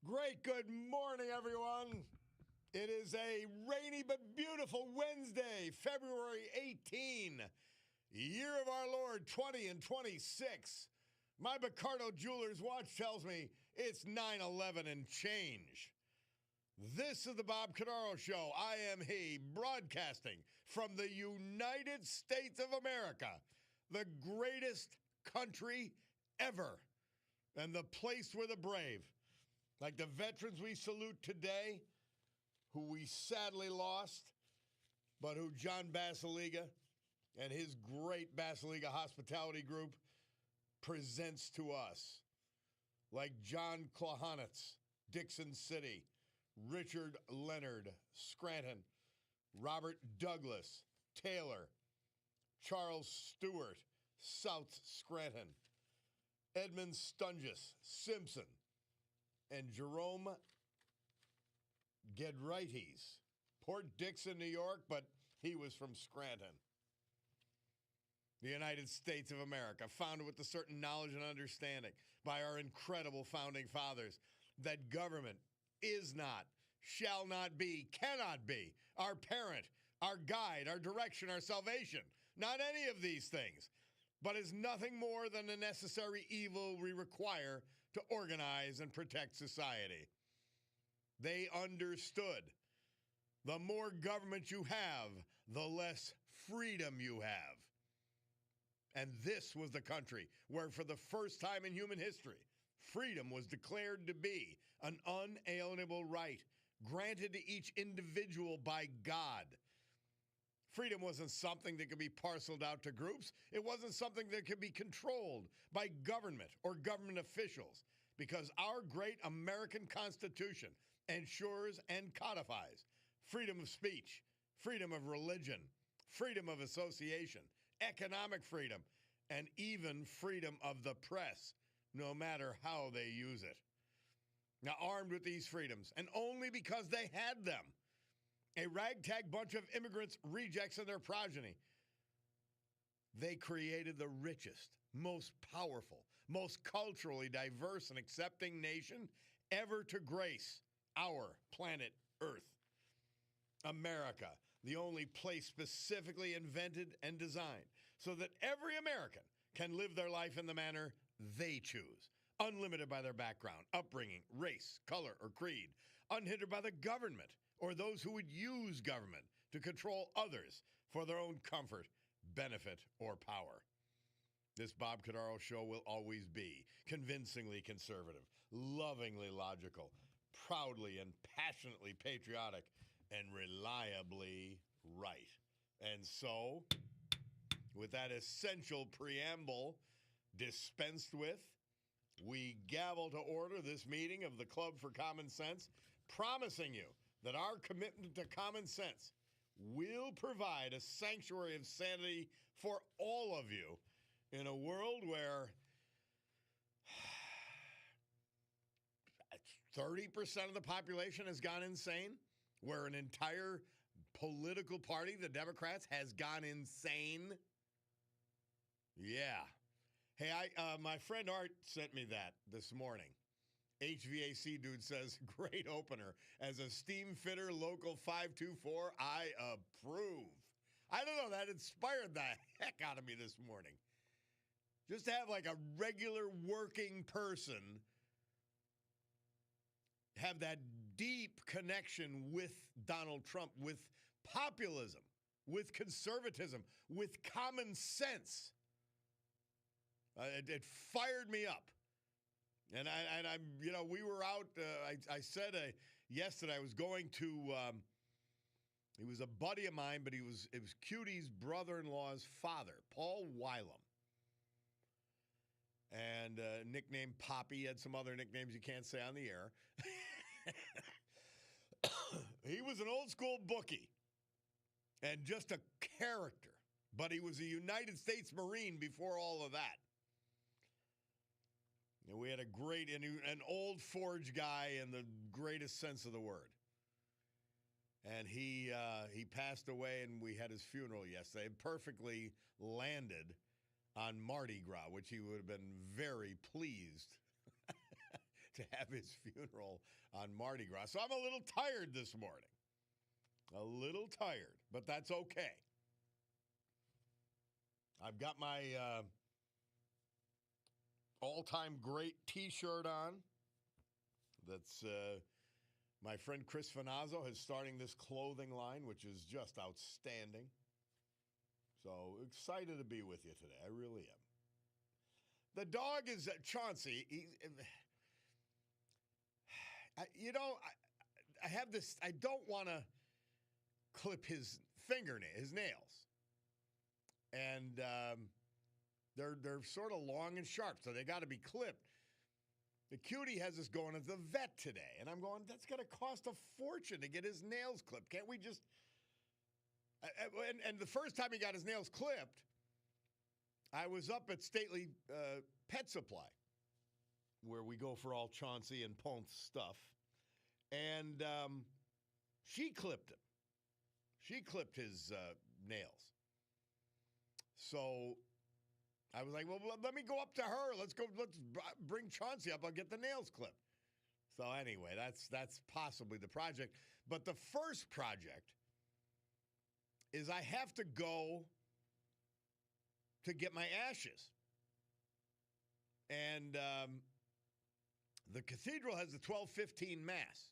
Great good morning, everyone. It is a rainy but beautiful Wednesday, February 18, year of our Lord 20 and 26. My Cordaro Jewelers watch tells me it's 9/11 and change. This is the Bob Cordaro Show. I am he, broadcasting from the United States of America, the greatest country ever, and the place where the brave, like the veterans we salute today, who we sadly lost, but who John Basiliga and his great Basiliga Hospitality Group presents to us, like John Klohanitz, Dixon City, Richard Leonard, Scranton, Robert Douglas, Taylor, Charles Stewart, South Scranton, Edmund Stungis, Simpson, and Jerome Gedrites, Port Dixon, New York, but he was from Scranton. The United States of America, founded with a certain knowledge and understanding by our incredible founding fathers that government is not, shall not be, cannot be our parent, our guide, our direction, our salvation. Not any of these things, but is nothing more than the necessary evil we require to organize and protect society. They understood the more government you have, the less freedom you have. And this was the country where, for the first time in human history, freedom was declared to be an unalienable right granted to each individual by God. Freedom wasn't something that could be parceled out to groups. It wasn't something that could be controlled by government or government officials, because our great American Constitution ensures and codifies freedom of speech, freedom of religion, freedom of association, economic freedom, and even freedom of the press, no matter how they use it. Now, armed with these freedoms, and only because they had them, a ragtag bunch of immigrants, rejects, and their progeny, they created the richest, most powerful, most culturally diverse and accepting nation ever to grace our planet Earth. America, the only place specifically invented and designed so that every American can live their life in the manner they choose, unlimited by their background, upbringing, race, color, or creed, unhindered by the government or those who would use government to control others for their own comfort, benefit, or power. This Bob Cordaro Show will always be convincingly conservative, lovingly logical, proudly and passionately patriotic, and reliably right. And so, with that essential preamble dispensed with, we gavel to order this meeting of the Club for Common Sense, promising you that our commitment to common sense will provide a sanctuary of sanity for all of you in a world where 30% of the population has gone insane, where an entire political party, the Democrats, has gone insane. Yeah. Hey, my friend Art sent me that this morning. HVAC dude says, great opener. As a steam fitter, local 524, I approve. I don't know, that inspired the heck out of me this morning. Just to have like a regular working person have that deep connection with Donald Trump, with populism, with conservatism, with common sense. It fired me up. And I'm, we were out. I said yesterday I was going to. He was a buddy of mine, but it was Cutie's brother-in-law's father, Paul Wylam, and nicknamed Poppy. He had some other nicknames you can't say on the air. He was an old school bookie and just a character, but he was a United States Marine before all of that. And we had a great, an old forge guy in the greatest sense of the word. And he passed away, and we had his funeral yesterday. It perfectly landed on Mardi Gras, which he would have been very pleased to have his funeral on Mardi Gras. So I'm a little tired this morning. A little tired, but that's okay. I've got my all-time great T-shirt on. That's my friend Chris Finazzo is starting this clothing line, which is just outstanding. So excited to be with you today. I really am. The dog is Chauncey. I have this. I don't want to clip his nails, and they're sort of long and sharp, so they got to be clipped. The cutie has us going to the vet today, and I'm going, that's going to cost a fortune to get his nails clipped. Can't we just... And the first time he got his nails clipped, I was up at Stately Pet Supply, where we go for all Chauncey and Ponce stuff, and she clipped him. She clipped his nails. So I was like, well, let me go up to her. Let's bring Chauncey up. I'll get the nails clipped. So anyway, that's possibly the project. But the first project is I have to go to get my ashes. And the cathedral has the 12:15 Mass,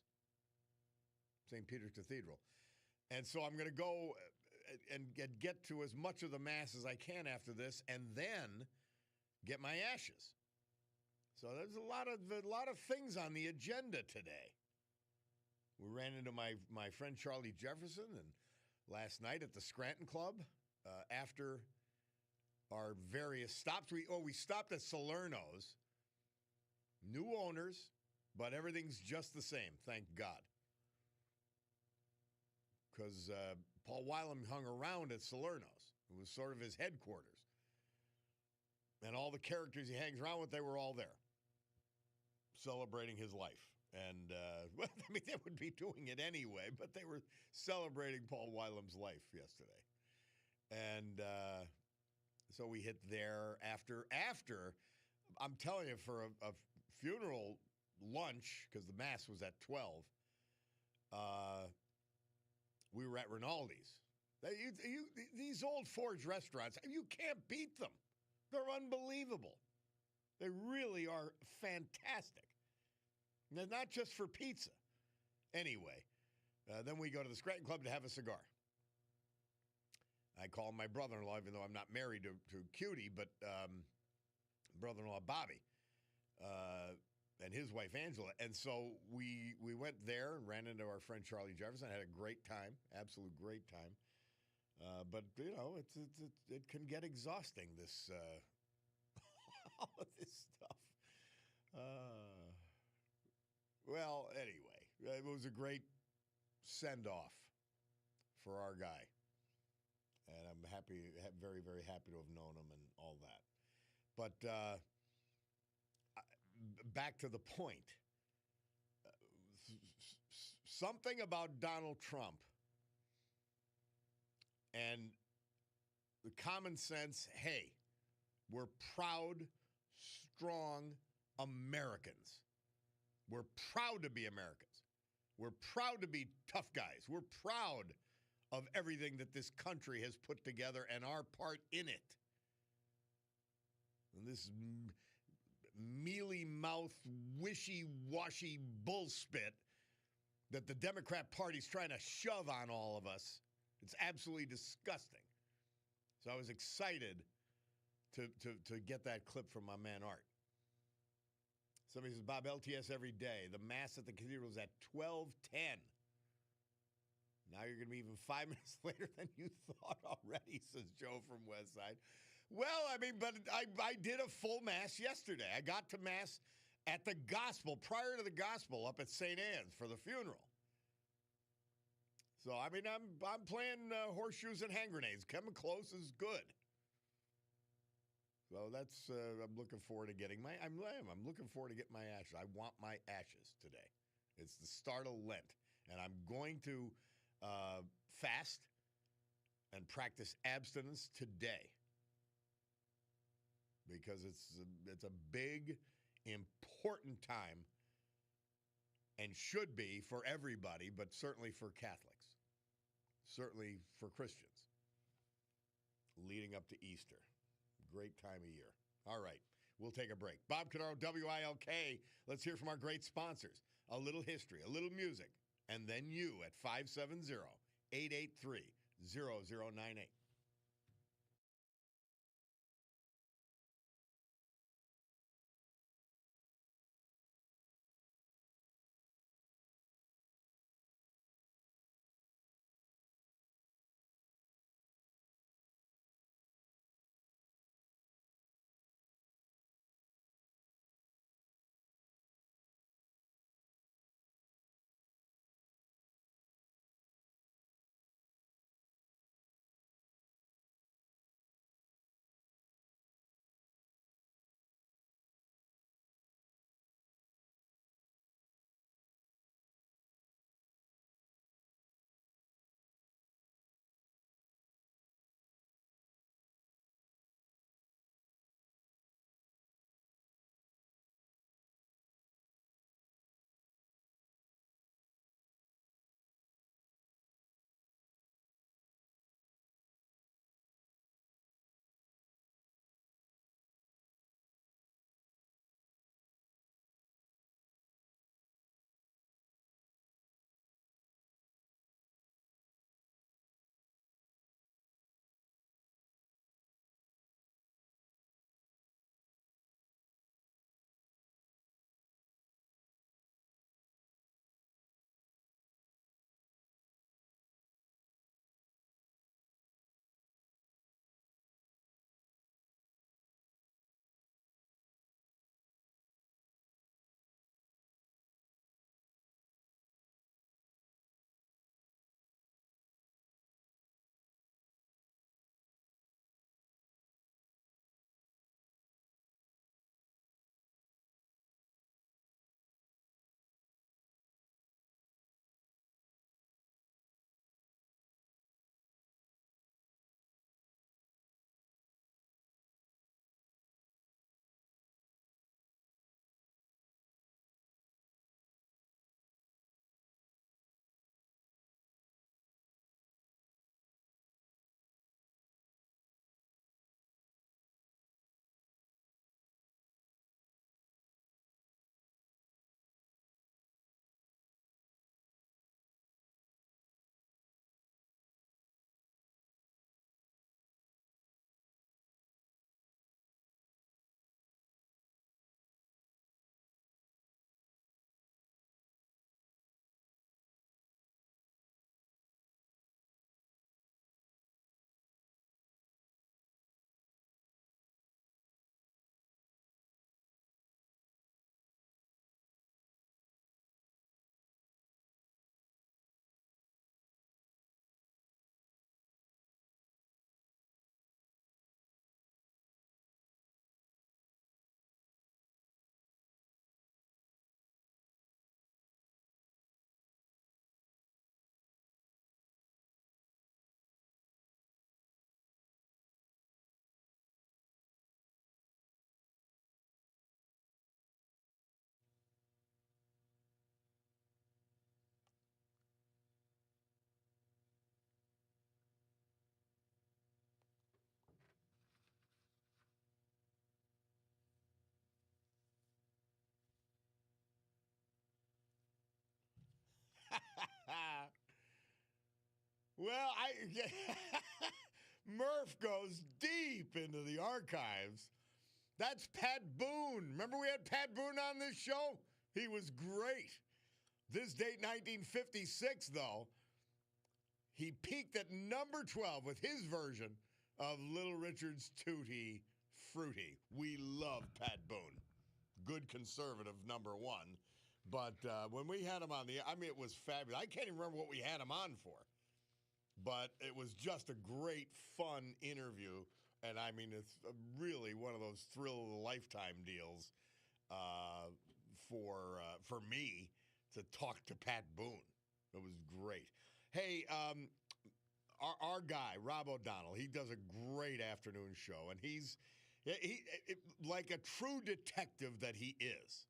St. Peter's Cathedral. And so I'm going to go and get to as much of the Mass as I can after this, and then get my ashes. So there's a lot of things on the agenda today. We ran into my friend Charlie Jefferson and last night at the Scranton Club after our various stops. We stopped at Salerno's. New owners, but everything's just the same, thank God. Because Paul Wylam hung around at Salerno's. It was sort of his headquarters. And all the characters he hangs around with, they were all there, celebrating his life. And, well, I mean, they would be doing it anyway, but they were celebrating Paul Wylam's life yesterday. And so we hit there after, I'm telling you, for a funeral lunch, because the Mass was at 12, we were at Rinaldi's. These old forge restaurants, you can't beat them. They're unbelievable. They really are fantastic. They're not just for pizza. Anyway, then we go to the Scranton Club to have a cigar. I call my brother-in-law, even though I'm not married to Cutie, but brother-in-law Bobby and his wife Angela. And so we went there and ran into our friend Charlie Jefferson. Had a great time, absolute great time. But you know, it can get exhausting. This all of this stuff. Well, anyway, it was a great send-off for our guy. And I'm happy, very, very happy to have known him and all that. But back to the point. Something about Donald Trump and the common sense, hey, we're proud, strong Americans. We're proud to be Americans. We're proud to be tough guys. We're proud of everything that this country has put together and our part in it. And this mealy-mouthed, wishy-washy bullspit that the Democrat Party's trying to shove on all of us, it's absolutely disgusting. So I was excited to get that clip from my man Art. Somebody says, Bob, LTS every day. The Mass at the Cathedral is at 12:10. Now you're going to be even 5 minutes later than you thought already, says Joe from Westside. Well, I mean, but I did a full Mass yesterday. I got to Mass at the Gospel, prior to the Gospel, up at St. Anne's for the funeral. So, I mean, I'm playing horseshoes and hand grenades. Coming close is good. So that's, I'm looking forward to getting I'm looking forward to getting my ashes. I want my ashes today. It's the start of Lent. And I'm going to fast and practice abstinence today. Because it's a big, important time and should be for everybody, but certainly for Catholics, certainly for Christians, leading up to Easter. Great time of year. All right, we'll take a break. Bob Cordaro, WILK. Let's hear from our great sponsors. A little history, a little music, and then you at 570-883-0098. Well, Murph goes deep into the archives. That's Pat Boone. Remember we had Pat Boone on this show? He was great. This date, 1956, though, he peaked at number 12 with his version of Little Richard's Tutti Frutti. We love Pat Boone. Good conservative, number one. But when we had him on it was fabulous. I can't even remember what we had him on for. But it was just a great, fun interview. And, it's really one of those thrill-of-a-lifetime deals for me to talk to Pat Boone. It was great. Hey, our guy, Rob O'Donnell, he does a great afternoon show. And he's like a true detective that he is.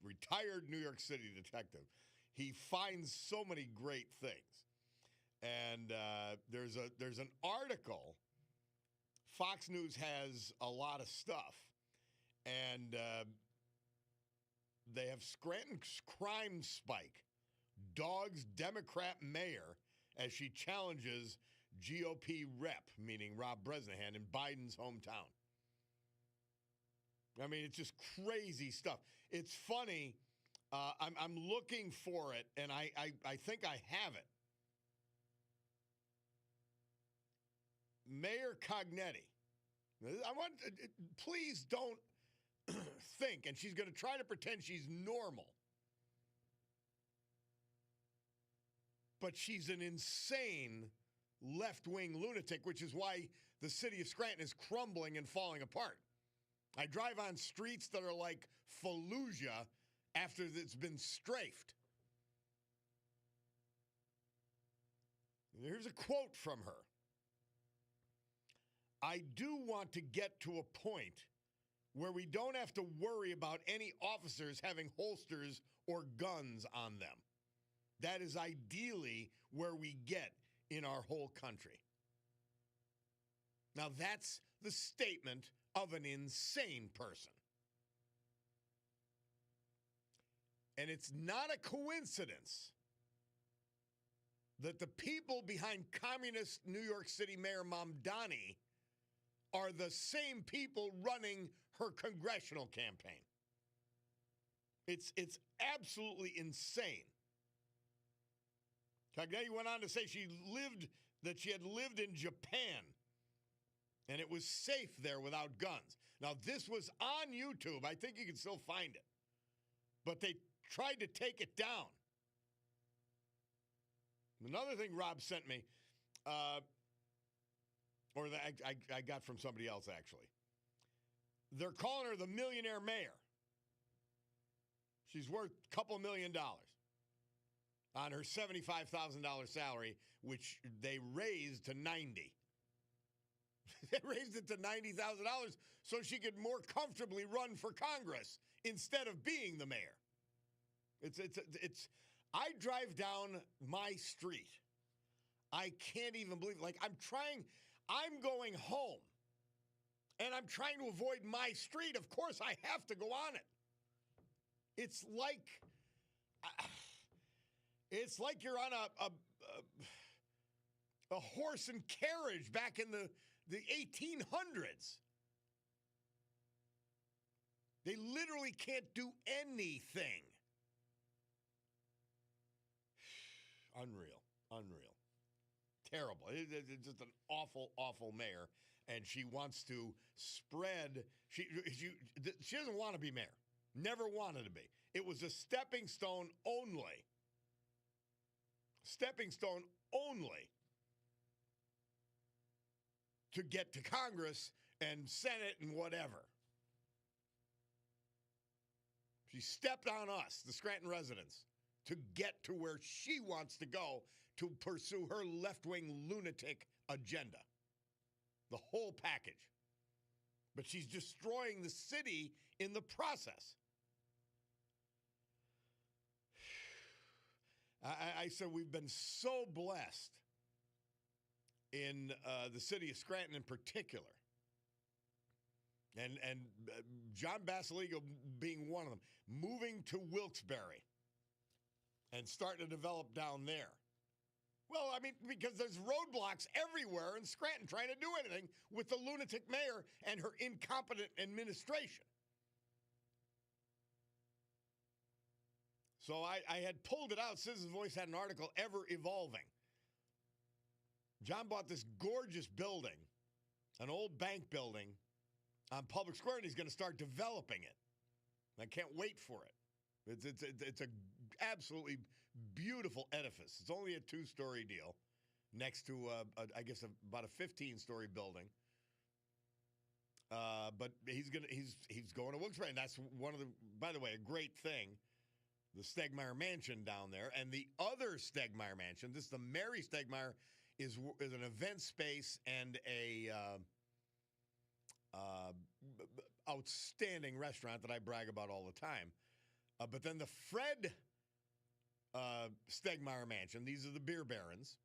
retired New York City detective. He finds so many great things. And there's an article. Fox News has a lot of stuff. And they have Scranton's crime spike. Dogs Democrat mayor as she challenges GOP rep, meaning Rob Bresnahan, in Biden's hometown. I mean, it's just crazy stuff. It's funny. I'm looking for it, and I think I have it. Mayor Cognetti. Please don't think, and she's going to try to pretend she's normal. But she's an insane left-wing lunatic, which is why the city of Scranton is crumbling and falling apart. I drive on streets that are like Fallujah after it's been strafed. Here's a quote from her. I do want to get to a point where we don't have to worry about any officers having holsters or guns on them. That is ideally where we get in our whole country. Now, that's the statement of an insane person. And it's not a coincidence that the people behind communist New York City Mayor Mamdani are the same people running her congressional campaign. It's absolutely insane. Cognetti went on to say she had lived in Japan and it was safe there without guns. Now, this was on YouTube. I think you can still find it. But they tried to take it down. Another thing Rob sent me, or that I got from somebody else, actually. They're calling her the millionaire mayor. She's worth a couple $1 million on her $75,000 salary, which they raised to $90,000. They raised it to $90,000 so she could more comfortably run for Congress instead of being the mayor. It's. I drive down my street. I can't even believe it. Like, I'm going home, and I'm trying to avoid my street. Of course, I have to go on it. It's like you're on a horse and carriage back in the 1800s. They literally can't do anything. Unreal. Terrible. It's just an awful, awful mayor. And she wants to spread. She doesn't want to be mayor. Never wanted to be. It was a stepping stone only. Stepping stone only to get to Congress and Senate and whatever. She stepped on us, the Scranton residents, to get to where she wants to go to pursue her left-wing lunatic agenda. The whole package. But she's destroying the city in the process. I said we've been so blessed in the city of Scranton in particular. And John Basiligo being one of them, moving to Wilkes-Barre and starting to develop down there. Well, I mean, because there's roadblocks everywhere in Scranton trying to do anything with the lunatic mayor and her incompetent administration. So I had pulled it out. Citizen's Voice had an article, Ever Evolving. John bought this gorgeous building, an old bank building, on Public Square, and he's going to start developing it. I can't wait for it. It's an absolutely beautiful edifice. It's only a 2-story deal next to, I guess, about a 15-story building. But he's going to Wilkes-Barre, and that's one of the, by the way, a great thing. The Stegmeyer Mansion down there, and the other Stegmeyer Mansion. This is the Mary Stegmeyer is an event space and a outstanding restaurant that I brag about all the time. But then the Fred Stegmeyer Mansion, these are the beer barons,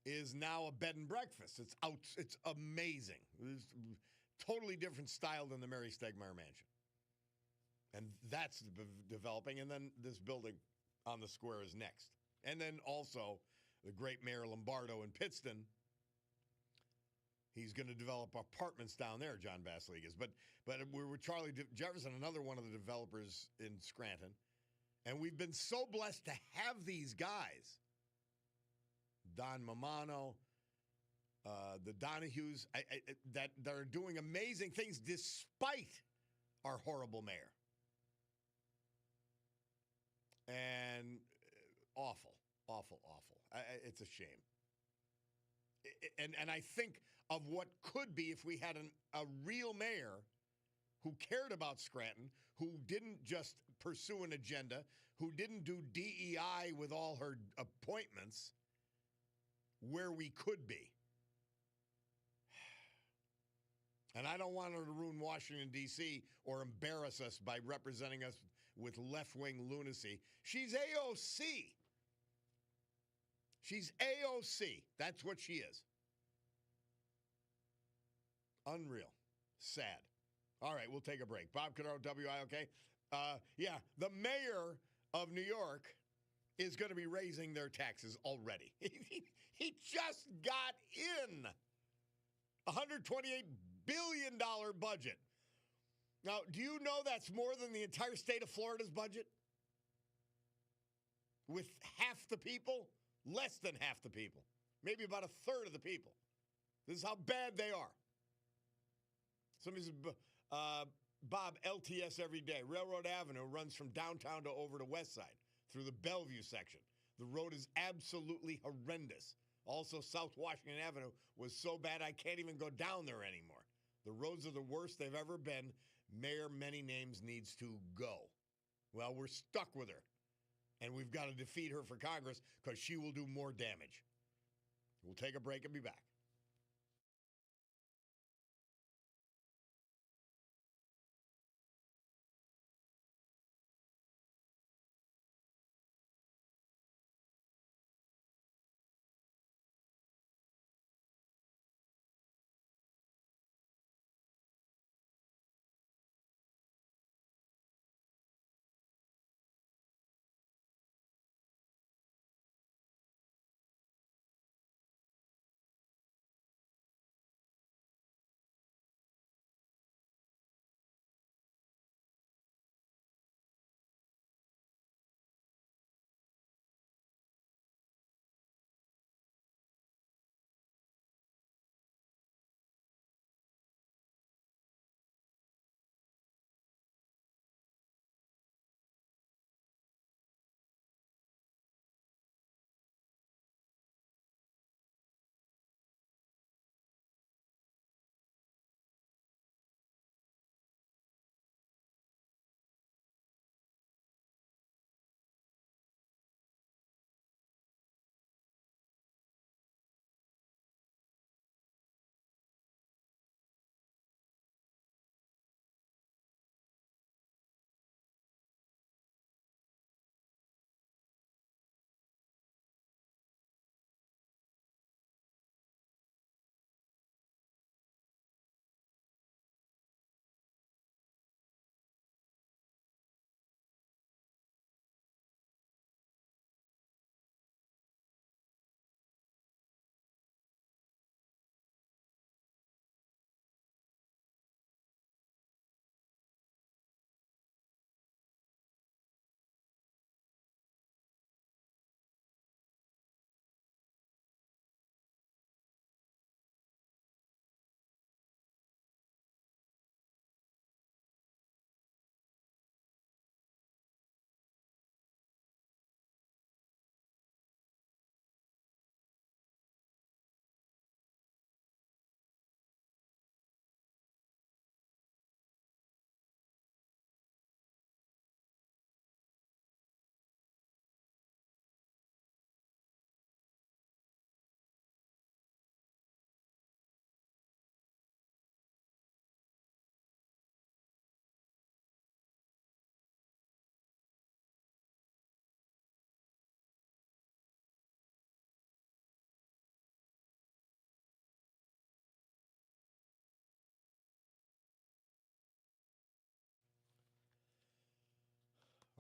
is now a bed and breakfast. It's amazing. It's totally different style than the Mary Stegmeyer Mansion. And that's developing. And then this building on the square is next. And then also the great Mayor Lombardo in Pittston. He's going to develop apartments down there, John Basiligas. But we're with Charlie Jefferson, another one of the developers in Scranton. And we've been so blessed to have these guys. Don Mamano, the Donahues, that are doing amazing things despite our horrible mayor. And awful. It's a shame. And I think of what could be if we had a real mayor who cared about Scranton, who didn't just pursue an agenda, who didn't do DEI with all her appointments, where we could be. And I don't want her to ruin Washington, D.C. or embarrass us by representing us with left-wing lunacy. She's AOC. She's AOC. That's what she is. Unreal. Sad. All right, we'll take a break. Bob Cordaro, WILK. The mayor of New York is going to be raising their taxes already. He just got in a $128 billion budget. Now, do you know that's more than the entire state of Florida's budget? With half the people, less than half the people, maybe about a third of the people. This is how bad they are. Somebody said, Bob, LTS every day. Railroad Avenue runs from downtown to over to West Side through the Bellevue section. The road is absolutely horrendous. Also, South Washington Avenue was so bad I can't even go down there anymore. The roads are the worst they've ever been. Mayor Many Names needs to go. Well, we're stuck with her. And we've got to defeat her for Congress because she will do more damage. We'll take a break and be back.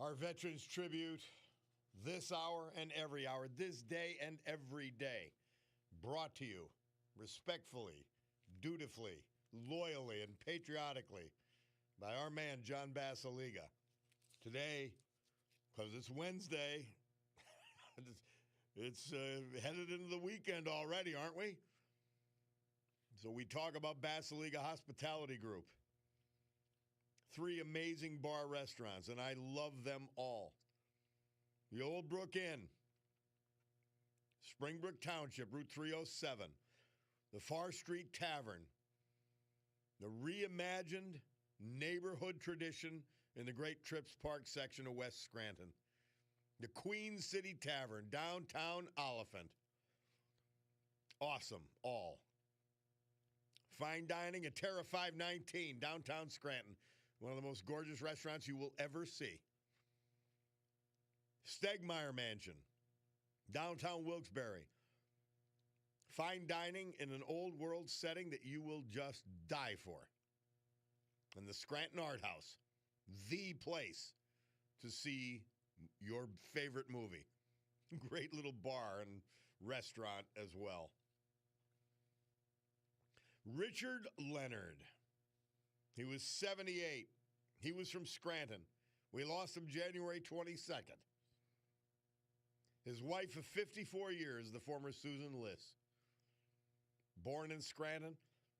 Our Veterans Tribute this hour and every hour, this day and every day, brought to you respectfully, dutifully, loyally, and patriotically by our man, John Basiliga. Today, because it's Wednesday, it's headed into the weekend already, aren't we? So we talk about Basiliga Hospitality Group. 3 amazing bar restaurants, and I love them all. The Old Brook Inn, Springbrook Township, Route 307. The Far Street Tavern, the reimagined neighborhood tradition in the Great Trips Park section of West Scranton. The Queen City Tavern, downtown Oliphant. Awesome, all. Fine dining at Terra 519, downtown Scranton. One of the most gorgeous restaurants you will ever see. Stegmeyer Mansion, downtown Wilkes-Barre. Fine dining in an old world setting that you will just die for. And the Scranton Art House, the place to see your favorite movie. Great little bar and restaurant as well. Richard Leonard. He was 78. He was from Scranton. We lost him January 22nd. His wife of 54 years, the former Susan Liss. Born in Scranton,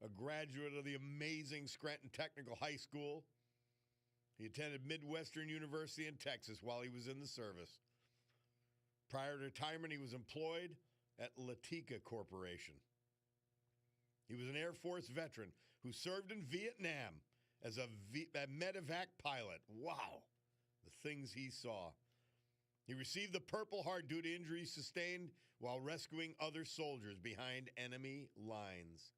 a graduate of the amazing Scranton Technical High School. He attended Midwestern University in Texas while he was in the service. Prior to retirement, he was employed at Latika Corporation. He was an Air Force veteran who served in Vietnam as a medevac pilot. Wow, the things he saw. He received the Purple Heart due to injuries sustained while rescuing other soldiers behind enemy lines.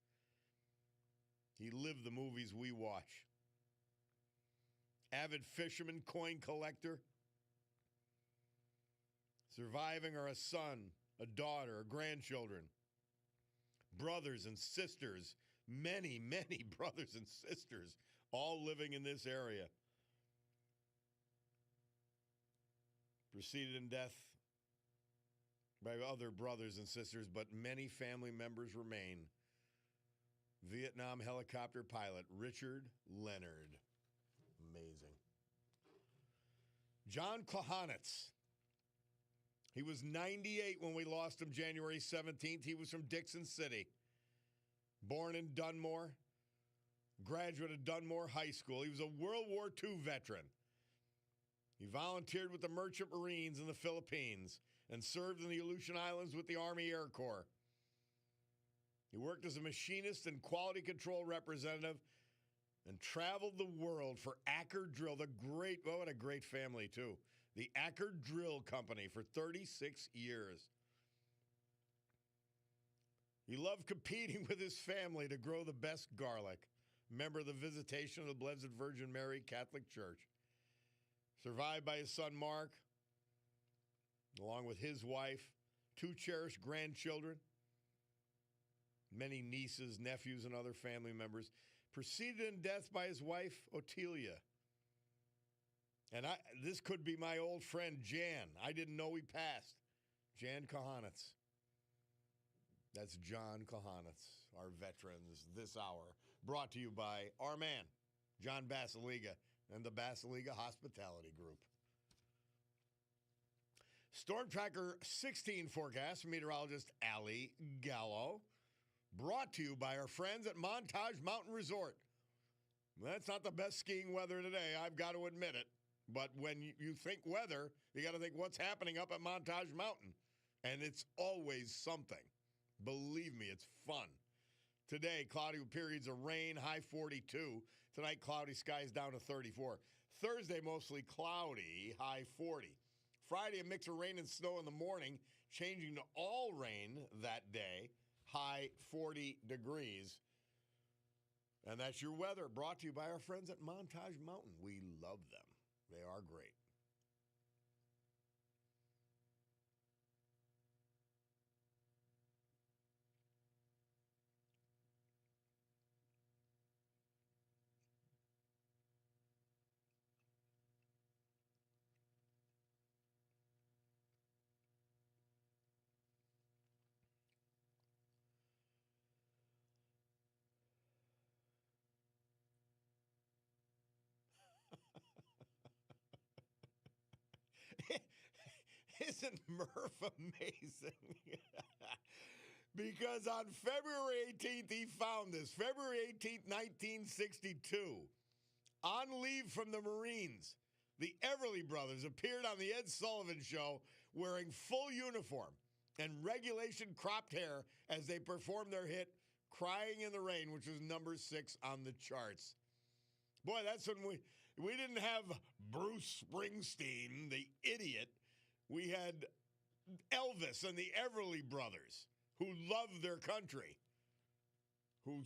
He lived the movies we watch. Avid fisherman, coin collector. Surviving are a son, a daughter, grandchildren. Brothers and sisters, many, many brothers and sisters, all living in this area. Preceded in death by other brothers and sisters, but many family members remain. Vietnam helicopter pilot Richard Leonard. Amazing. John Kohanitz. He was 98 when we lost him January 17th. He was from Dixon City. Born in Dunmore. Graduate of Dunmore High School. He was a World War II veteran. He volunteered with the Merchant Marines in the Philippines and served in the Aleutian Islands with the Army Air Corps. He worked as a machinist and quality control representative and traveled the world for Acker Drill, what a great family too. The Acker Drill Company for 36 years. He loved competing with his family to grow the best garlic. Member of the Visitation of the Blessed Virgin Mary Catholic Church. Survived by his son Mark, along with his wife, 2 cherished grandchildren, many nieces, nephews, and other family members. Preceded in death by his wife, Otelia. And this could be my old friend, Jan. I didn't know he passed. Jan Kohanitz. That's John Kohanitz, our veterans this hour. Brought to you by our man, John Basiliga, and the Basiliga Hospitality Group. Storm Tracker 16 forecast, meteorologist Allie Gallo. Brought to you by our friends at Montage Mountain Resort. That's not the best skiing weather today, I've got to admit it. But when you think weather, you got to think what's happening up at Montage Mountain. And it's always something. Believe me, it's fun. Today, cloudy with periods of rain, high 42. Tonight, cloudy skies down to 34. Thursday, mostly cloudy, high 40. Friday, a mix of rain and snow in the morning, changing to all rain that day, high 40 degrees. And that's your weather, brought to you by our friends at Montage Mountain. We love them. They are great. Isn't Murph amazing? Because on February 18th, he found this. February 18th, 1962. On leave from the Marines, the Everly Brothers appeared on the Ed Sullivan Show wearing full uniform and regulation cropped hair as they performed their hit Crying in the Rain, which was number 6 on the charts. Boy, that's when we didn't have Bruce Springsteen, the idiot. We had Elvis and the Everly Brothers, who loved their country, who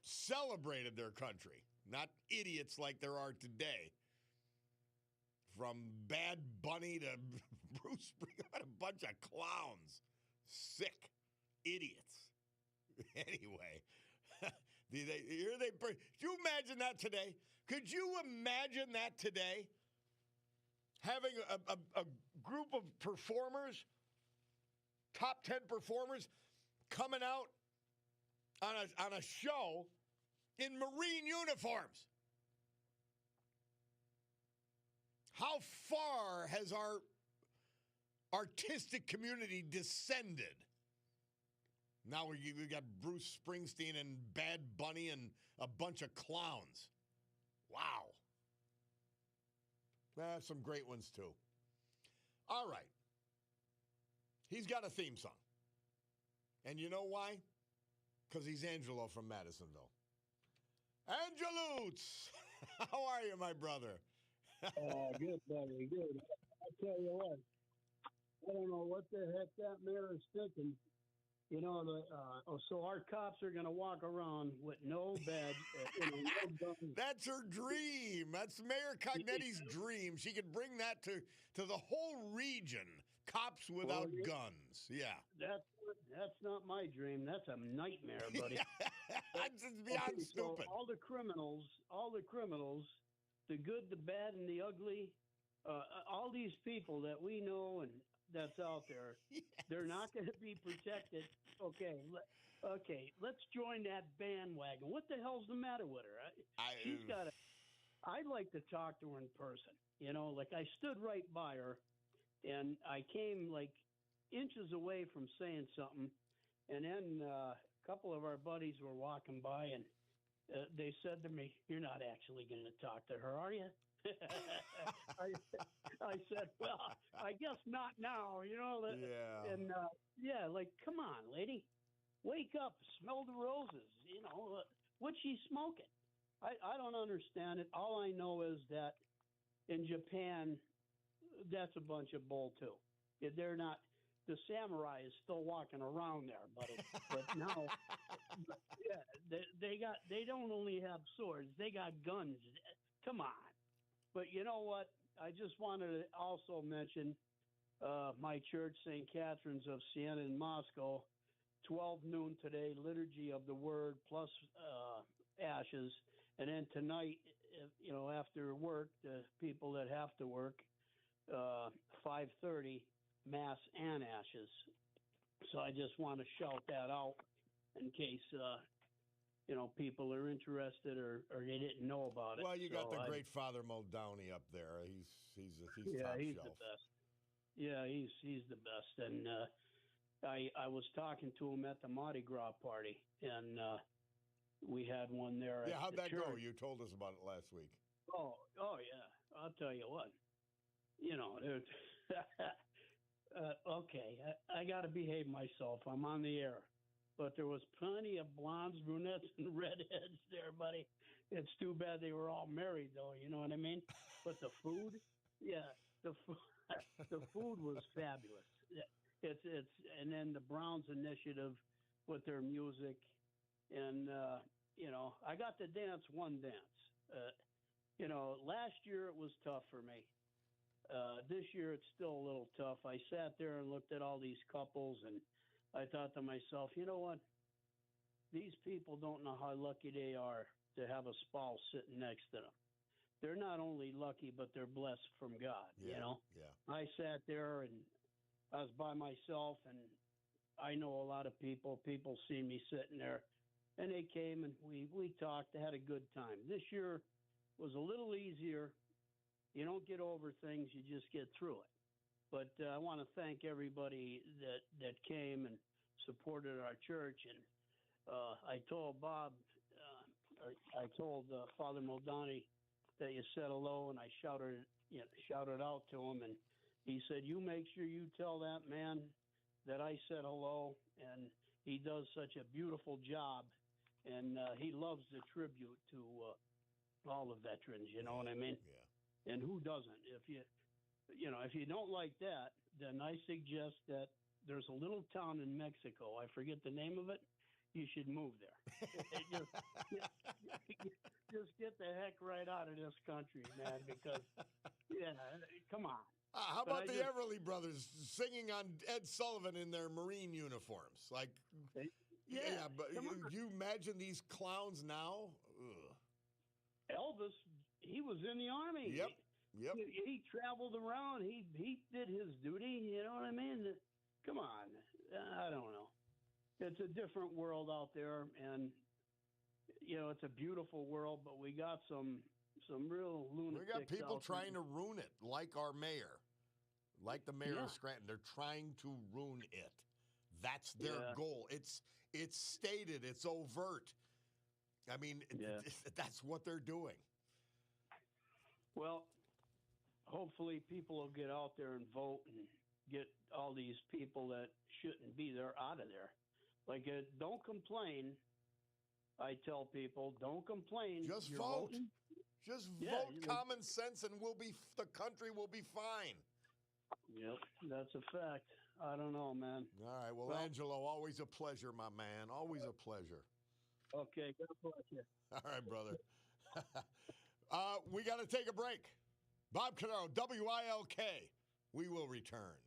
celebrated their country. Not idiots like there are today. From Bad Bunny to Bruce Springsteen, what a bunch of clowns. Sick idiots. Anyway, could you imagine that today? Could you imagine that today? Having a group of performers, top 10 performers, coming out on a show in Marine uniforms. How far has our artistic community descended? Now we got Bruce Springsteen and Bad Bunny and a bunch of clowns. Wow. Some great ones, too. All right. He's got a theme song. And you know why? Because he's Angelo from Madisonville. Angeloots! How are you, my brother? Good, buddy, good. I tell you what, I don't know what the heck that mayor is thinking. You know, so our cops are going to walk around with no badge, no guns. That's her dream. That's Mayor Cognetti's dream. She could bring that to the whole region. Cops without guns. Yeah. That's not my dream. That's a nightmare, buddy. That's just beyond stupid. So all the criminals, the good, the bad, and the ugly, all these people that we know and that's out there, yes. They're not going to be protected. Okay, let's join that bandwagon. What the hell's the matter with her? She's got I'd like to talk to her in person. You know, like I stood right by her, and I came like inches away from saying something, and then a couple of our buddies were walking by, and they said to me, "You're not actually going to talk to her, are you?" I said, well, I guess not now, you know. Yeah. And, like, come on, lady. Wake up. Smell the roses. You know, what's she smoking? I don't understand it. All I know is that in Japan, that's a bunch of bull, too. They're not – the samurai is still walking around there, buddy. But now, they don't only have swords. They got guns. Come on. But you know what? I just wanted to also mention my church, St. Catherine's of Siena in Moscow, 12 noon today, Liturgy of the Word plus ashes. And then tonight, you know, after work, the people that have to work, 5:30, Mass and ashes. So I just want to shout that out in case you know, people are interested or they didn't know about it. Well, you got the great Father Muldowney up there. He's top he's shelf. The best. Yeah, he's the best. And I was talking to him at the Mardi Gras party, and we had one there. Yeah, how'd that church. go? You told us about it last week. Oh yeah. I'll tell you what. You know, okay, I got to behave myself. I'm on the air. But there was plenty of blondes, brunettes, and redheads there, buddy. It's too bad they were all married, though. You know what I mean? But the food, the food was fabulous. It's and then the Browns Initiative with their music, and you know, I got to dance one dance. You know, last year it was tough for me. This year it's still a little tough. I sat there and looked at all these couples and I thought to myself, you know what? These people don't know how lucky they are to have a spouse sitting next to them. They're not only lucky, but they're blessed from God, you know? Yeah. I sat there and I was by myself, and I know a lot of people. People see me sitting there, and they came and we talked. They had a good time. This year was a little easier, You don't get over things; you just get through it. But I want to thank everybody that came and supported our church. And I told Bob, I told Father Moldani that you said hello, and I shouted out to him, and he said, "You make sure you tell that man that I said hello." And he does such a beautiful job, and he loves the tribute to all the veterans. You know what I mean? Yeah. And who doesn't? If you don't like that, then I suggest that there's a little town in Mexico. I forget the name of it. You should move there. Just get the heck right out of this country, man, because, come on. How about the Everly Brothers singing on Ed Sullivan in their Marine uniforms? Like, but you imagine these clowns now? Ugh. Elvis, he was in the Army. Yep. He traveled around. He did his duty. You know what I mean? Come on. I don't know. It's a different world out there, and it's a beautiful world. But we got some real lunatics. We got people out trying there. to ruin it, like our mayor, like the mayor of Scranton. They're trying to ruin it. That's their goal. It's stated. It's overt. I mean, that's what they're doing. Well, hopefully people will get out there and vote and get all these people that shouldn't be there out of there. Like, don't complain. I tell people, don't complain. Just You're vote. Voting. Just vote common sense, and the country will be fine. Yep, that's a fact. I don't know, man. All right. Well, Angelo, always a pleasure, my man. Always a pleasure. Okay, God bless you. All right, brother. We got to take a break. Bob Cordaro, WILK. We will return.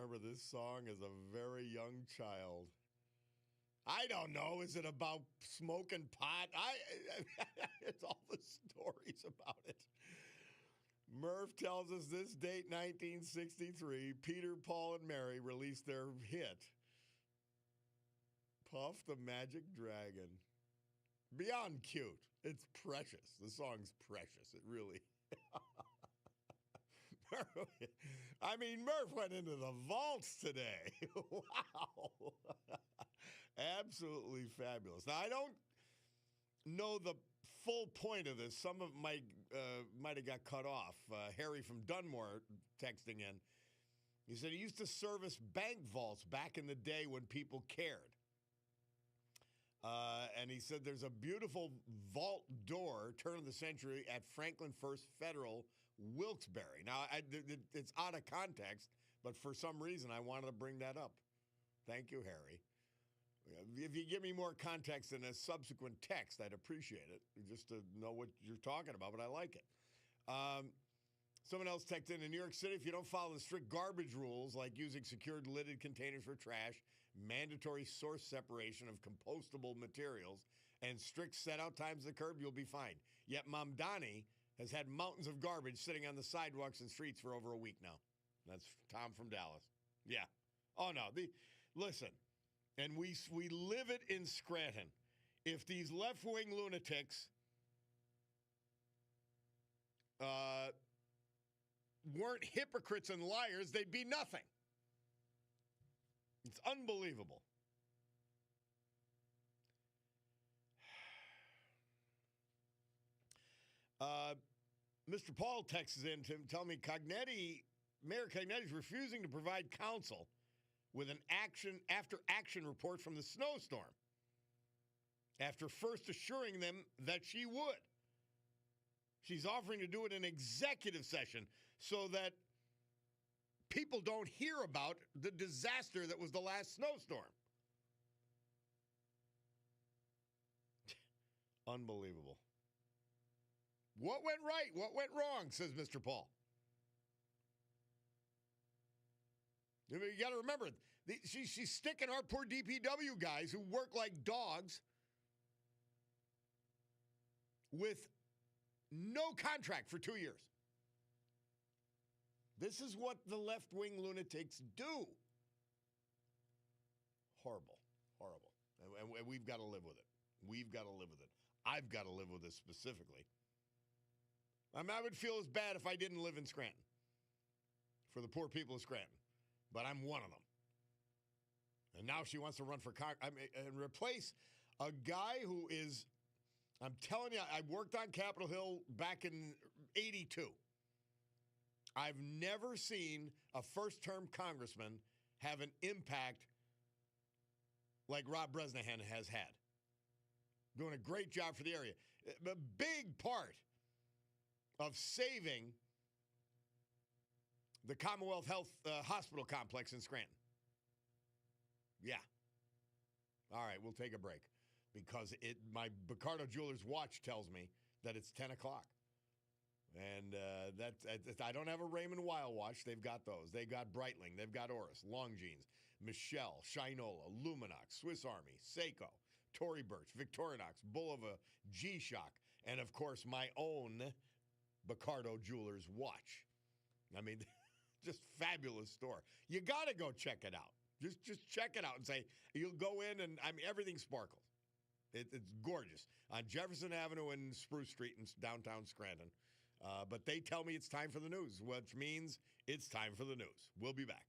remember this song as a very young child. I don't know. Is it about smoking pot? It's all the stories about it. Murph tells us this date, 1963, Peter, Paul, and Mary released their hit, Puff the Magic Dragon. Beyond cute. It's precious. The song's precious. It really. I mean, Murph went into the vaults today. Wow. Absolutely fabulous. Now, I don't know the full point of this. Some of it might have got cut off. Harry from Dunmore texting in. He said he used to service bank vaults back in the day when people cared. And he said there's a beautiful vault door, turn of the century, at Franklin First Federal, Wilkes-Barre. Now, it's out of context, but for some reason I wanted to bring that up. Thank you, Harry. If you give me more context in a subsequent text, I'd appreciate it, just to know what you're talking about, but I like it. Someone else texted in New York City, if you don't follow the strict garbage rules, like using secured lidded containers for trash, mandatory source separation of compostable materials, and strict set-out times at the curb, you'll be fine. Yet Mamdani has had mountains of garbage sitting on the sidewalks and streets for over a week now. That's Tom from Dallas. Yeah. Oh, no. Listen, and we live it in Scranton. If these left-wing lunatics weren't hypocrites and liars, they'd be nothing. It's unbelievable. Mr. Paul texts in to tell me Mayor Cognetti is refusing to provide counsel with an after-action report from the snowstorm after first assuring them that she would. She's offering to do it in executive session so that people don't hear about the disaster that was the last snowstorm. Unbelievable. What went right? What went wrong, says Mr. Paul. You got to remember, she's sticking our poor DPW guys who work like dogs with no contract for 2 years. This is what the left-wing lunatics do. Horrible, horrible. And we've got to live with it. We've got to live with it. I've got to live with this specifically. I mean, I would feel as bad if I didn't live in Scranton, for the poor people of Scranton. But I'm one of them. And now she wants to run for Congress and replace a guy who is, I'm telling you, I worked on Capitol Hill back in 82. I've never seen a first-term congressman have an impact like Rob Bresnahan has had. Doing a great job for the area. A big part of saving the Commonwealth Health Hospital complex in Scranton. Yeah. All right, we'll take a break because my Cordaro Jewelers watch tells me that it's 10 o'clock. And I don't have a Raymond Weil watch. They've got those. They got Breitling. They've got Oris, Longines, Michelle, Shinola, Luminox, Swiss Army, Seiko, Tory Burch, Victorinox, Bulova, G-Shock, and, of course, my own Cordaro Jewelers watch. I mean, just fabulous store. You got to go check it out. Just check it out and say, you'll go in and, I mean, everything sparkles. It's gorgeous. On Jefferson Avenue and Spruce Street in downtown Scranton. But they tell me it's time for the news, which means it's time for the news. We'll be back.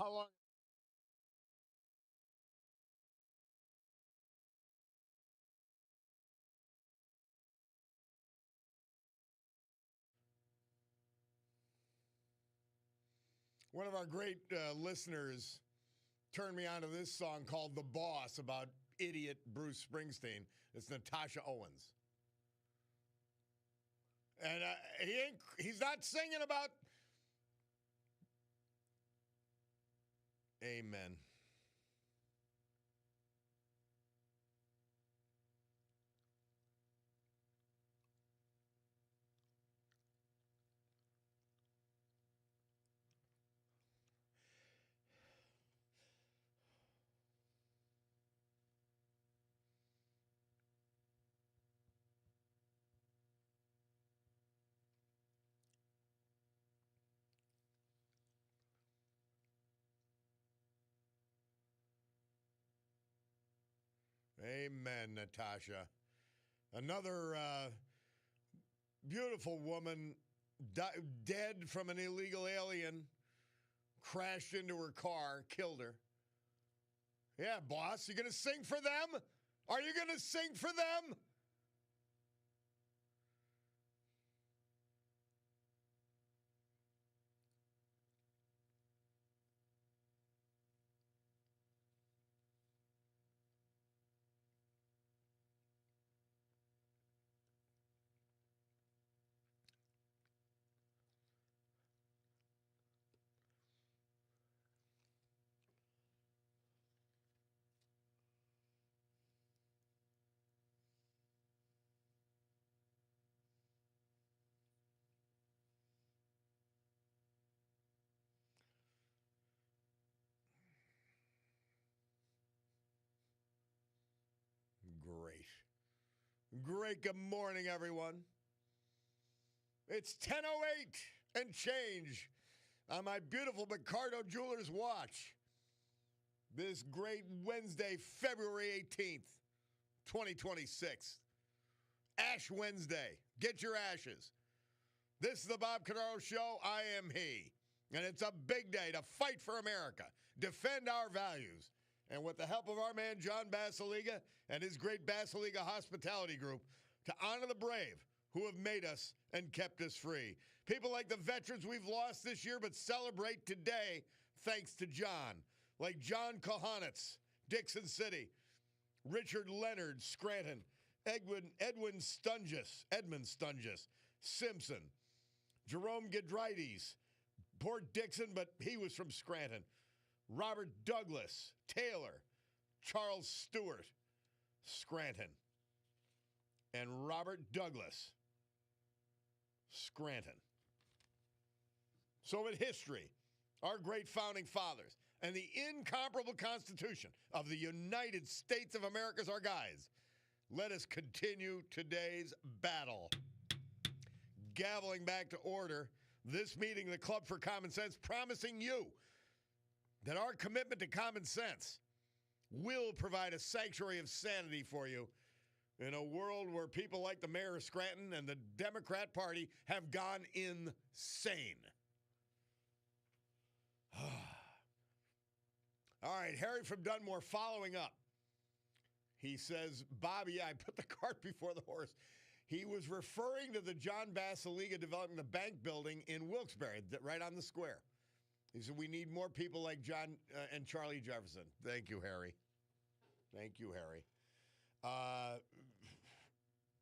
How long? One of our great listeners turned me on to this song called The Boss about idiot Bruce Springsteen. It's Natasha Owens. And he's not singing about. Amen. Amen, Natasha. Another beautiful woman dead from an illegal alien, crashed into her car, killed her. Yeah, boss, you going to sing for them? Are you going to sing for them? Great. Good morning, everyone. It's 10:08 and change on my beautiful Cordaro Jewelers watch. This great Wednesday, February 18th, 2026. Ash Wednesday. Get your ashes. This is the Bob Cordaro Show. I am he. And it's a big day to fight for America, defend our values. And with the help of our man, John Basiliga, and his great Basiliga Hospitality Group, to honor the brave who have made us and kept us free. People like the veterans we've lost this year, but celebrate today thanks to John. Like John Kohanitz, Dixon City, Richard Leonard, Scranton, Edmund Stungus, Simpson, Jerome Gedrides, Port Dixon, but he was from Scranton, Robert Douglas, Taylor, Charles Stewart, Scranton, and Robert Douglas, Scranton. So in history, our great founding fathers and the incomparable Constitution of the United States of America as our guides, let us continue today's battle. Gaveling back to order, this meeting, the Club for Common Sense, promising you that our commitment to common sense will provide a sanctuary of sanity for you in a world where people like the mayor of Scranton and the Democrat Party have gone insane. All right, Harry from Dunmore following up. He says, Bobby, I put the cart before the horse. He was referring to the John Basiliga developing the bank building in Wilkes-Barre, right on the square. He said, we need more people like John and Charlie Jefferson. Thank you, Harry. Thank you, Harry.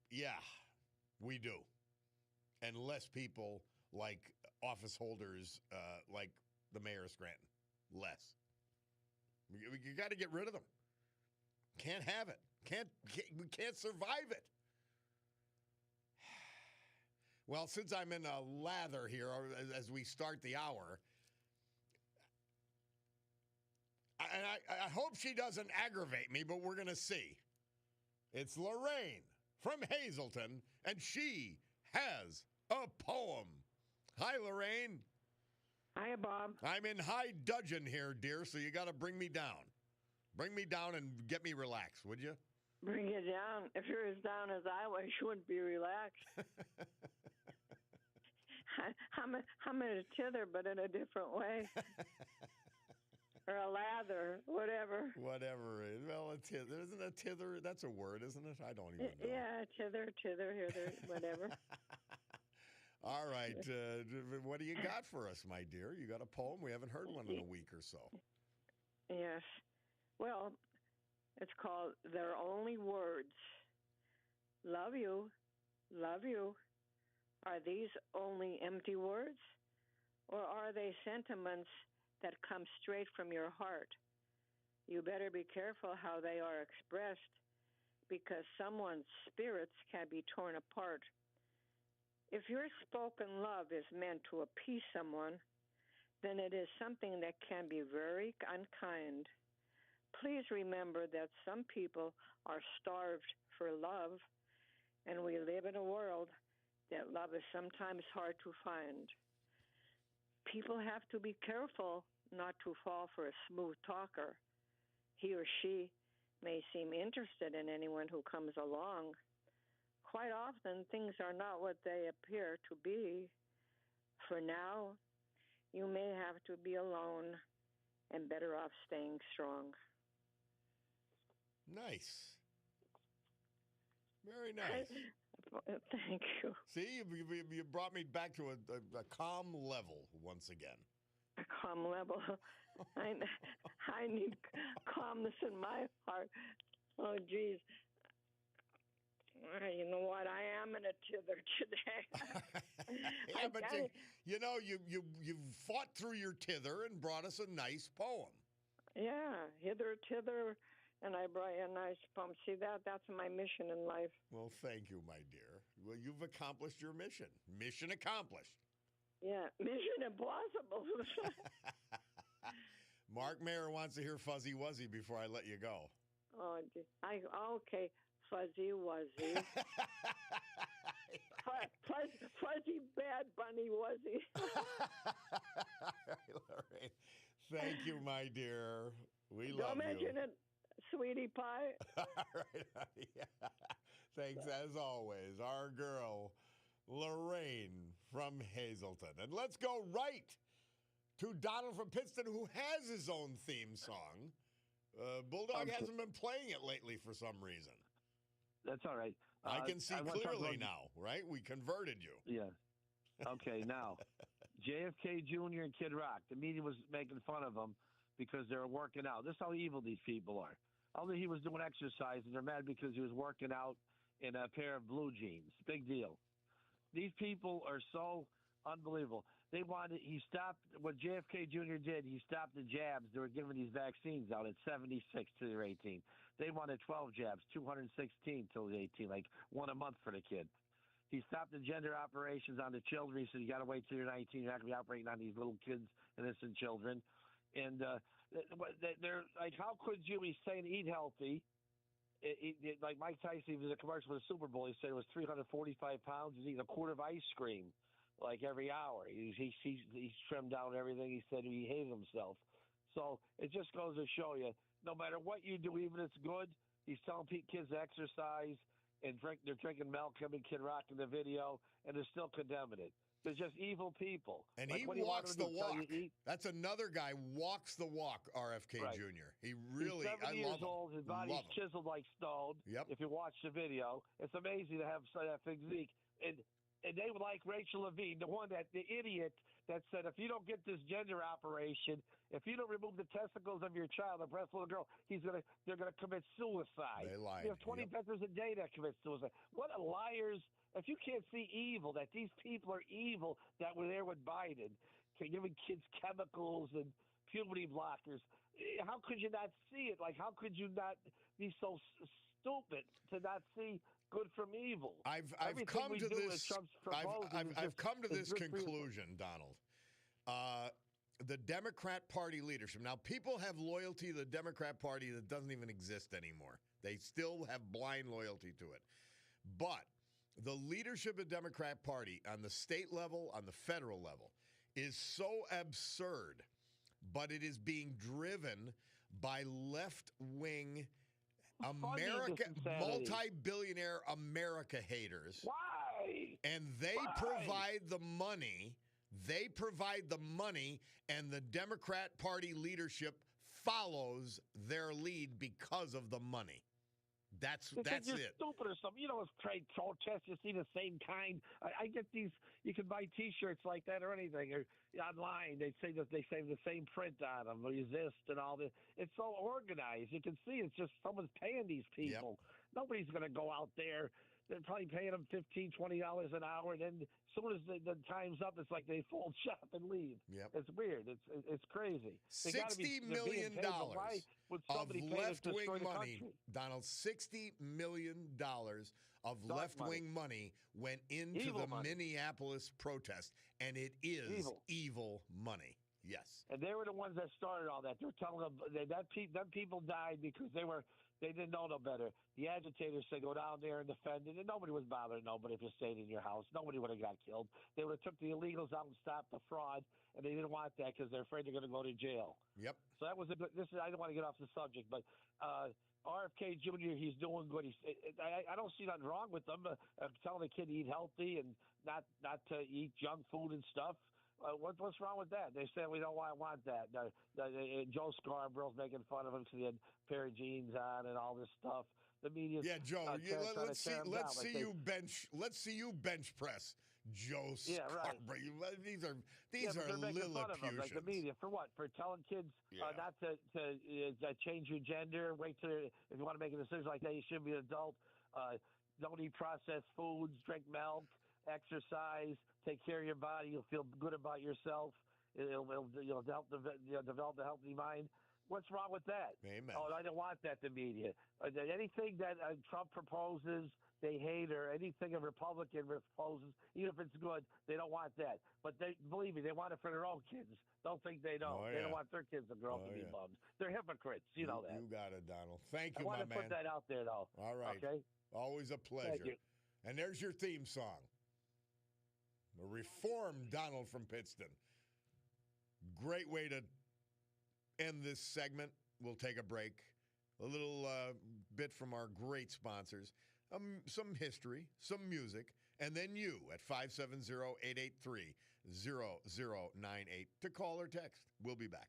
Yeah, we do. And less people like office holders like the mayor of Scranton. Less. You got to get rid of them. Can't have it. We can't survive it. Well, since I'm in a lather here as we start the hour, and I hope she doesn't aggravate me, but we're going to see. It's Lorraine from Hazleton, and she has a poem. Hi, Lorraine. Hi, Bob. I'm in high dudgeon here, dear, so you got to bring me down. Bring me down and get me relaxed, would you? Bring you down. If you're as down as I was, you wouldn't be relaxed. I'm a tither, but in a different way. or a lather, whatever. Whatever. Well, a tither. Isn't a tither? That's a word, isn't it? I don't even know. Yeah, hither, hither, whatever. All right. What do you got for us, my dear? You got a poem? We haven't heard one in a week or so. Yes. Well, it's called They're Only Words. Love you. Love you. Are these only empty words? Or are they sentiments that come straight from your heart? You better be careful how they are expressed, because someone's spirits can be torn apart. If your spoken love is meant to appease someone, then it is something that can be very unkind. Please remember that some people are starved for love, and we live in a world that love is sometimes hard to find. People have to be careful not to fall for a smooth talker. He or she may seem interested in anyone who comes along. Quite often, things are not what they appear to be. For now, you may have to be alone and better off staying strong. Nice. Very nice. Thank you. See, you brought me back to a calm level once again. A calm level. I need calmness in my heart. Oh, geez. You know what? I am in a tither today. Yeah, but you fought through your tither and brought us a nice poem. Yeah, hither, tither, and I brought you a nice poem. See, that's my mission in life. Well, thank you, my dear. Well, you've accomplished your mission. Mission accomplished. Yeah, mission impossible. Mark Mayer wants to hear Fuzzy Wuzzy before I let you go. Oh, okay. Fuzzy Wuzzy. Fuzzy Bad Bunny Wuzzy. All right, Lorraine. Thank you, my dear. We love you. Don't mention it, sweetie pie. All right, honey. Thanks, as always. Our girl, Lorraine from Hazleton. And let's go right to Donald from Pittston, who has his own theme song. Bulldog hasn't been playing it lately for some reason. That's all right. I can see clearly now, right? We converted you. Yeah. Okay, now, JFK Jr. and Kid Rock, the media was making fun of them because they were working out. This is how evil these people are. Although he was doing exercise, and they're mad because he was working out in a pair of blue jeans. Big deal. These people are so unbelievable. He stopped, what JFK Jr. did, he stopped the jabs. They were giving these vaccines out at 76 to their 18. They wanted 12 jabs, 216 till the 18, like one a month for the kid. He stopped the gender operations on the children. He said, you got to wait till you're 19. You're not going to be operating on these little kids, innocent children. And they're like, how could you, he's saying eat healthy. Like Mike Tyson, he was a commercial for the Super Bowl. He said it was 345 pounds. He's eating a quart of ice cream like every hour. He trimmed down everything. He said he hated himself. So it just goes to show you, no matter what you do, even if it's good, he's telling kids to exercise and they're drinking milk, him and Kid Rock in the video, and they're still condemning it. They're just evil people. And like, he walks the walk. That's another guy walks the walk, RFK Right. Jr. He really, He's 70 years old. His body's chiseled like stone. Yep. If you watch the video, it's amazing to have that physique. And they were like Rachel Levine, the idiot that said, if you don't get this gender operation, if you don't remove the testicles of your child, a breast little girl, they're gonna commit suicide. They lied. We have 20 veterans a day that commit suicide. What a liars! If you can't see evil, that these people are evil, that were there with Biden, giving kids chemicals and puberty blockers, how could you not see it? Like, how could you not be so stupid to not see good from evil? I've come to this. I've come to this conclusion, Donald. The Democrat Party leadership. Now, people have loyalty to the Democrat Party that doesn't even exist anymore. They still have blind loyalty to it. But the leadership of the Democrat Party on the state level, on the federal level, is so absurd, but it is being driven by left-wing America, multi-billionaire America haters. Why? And they provide the money. They provide the money, and the Democrat Party leadership follows their lead because of the money. That's you're it. stupid or something. You know, it's trade protests. You see the same kind. I get these. You can buy T-shirts like that or anything, or online. They say the same print on them. Resist and all this. It's so organized. You can see it's just someone's paying these people. Yep. Nobody's going to go out there. They're probably paying them $15, $20 an hour, and then as soon as the time's up, it's like they fold shop and leave. Yep. It's weird. It's crazy. $60 million Why would of somebody pay to destroy left-wing the money, country? Donald. $60 million of Dark left-wing money went into Evil the money. Minneapolis protest, and it is Evil. money. Yes. And they were the ones that started all that. They were telling them them people died because they didn't know no better. The agitators said go down there and defend it, and nobody was bothering nobody if you stayed in your house. Nobody would have got killed. They would have took the illegals out and stopped the fraud, and they didn't want that because they're afraid they're going to go to jail. Yep. So that was a good. I don't want to get off the subject, but RFK Jr. He's doing good. I don't see nothing wrong with them. Telling the kid to eat healthy and not to eat junk food and stuff. What's wrong with that? They said we don't want that. Joe Scarborough's making fun of him because he had a pair of jeans on and all this stuff. The media. Yeah, Joe. Let's see you bench press Joe Scarborough. Right. These are they're making fun of him, like the Lilliputians. media, for what? For telling kids not to change your gender. Wait till if you want to make a decision like that, you should be an adult. Don't eat processed foods. Drink milk. Exercise. Take care of your body. You'll feel good about yourself. You'll help develop a healthy mind. What's wrong with that? Amen. Oh, I don't want that. The media. Anything that Trump proposes, they hate, or anything a Republican proposes, even if it's good, they don't want that. But believe me, they want it for their own kids. Don't think they don't. Oh, yeah. They don't want their kids to grow up to be bums. They're hypocrites. You know that. You got it, Donald. Thank you, I want my to man. put that out there, though. All right. Okay. Always a pleasure. Thank you. And there's your theme song. The reformed Donald from Pittston. Great way to end this segment. We'll take a break. A little bit from our great sponsors. Some history, some music, and then you at 570-883-0098 to call or text. We'll be back.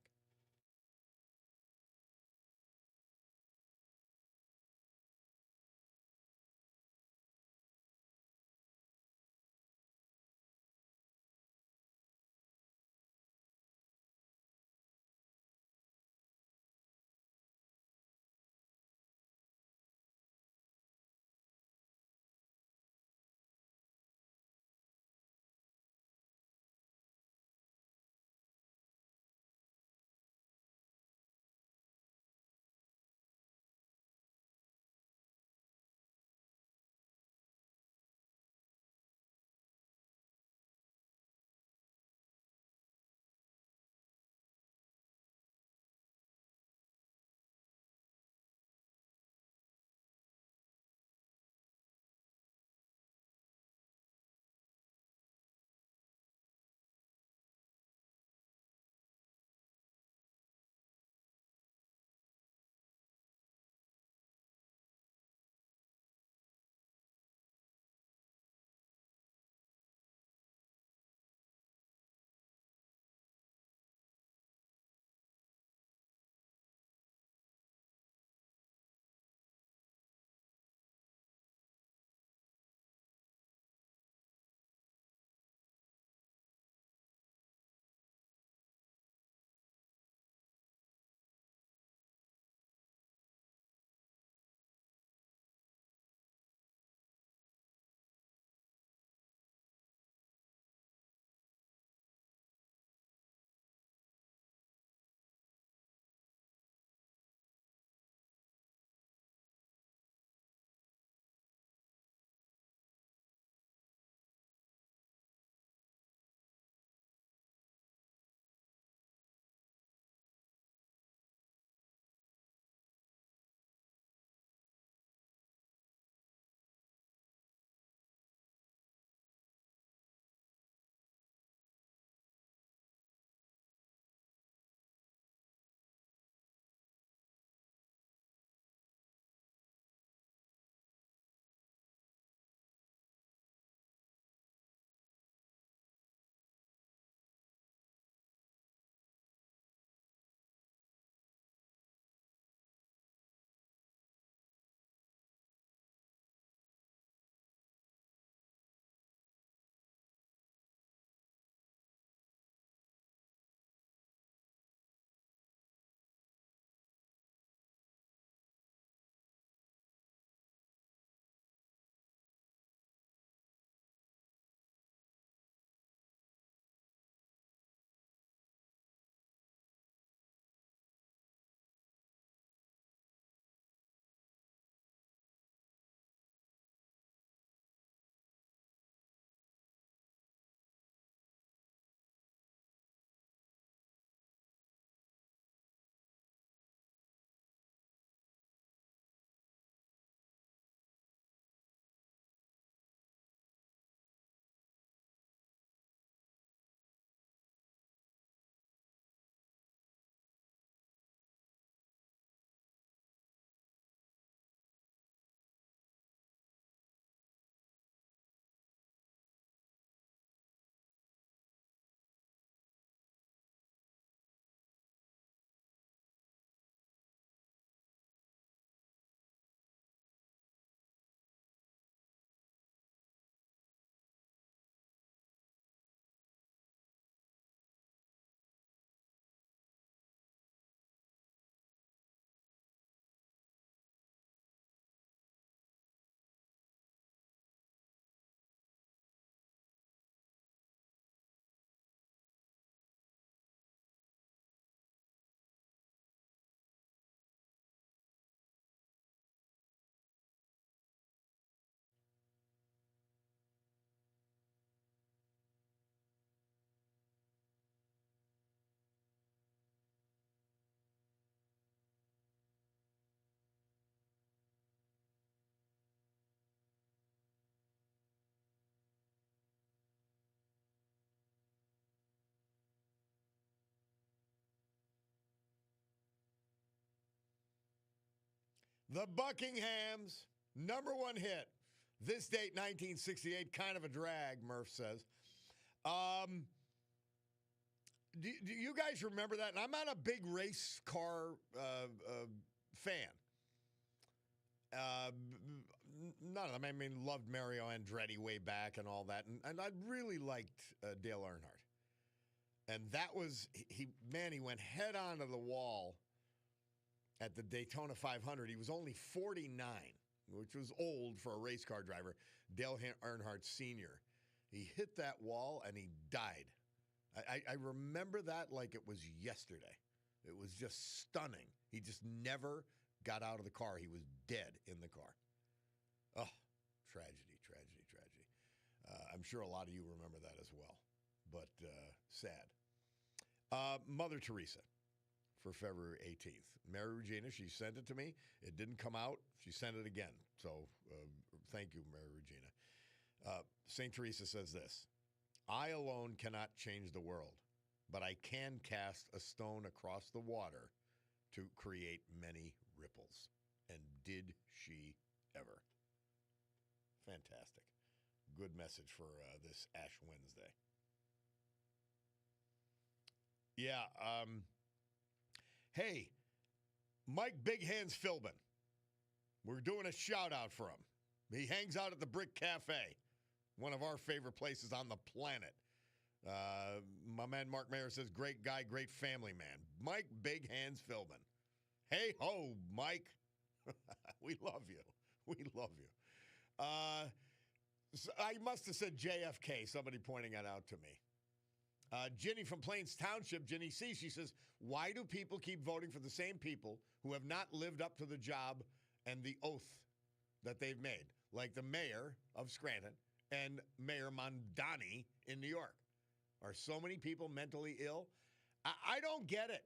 The Buckinghams, number one hit. This date, 1968, kind of a drag, Murph says. Do you guys remember that? And I'm not a big race car fan. None of them. I mean, loved Mario Andretti way back and all that. And I really liked Dale Earnhardt. And that was, he went head on to the wall at the Daytona 500. He was only 49, which was old for a race car driver. Dale Earnhardt Sr. He hit that wall and he died. I remember that like it was yesterday. It was just stunning. He just never got out of the car. He was dead in the car. Oh, tragedy, tragedy, tragedy. I'm sure a lot of you remember that as well, but sad. Mother Teresa for February 18th. Mary Regina, she sent it to me. It didn't come out. She sent it again. So thank you, Mary Regina. St. Teresa says this: I alone cannot change the world, but I can cast a stone across the water to create many ripples. And did she ever? Fantastic. Good message for this Ash Wednesday. Yeah. Hey, Mike Big Hands Philbin. We're doing a shout out for him. He hangs out at the Brick Cafe, one of our favorite places on the planet. My man Mark Mayer says, great guy, great family man. Mike Big Hands Philbin. Hey ho, Mike. We love you. We love you. So I must have said JFK, somebody pointing that out to me. Ginny from Plains Township, Ginny C., she says, why do people keep voting for the same people who have not lived up to the job and the oath that they've made? Like the mayor of Scranton and Mayor Mondani in New York. Are so many people mentally ill? I don't get it.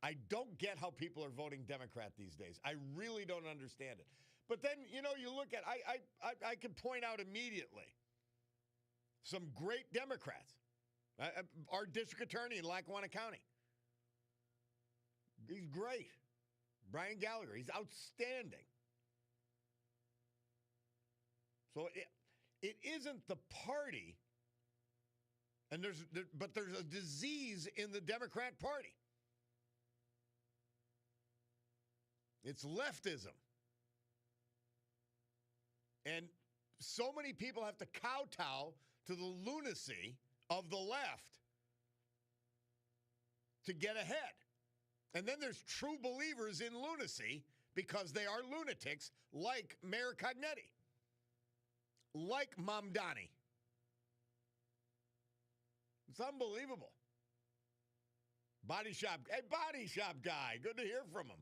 I don't get how people are voting Democrat these days. I really don't understand it. But then, you look at, I can point out immediately some great Democrats. Our district attorney in Lackawanna County. He's great. Brian Gallagher, he's outstanding. So it isn't the party, and but there's a disease in the Democrat Party. It's leftism. And so many people have to kowtow to the lunacy of the left to get ahead. And then there's true believers in lunacy because they are lunatics like Mayor Cognetti, like Mamdani. It's unbelievable. Body shop guy. Good to hear from him.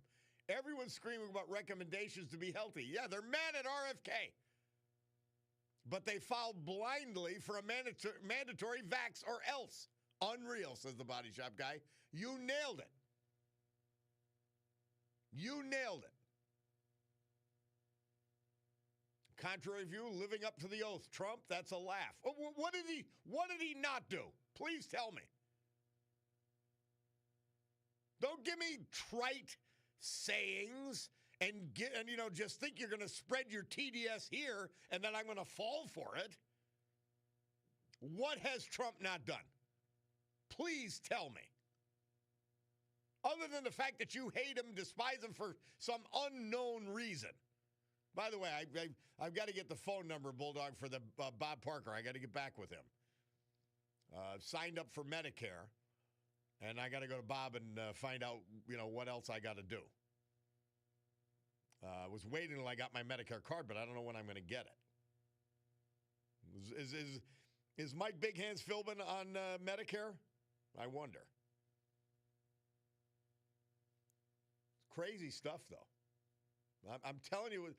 Everyone's screaming about recommendations to be healthy. Yeah, they're mad at RFK. But they filed blindly for a mandatory vax or else. Unreal, says the body shop guy. You nailed it. You nailed it. Contrary view, living up to the oath. Trump, that's a laugh. Oh, what did he not do? Please tell me. Don't give me trite sayings and just think you're going to spread your TDS here and then I'm going to fall for it. What has Trump not done? Please tell me. Other than the fact that you hate him, despise him for some unknown reason. By the way, I've got to get the phone number, Bulldog, for the Bob Parker. I got to get back with him. Signed up for Medicare, and I got to go to Bob and find out, what else I got to do. I was waiting until I got my Medicare card, but I don't know when I'm going to get it. Is Mike Big Hands Philbin on Medicare? I wonder. Crazy stuff, though. I'm telling you,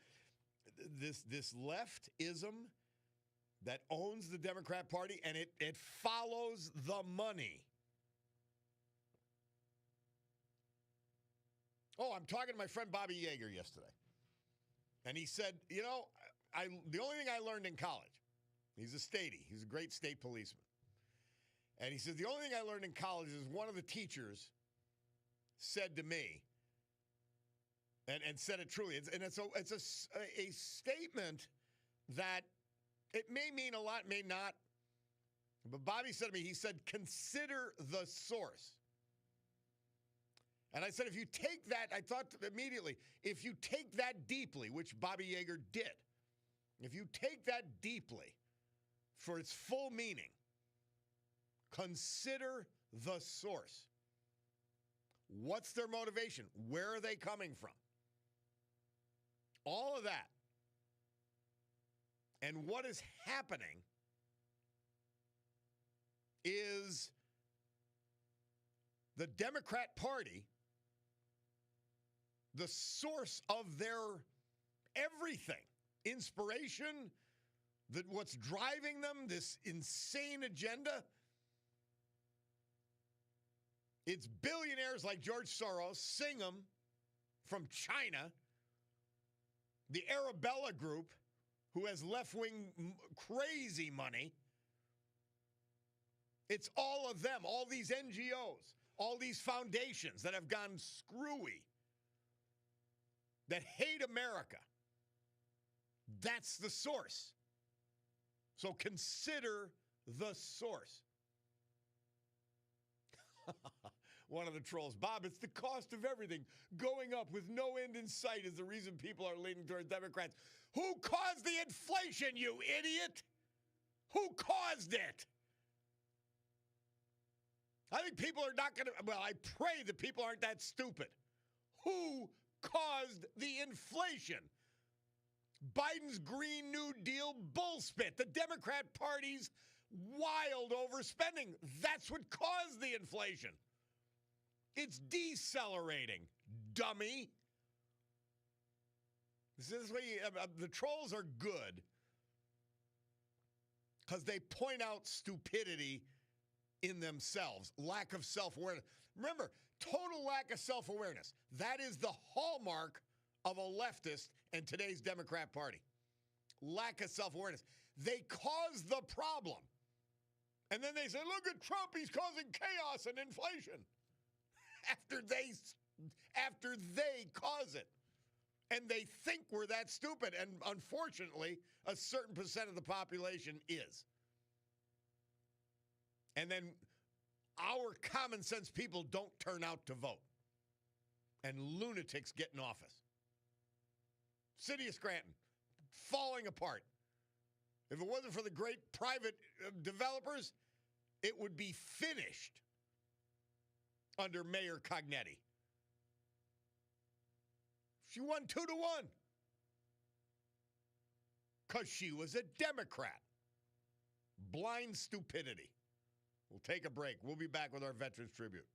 this leftism that owns the Democrat Party, and it follows the money. Oh, I'm talking to my friend Bobby Yeager yesterday. And he said, the only thing I learned in college, he's a statey. He's a great state policeman. And he said, the only thing I learned in college is one of the teachers said to me, and said it truly. It's a statement that it may mean a lot, may not. But Bobby said to me, he said, consider the source. And I said, if you take that, I thought immediately, if you take that deeply, which Bobby Yeager did, if you take that deeply for its full meaning, consider the source. What's their motivation? Where are they coming from? All of that. And what is happening is the Democrat Party, the source of their everything, inspiration, what's driving them, this insane agenda. It's billionaires like George Soros, Singham from China, the Arabella Group, who has left-wing crazy money. It's all of them, all these NGOs, all these foundations that have gone screwy, that hate America. That's the source. So consider the source. One of the trolls, Bob, it's the cost of everything going up with no end in sight is the reason people are leaning toward Democrats. Who caused the inflation, you idiot? Who caused it? I think people are not going to, well, I pray that people aren't that stupid. Who caused the inflation? Biden's Green New Deal bullspit. The Democrat Party's wild overspending. That's what caused the inflation. It's decelerating, dummy. This way, the trolls are good because they point out stupidity in themselves, lack of self-awareness. Remember, total lack of self-awareness. That is the hallmark of a leftist and today's Democrat Party. Lack of self-awareness. They cause the problem. And then they say, look at Trump, he's causing chaos and inflation. After they cause it. And they think we're that stupid. And unfortunately, a certain percent of the population is. And then our common sense people don't turn out to vote. And lunatics get in office. City of Scranton, falling apart. If it wasn't for the great private developers, it would be finished under Mayor Cognetti. She won 2-1 because she was a Democrat. Blind stupidity. We'll take a break. We'll be back with our Veterans Tribute.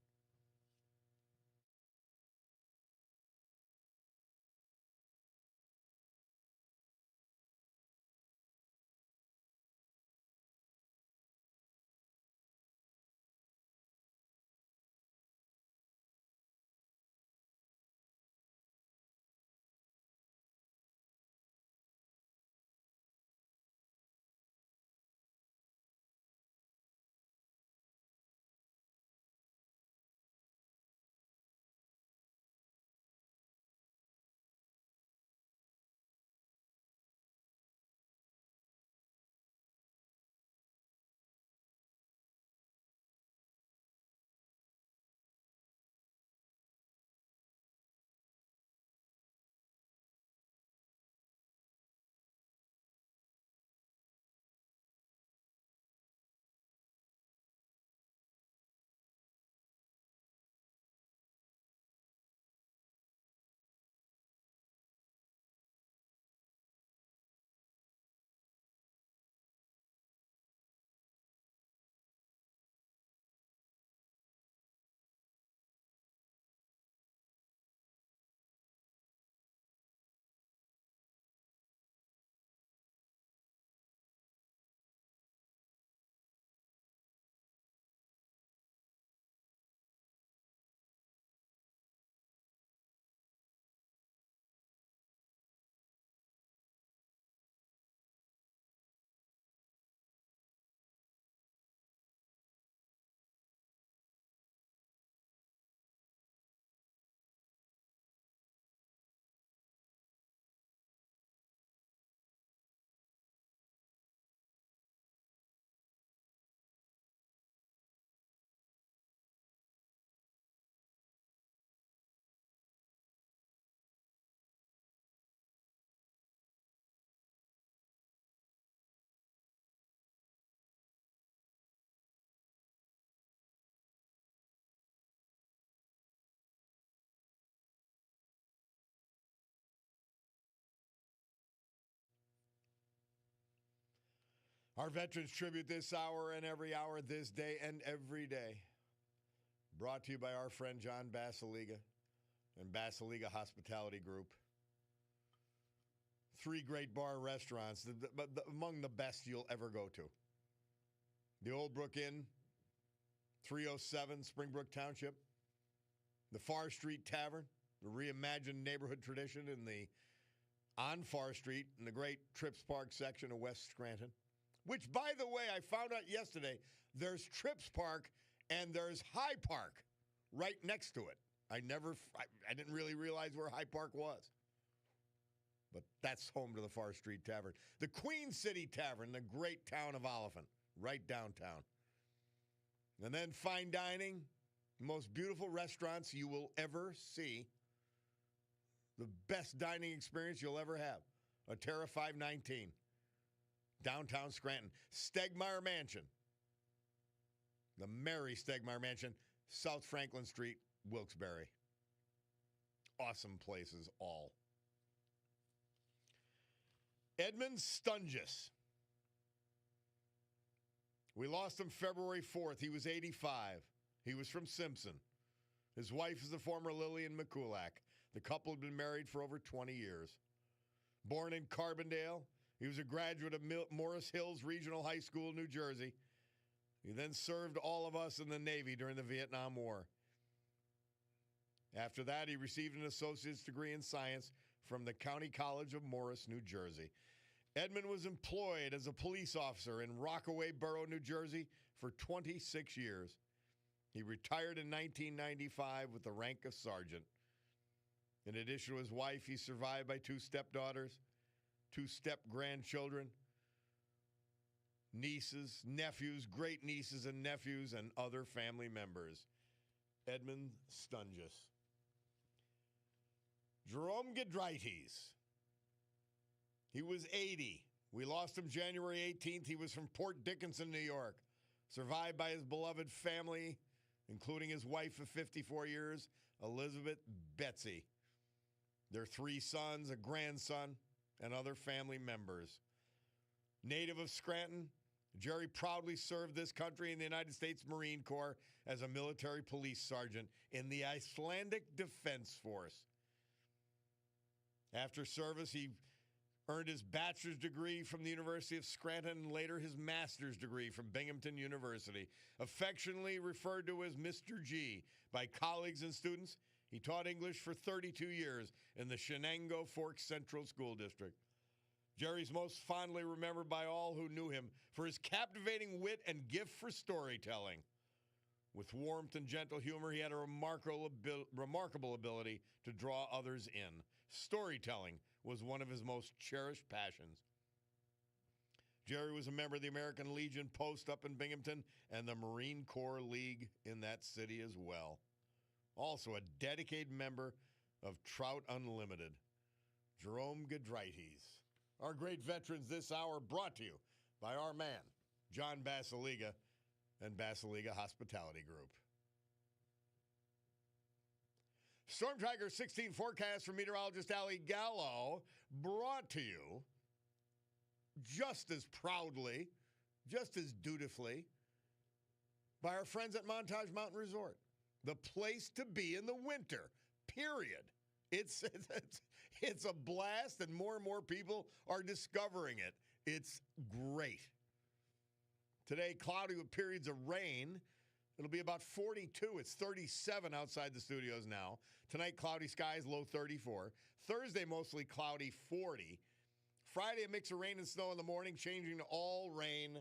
Our Veterans Tribute this hour and every hour, this day and every day. Brought to you by our friend John Basiliga and Basiliga Hospitality Group. 3 great bar restaurants, among the best you'll ever go to. The Old Brook Inn, 307 Springbrook Township. The Far Street Tavern, the reimagined neighborhood tradition on Far Street in the great Trips Park section of West Scranton. Which, by the way, I found out yesterday, there's Trips Park and there's High Park right next to it. I didn't really realize where High Park was. But that's home to the Far Street Tavern. The Queen City Tavern, the great town of Oliphant, right downtown. And then fine dining, the most beautiful restaurants you will ever see. The best dining experience you'll ever have. Atera 519, downtown Scranton. Stegmeyer Mansion, the Mary Stegmeyer Mansion, South Franklin Street, Wilkes-Barre. Awesome places all. Edmund Stungis. We lost him February 4th. He was 85. He was from Simpson. His wife is the former Lillian McCulloch. The couple had been married for over 20 years. Born in Carbondale, he was a graduate of Morris Hills Regional High School, New Jersey. He then served all of us in the Navy during the Vietnam War. After that, he received an associate's degree in science from the County College of Morris, New Jersey. Edmund was employed as a police officer in Rockaway Borough, New Jersey for 26 years. He retired in 1995 with the rank of sergeant. In addition to his wife, he's survived by 2 stepdaughters, 2 step-grandchildren, nieces, nephews, great-nieces and nephews, and other family members. Edmund Stungis. Jerome Gedrites. He was 80. We lost him January 18th. He was from Port Dickinson, New York. Survived by his beloved family, including his wife of 54 years, Elizabeth Betsy. Their 3 sons, a grandson, and other family members. Native of Scranton, Jerry proudly served this country in the United States Marine Corps as a military police sergeant in the Icelandic Defense Force. After service, he earned his bachelor's degree from the University of Scranton and later his master's degree from Binghamton University. Affectionately referred to as Mr. G by colleagues and students, he taught English for 32 years in the Shenango Forks Central School District. Jerry's most fondly remembered by all who knew him for his captivating wit and gift for storytelling. With warmth and gentle humor, he had a remarkable ability to draw others in. Storytelling was one of his most cherished passions. Jerry was a member of the American Legion Post up in Binghamton and the Marine Corps League in that city as well. Also a dedicated member of Trout Unlimited. Jerome Gedrites. Our great veterans this hour brought to you by our man, John Basiliga and Basiliga Hospitality Group. Storm Tracker 16 forecast from meteorologist Ali Gallo, brought to you just as proudly, just as dutifully, by our friends at Montage Mountain Resort. The place to be in the winter, period. It's a blast, and more people are discovering it. It's great. Today, cloudy with periods of rain. It'll be about 42. It's 37 outside the studios now. Tonight, cloudy skies, low 34. Thursday, mostly cloudy, 40. Friday, a mix of rain and snow in the morning, changing to all rain,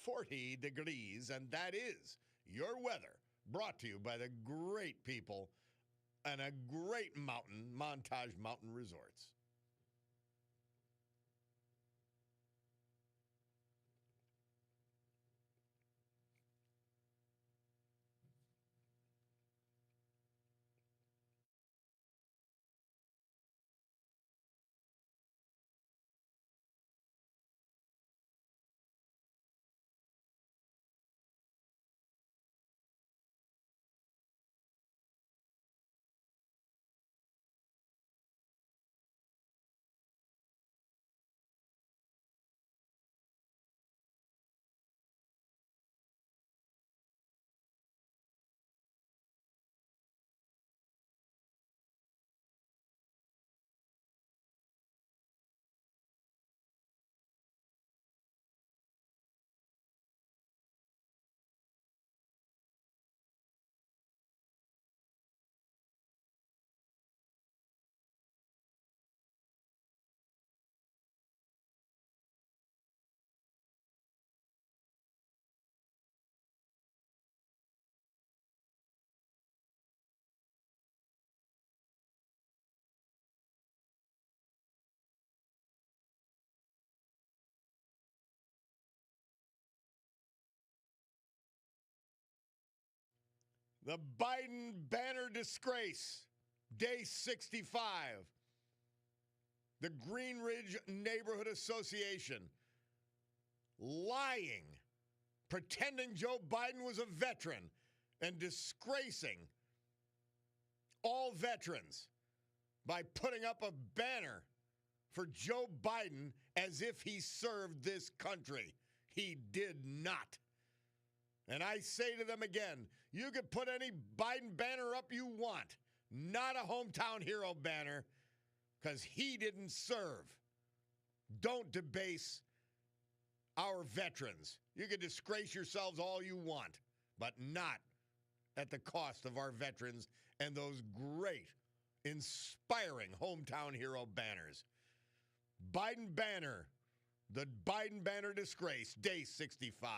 40 degrees. And that is your weather, brought to you by the great people and a great mountain, Montage Mountain Resorts. The Biden banner disgrace, day 65. The Green Ridge Neighborhood Association lying, pretending Joe Biden was a veteran and disgracing all veterans by putting up a banner for Joe Biden as if he served this country. He did not. And I say to them again, you could put any Biden banner up you want, not a hometown hero banner, because he didn't serve. Don't debase our veterans. You can disgrace yourselves all you want, but not at the cost of our veterans and those great, inspiring hometown hero banners. Biden banner, the Biden banner disgrace, day 65.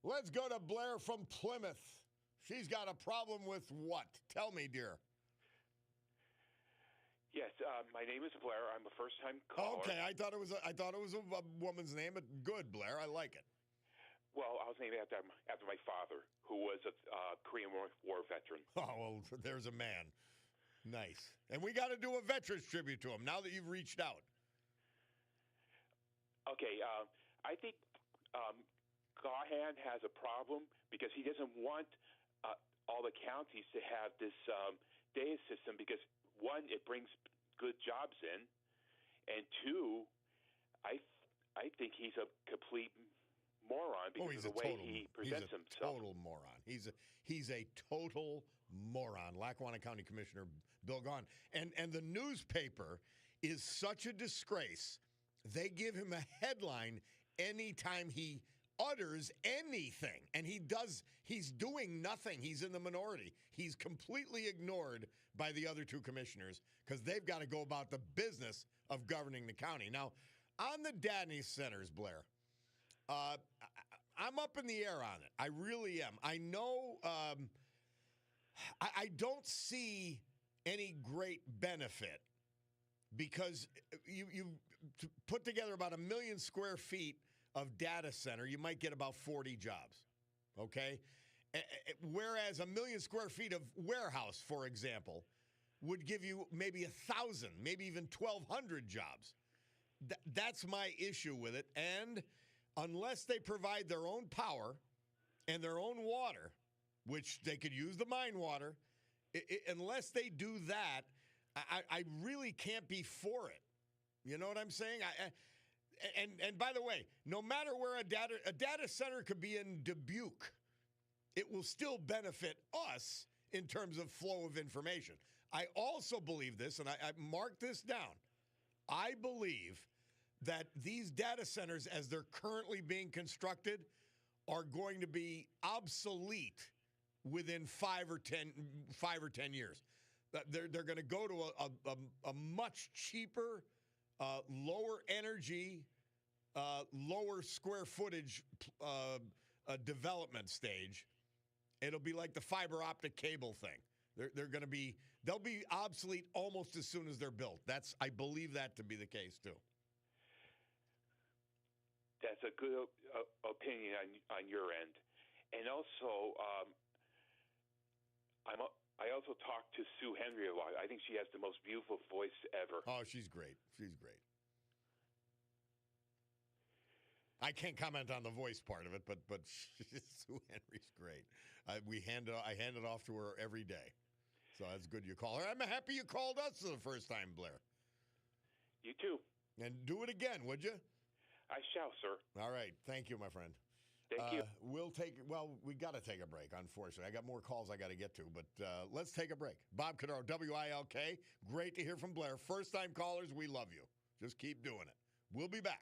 Let's go to Blair from Plymouth. She's got a problem with what? Tell me, dear. Yes, my name is Blair. I'm a first-time caller. Okay, I thought it was a woman's name, but good, Blair. I like it. Well, I was named after my father, who was a Korean War veteran. Oh, well, there's a man. Nice. And we got to do a veterans tribute to him now that you've reached out. Okay, I think Gahan has a problem because he doesn't want all the counties to have this data system because, one, it brings good jobs in, and two, I think he's a complete moron because of the way he presents himself. Total moron. He's a total moron. Lackawanna County Commissioner Bill Gahan. And the newspaper is such a disgrace. They give him a headline anytime he utters anything, and he's doing nothing. He's in the minority. He's completely ignored by the other two commissioners because they've got to go about the business of governing the county. Now, on the data centers, Blair, I'm up in the air on it. I really am. I know I don't see any great benefit because you put together about 1 million square feet of data center, you might get about 40 jobs, okay? Whereas 1 million square feet of warehouse, for example, would give you maybe 1,000, maybe even 1,200 jobs. That's my issue with it. And unless they provide their own power and their own water, which they could use the mine water, unless they do that, I really can't be for it. You know what I'm saying? And by the way, no matter where a data center could be in Dubuque, it will still benefit us in terms of flow of information. I also believe this, and I mark this down. I believe that these data centers, as they're currently being constructed, are going to be obsolete within 5 or 10 years. They're going to go to a much cheaper, lower energy, lower square footage development stage. It'll be like the fiber optic cable thing. They'll be obsolete almost as soon as they're built. I believe that to be the case too. That's a good opinion on your end, and also I also talked to Sue Henry a lot. I think she has the most beautiful voice ever. Oh, she's great. She's great. I can't comment on the voice part of it, but Sue Henry's great. I hand it off to her every day. So that's good you call her. I'm happy you called us for the first time, Blair. You too. And do it again, would you? I shall, sir. All right. Thank you, my friend. Thank you. We got to take a break, unfortunately. I got more calls I got to get to, but let's take a break. Bob Cordaro, WILK. Great to hear from Blair. First-time callers, we love you. Just keep doing it. We'll be back.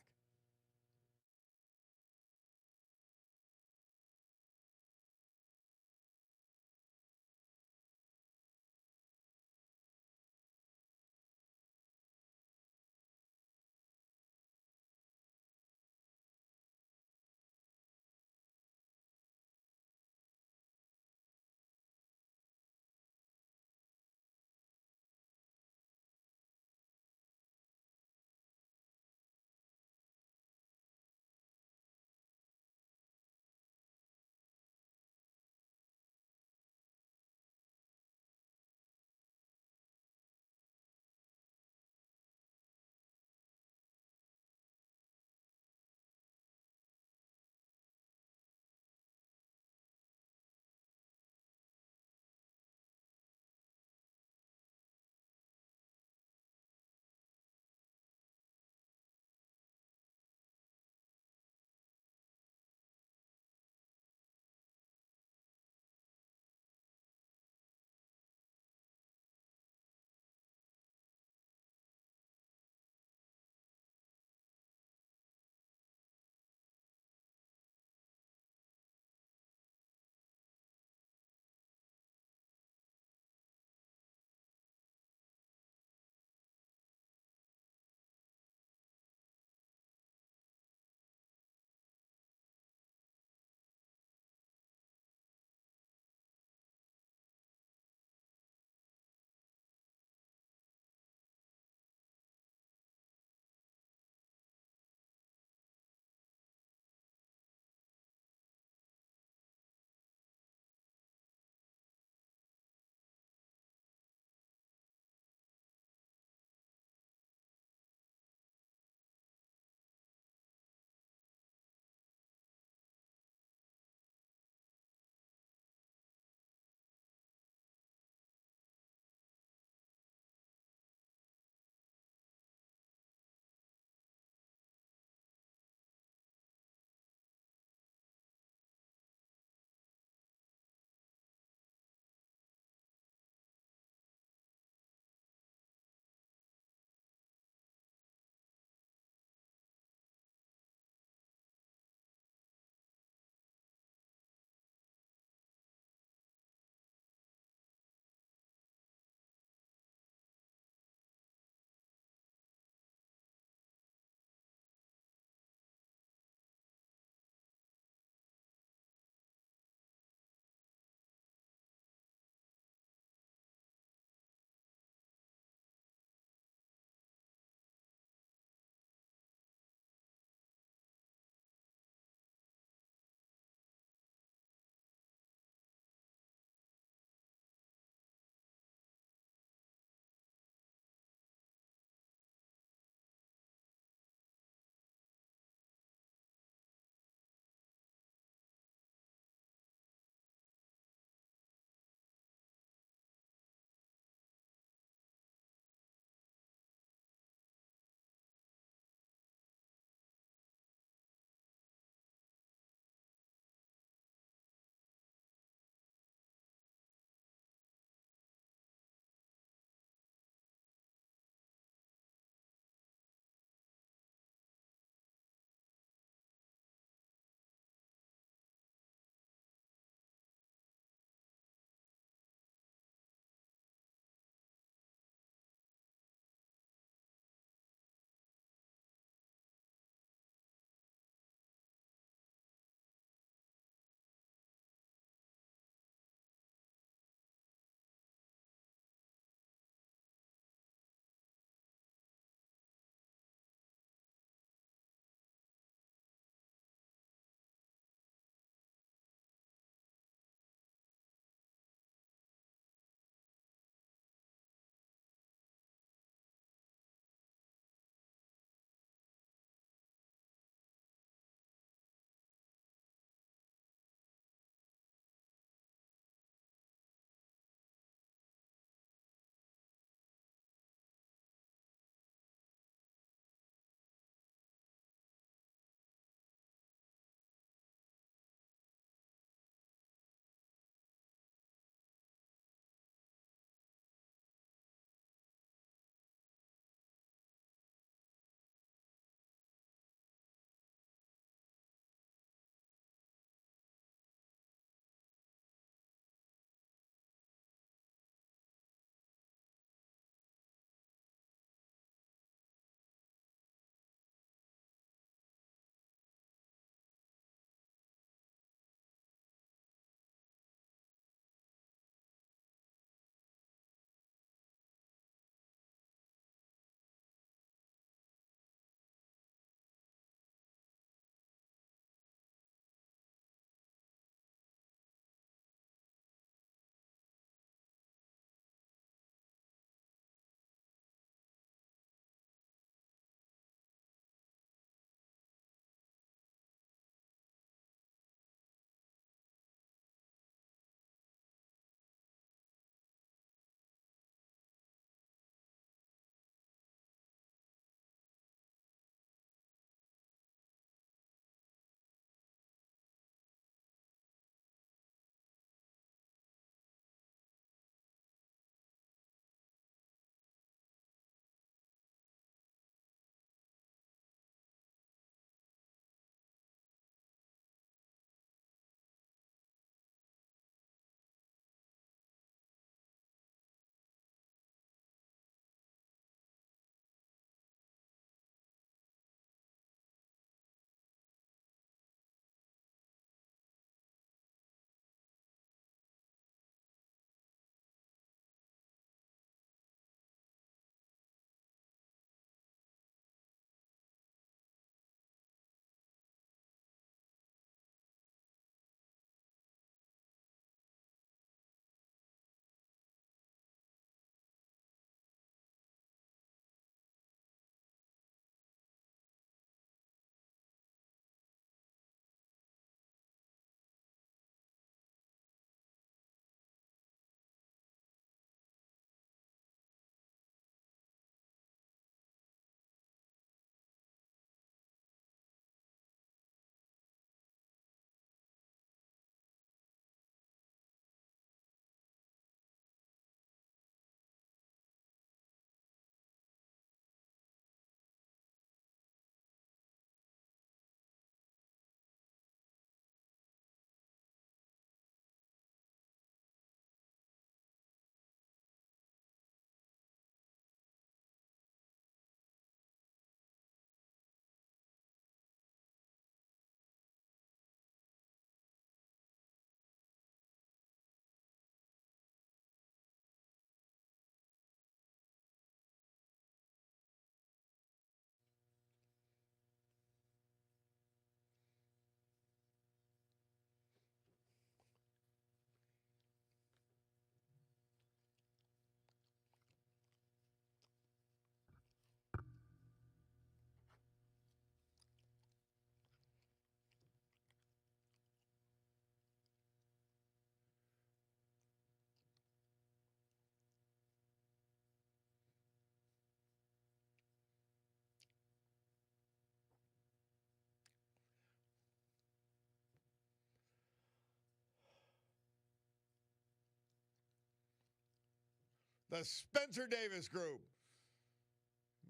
The Spencer Davis Group.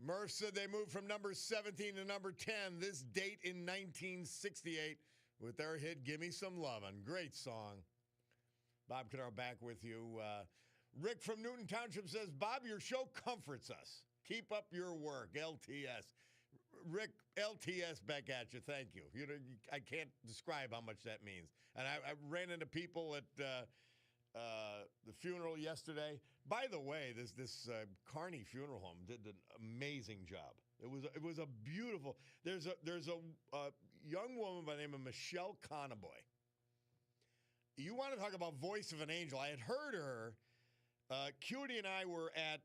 Murph said they moved from number 17 to number 10 this date in 1968 with their hit Gimme Some Lovin'. Great song. Bob Cordaro back with you. Rick from Newton Township says, Bob, your show comforts us. Keep up your work, LTS. Rick, LTS back at you. Thank you. You know, I can't describe how much that means. And I ran into people at the funeral yesterday. By the way, this Kearney Funeral Home did an amazing job. It was a beautiful. There's a young woman by the name of Michelle Conaboy. You want to talk about voice of an angel? I had heard her. Cutie and I were at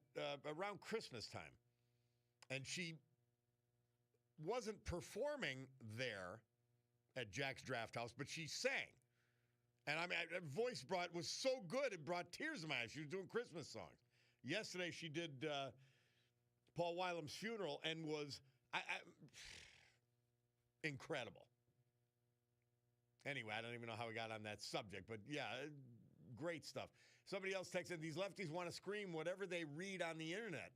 around Christmas time, and she wasn't performing there at Jack's Draft House, but she sang. And I mean, her voice was so good, it brought tears to my eyes. She was doing Christmas songs. Yesterday, she did Paul Wylam's funeral and was incredible. Anyway, I don't even know how we got on that subject, but yeah, great stuff. Somebody else texted, these lefties want to scream whatever they read on the internet.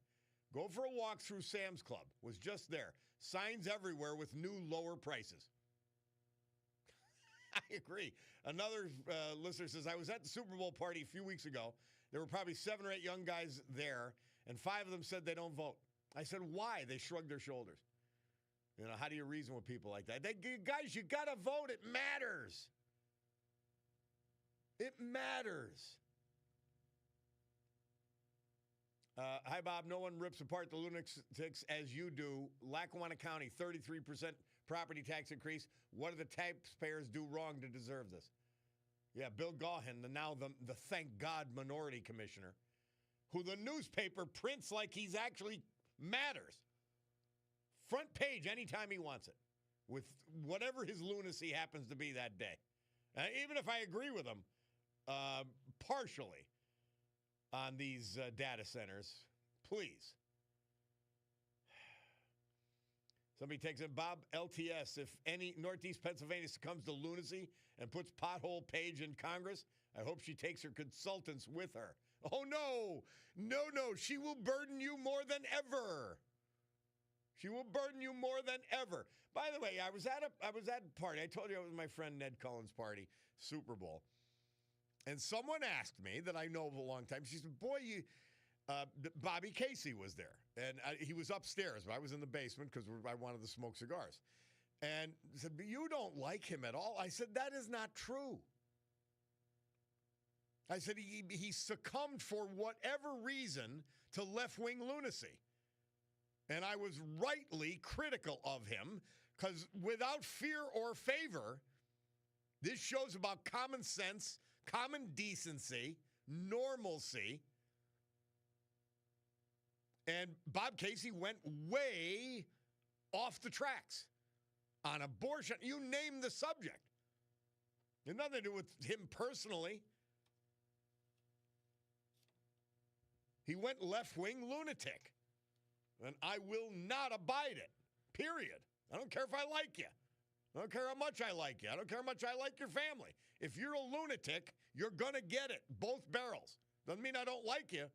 Go for a walk through Sam's Club. Was just there. Signs everywhere with new lower prices. I agree. Another listener says, I was at the Super Bowl party a few weeks ago. There were probably 7 or 8 young guys there, and 5 of them said they don't vote. I said, why? They shrugged their shoulders. You know, how do you reason with people like that? Guys, you got to vote. It matters. It matters. Hi, Bob. No one rips apart the lunatics as you do. Lackawanna County, 33% property tax increase. What do the taxpayers do wrong to deserve this? Yeah, Bill Gaughan, the thank God minority commissioner, who the newspaper prints like he's actually matters. Front page anytime he wants it, with whatever his lunacy happens to be that day. Even if I agree with him partially on these data centers, please. Somebody takes it, Bob, LTS, if any Northeast Pennsylvania succumbs to lunacy and puts pothole Page in Congress, I hope she takes her consultants with her. Oh, no. No. She will burden you more than ever. She will burden you more than ever. By the way, I was at a party. I told you I was at my friend Ned Cullen's party, Super Bowl. And someone asked me that I know of a long time. She said, boy, Bobby Casey was there. And he was upstairs, but I was in the basement because I wanted to smoke cigars. And said, but you don't like him at all. I said, that is not true. I said, he succumbed for whatever reason to left-wing lunacy. And I was rightly critical of him because without fear or favor, this show's about common sense, common decency, normalcy. And Bob Casey went way off the tracks on abortion. You name the subject. It had nothing to do with him personally. He went left-wing lunatic. And I will not abide it, period. I don't care if I like you. I don't care how much I like you. I don't care how much I like your family. If you're a lunatic, you're going to get it, both barrels. Doesn't mean I don't like you.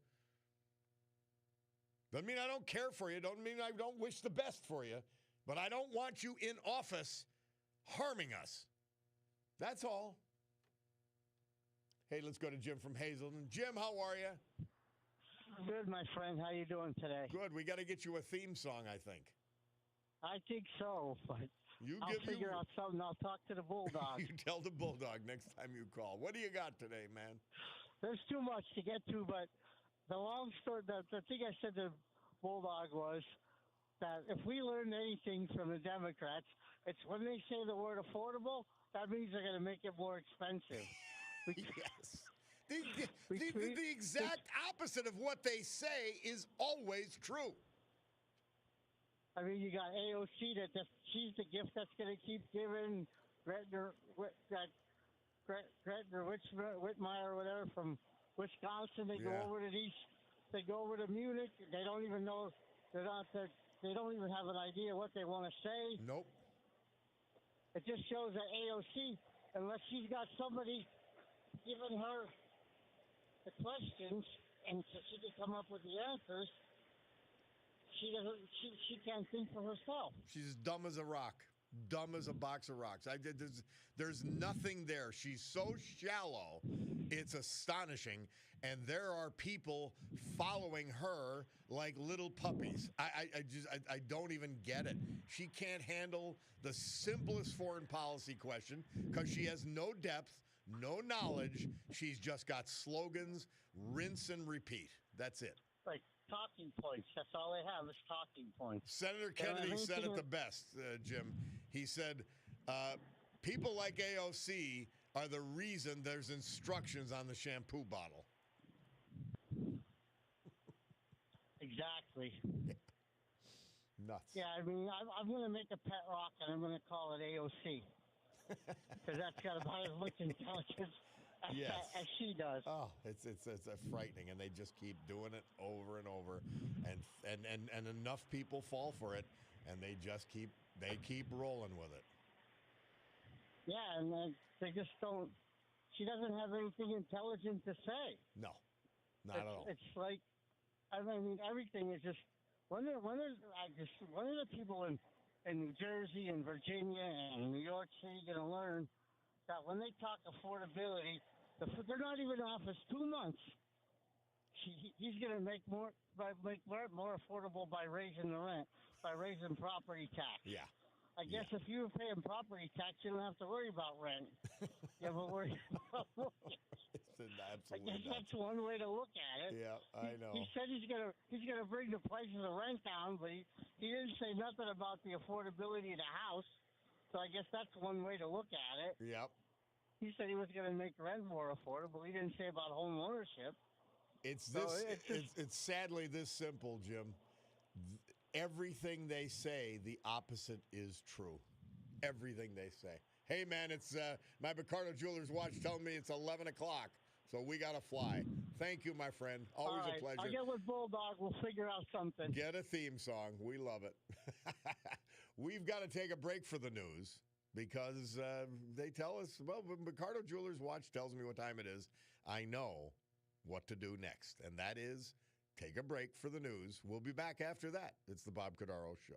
Doesn't mean I don't care for you. Doesn't mean I don't wish the best for you. But I don't want you in office harming us. That's all. Hey, let's go to Jim from Hazelton. Jim, how are you? Good, my friend. How you doing today? Good. We got to get you a theme song, I think. I think so, but I'll figure out something. I'll talk to the Bulldog. You tell the Bulldog next time you call. What do you got today, man? There's too much to get to, but the long story, the thing I said to Bulldog was that if we learned anything from the Democrats, it's when they say the word affordable, that means they're going to make it more expensive. Yes. The exact opposite of what they say is always true. I mean, you got AOC she's the gift that's going to keep giving. Gretner Whitmire or whatever from Wisconsin. They go over to They go over to Munich. They don't even know. They don't even have an idea what they want to say. Nope. It just shows that AOC, unless she's got somebody giving her the questions, and so she can come up with the answers. She doesn't. She can't think for herself. She's dumb as a rock. Dumb as a box of rocks. There's nothing there. She's so shallow. It's astonishing. And there are people following her like little puppies. I don't even get it. She can't handle the simplest foreign policy question because she has no depth, no knowledge. She's just got slogans, rinse and repeat. That's it. Like talking points. That's all they have is talking points. Senator Kennedy said it the best, Jim. He said, people like AOC are the reason there's instructions on the shampoo bottle. Exactly. Nuts. Yeah, I mean, I'm going to make a pet rock, and I'm going to call it AOC. Because that's got about as much intelligence as she does. Oh, it's frightening, and they just keep doing it over and over, and enough people fall for it, and they keep rolling with it. Yeah, and they just don't. She doesn't have anything intelligent to say. No, not at all. It's like, I mean, everything is just. When are the people in New Jersey and Virginia and New York City going to learn that when they talk affordability, they're not even in office 2 months. He's going to make more affordable by raising the rent, by raising property tax. Yeah. I guess if you were paying property tax, you don't have to worry about rent. You have to worry about mortgage. I guess that's one way to look at it. Yeah, I know. He said he's gonna bring the prices of rent down, but he didn't say nothing about the affordability of the house. So I guess that's one way to look at it. Yep. He said he was going to make rent more affordable. He didn't say about home ownership. It's sadly this simple, Jim. Everything they say, the opposite is true. Everything they say. Hey, man, it's my Cordaro Jewelers watch telling me it's 11 o'clock, so we got to fly. Thank you, my friend. Always a pleasure. I'll get with Bulldog. We'll figure out something. Get a theme song. We love it. We've got to take a break for the news because they tell us, well, when Cordaro Jewelers watch tells me what time it is, I know what to do next, and that is take a break for the news. We'll be back after that. It's the Bob Cordaro Show.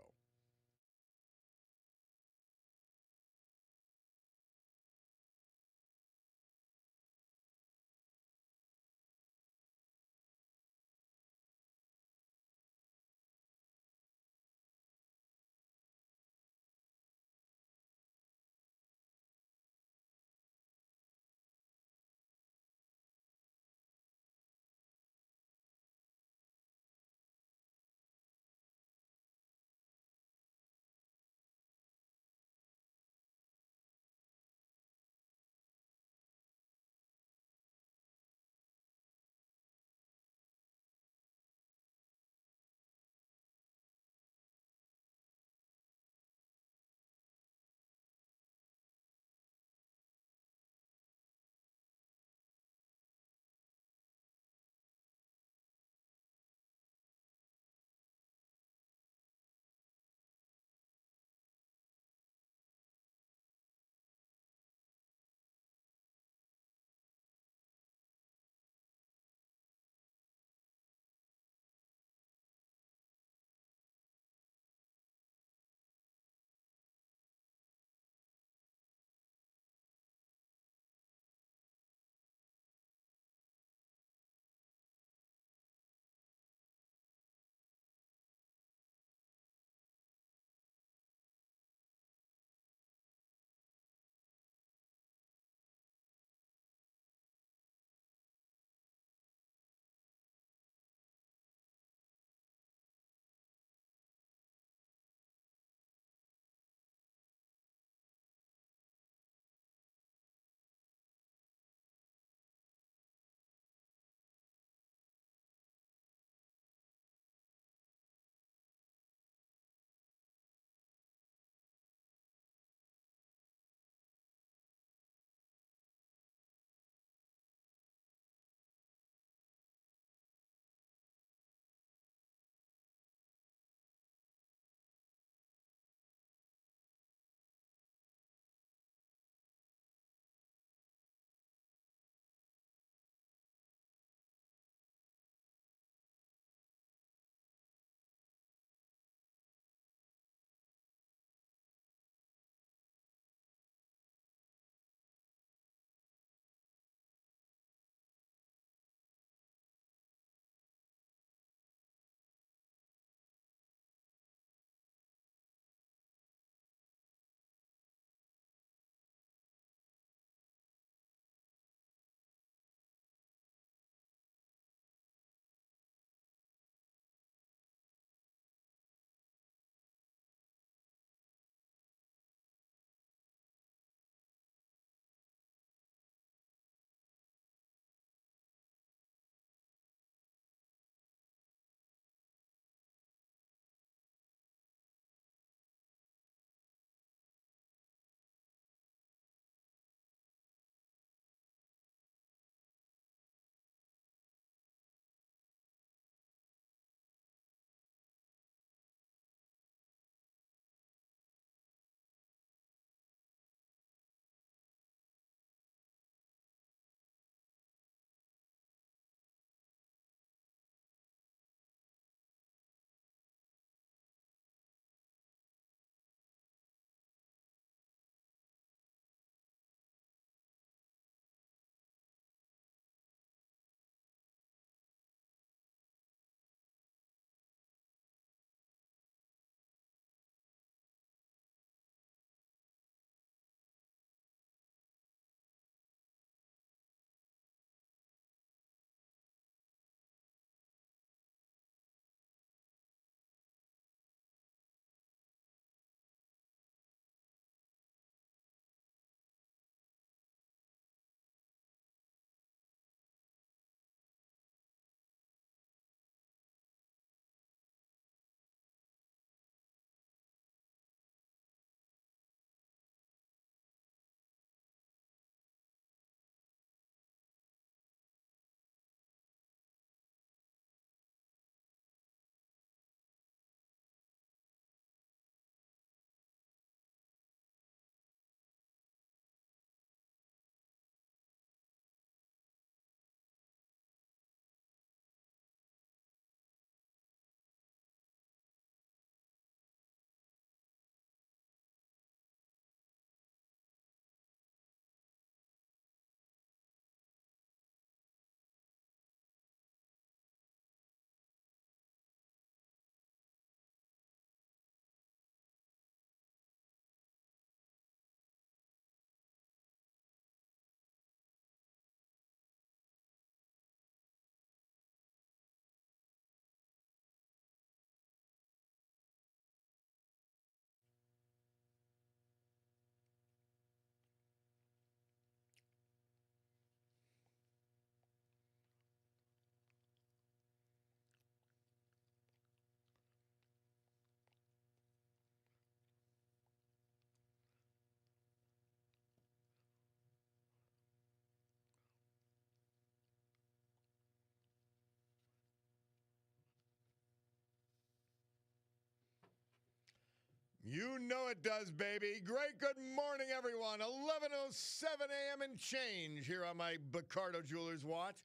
You know it does, baby. Great good morning, everyone. 11:07 a.m. and change here on my Cordaro Jewelers watch.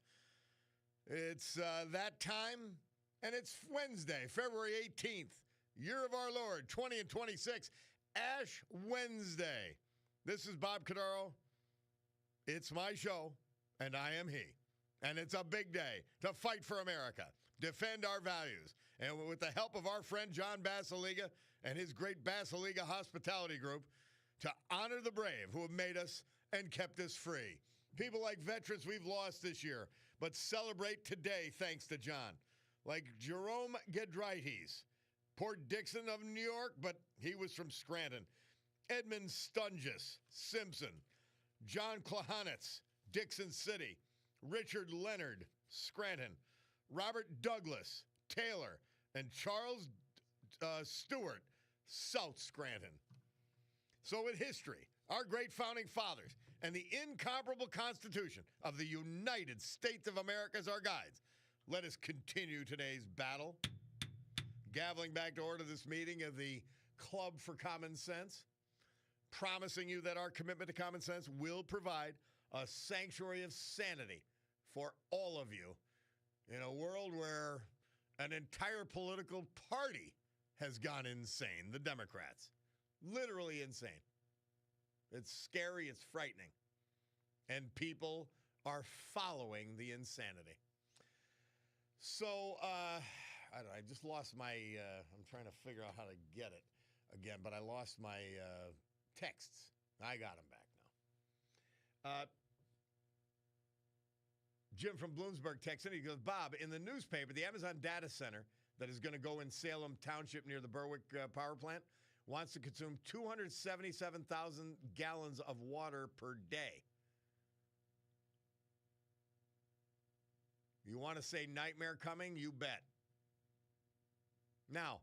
It's that time, and it's Wednesday, February 18th, year of our Lord, 20 and 26, Ash Wednesday. This is Bob Cordaro. It's my show, and I am he. And it's a big day to fight for America, defend our values, and with the help of our friend John Basiliga and his great Basiliga Hospitality Group, to honor the brave who have made us and kept us free. People like veterans we've lost this year, but celebrate today thanks to John. Like Jerome Gedraites, Port Dixon of New York, but he was from Scranton. Edmund Stunges, Simpson. John Klahanitz, Dixon City. Richard Leonard, Scranton. Robert Douglas, Taylor. And Charles Stewart, South Scranton. So with history, our great founding fathers, and the incomparable Constitution of the United States of America as our guides, let us continue today's battle. Gaveling back to order this meeting of the Club for Common Sense, promising you that our commitment to common sense will provide a sanctuary of sanity for all of you in a world where an entire political party has gone insane, the Democrats. Literally insane. It's scary, it's frightening. And people are following the insanity. So, I don't know, I just lost my, I'm trying to figure out how to get it again, but I lost my texts. I got them back now. Jim from Bloomsburg texts in. He goes, Bob, in the newspaper, the Amazon data center that is going to go in Salem Township near the Berwick power plant wants to consume 277,000 gallons of water per day. You want to say nightmare coming? You bet. Now,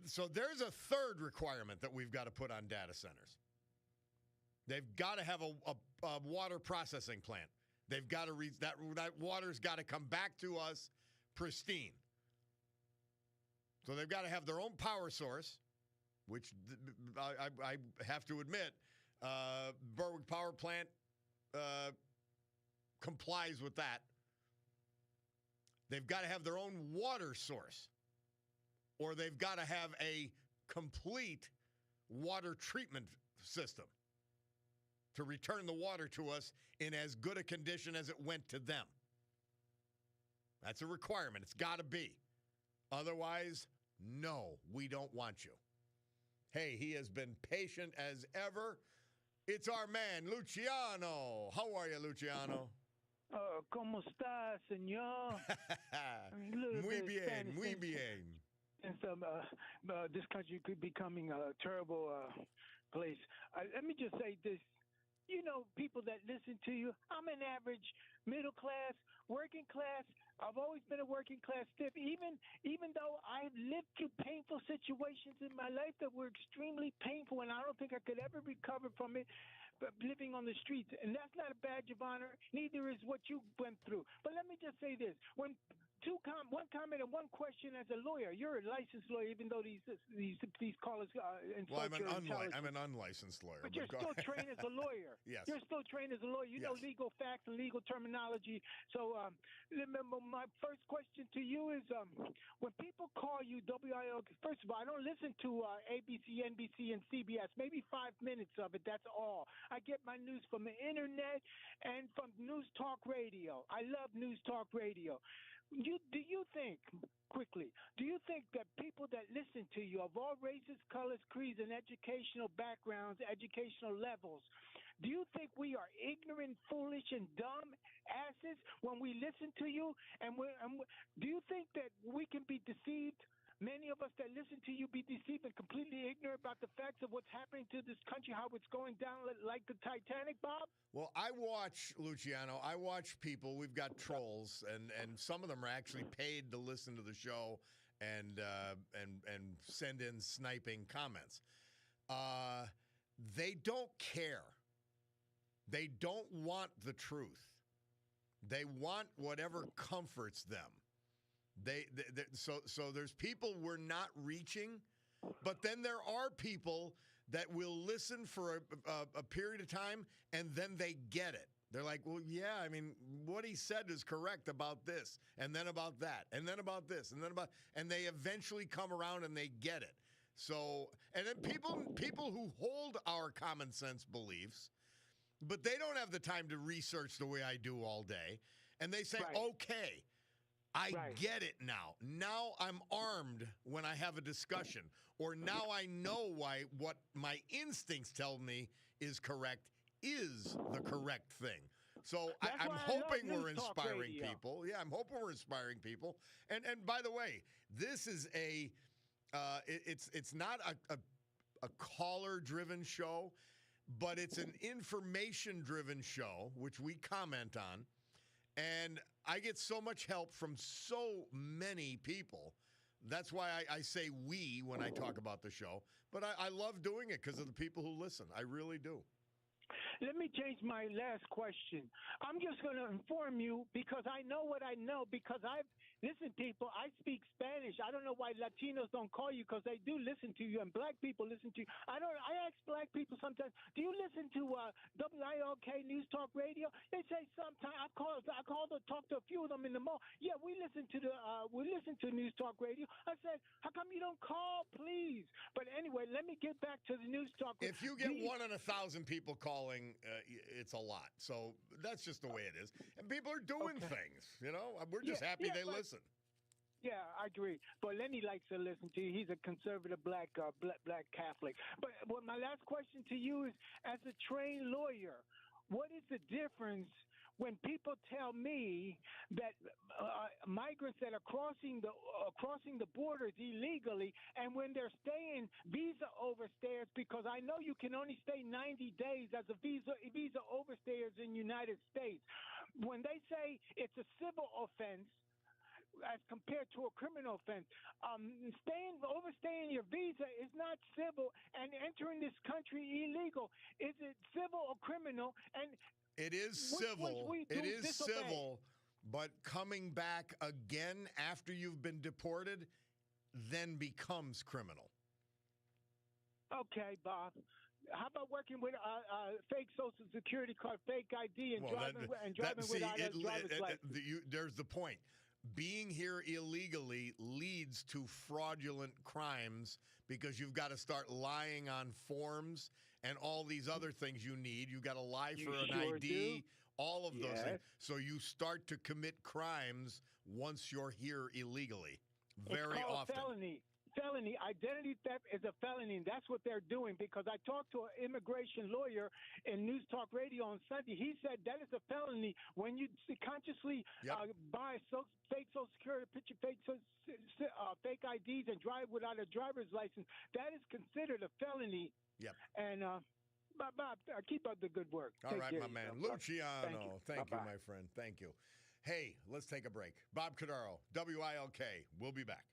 so there's a third requirement that we've got to put on data centers. They've got to have a water processing plant. They've got to that water's got to come back to us pristine. So they've got to have their own power source, which I have to admit, Berwick Power Plant complies with that. They've got to have their own water source, or they've got to have a complete water treatment system to return the water to us in as good a condition as it went to them. That's a requirement. It's got to be. Otherwise, no, we don't want you. Hey, he has been patient as ever. It's our man, Luciano. How are you, Luciano? ¿Cómo está, señor? Muy bien, muy bien. And so, this country could be becoming a terrible place. Let me just say this. You know, people that listen to you, I'm an average middle class, working class. I've always been a working class stiff, even though I've lived through painful situations in my life that were extremely painful, and I don't think I could ever recover from it. But living on the streets, and that's not a badge of honor. Neither is what you went through. But let me just say this: when one comment and one question as a lawyer. You're a licensed lawyer, even though these callers insult your intelligence. I'm an unlicensed lawyer. But you're still trained as a lawyer. Yes. You're still trained as a lawyer. You know legal facts and legal terminology. So remember, my first question to you is, when people call you WILK, first of all, I don't listen to ABC, NBC, and CBS. Maybe 5 minutes of it, that's all. I get my news from the internet and from News Talk Radio. I love News Talk Radio. Do you think that people that listen to you of all races, colors, creeds, and educational backgrounds, educational levels, do you think we are ignorant, foolish, and dumb asses when we listen to you? And do you think that we can be deceived? Many of us that listen to you be deceived and completely ignorant about the facts of what's happening to this country, how it's going down like the Titanic, Bob? Well, I watch, Luciano, people, we've got trolls, and some of them are actually paid to listen to the show and send in sniping comments. They don't care. They don't want the truth. They want whatever comforts them. So there's people we're not reaching But then there are people that will listen for a period of time and then they get it. They're like, well, yeah, I mean, what he said is correct about this, and then about that, and then about this, and then about, and they eventually come around and they get it. So, and then people who hold our common sense beliefs, but they don't have the time to research the way I do all day, and they say, okay, I get it now. Now I'm armed when I have a discussion, or now I know why what my instincts tell me is correct is the correct thing. So I'm hoping we're inspiring people. Yeah, I'm hoping we're inspiring people. And by the way, this is it's not a caller-driven show, but it's an information-driven show, which we comment on. And I get so much help from so many people. That's why I say we when I talk about the show. But I love doing it because of the people who listen. I really do. Let me change my last question. I'm just going to inform you because I know what I know because listen, people, I speak Spanish. I don't know why Latinos don't call you because they do listen to you and black people listen to you. I ask black people sometimes, do you listen to WILK News Talk Radio? They say sometimes I call to talk to a few of them in the mall. Yeah, we listen to News Talk Radio. I said, how come you don't call, please? But anyway, let me get back to the News Talk. If you get 1 in 1,000 people calling, it's a lot. So that's just the way it is. And people are doing things, you know. We're just happy they listen. Yeah, I agree. But Lenny likes to listen to you. He's a conservative black Catholic. But my last question to you is, as a trained lawyer, what is the difference when people tell me that migrants that are crossing the borders illegally, and when they're staying visa overstayers, because I know you can only stay 90 days as a visa overstayers in the United States. When they say it's a civil offense as compared to a criminal offense, overstaying your visa is not civil, and entering this country illegal, is it civil or criminal? And it is civil. It is civil, but coming back again after you've been deported then becomes criminal. Okay, Bob. How about working with fake Social Security card, fake ID, and driving without a driver's license? There's the point. Being here illegally leads to fraudulent crimes because you've got to start lying on forms and all these other things you need. You've got to lie for an ID, all of those things. So you start to commit crimes once you're here illegally. Very often. Felony. Identity theft is a felony, and that's what they're doing, because I talked to an immigration lawyer in News Talk Radio on Sunday. He said that is a felony when you consciously buy fake Social Security, fake IDs, and drive without a driver's license. That is considered a felony. Yep. And Bob, keep up the good work. All right, my man. Luciano. Thank you, my friend. Thank you. Hey, let's take a break. Bob Cordaro, WILK. We'll be back.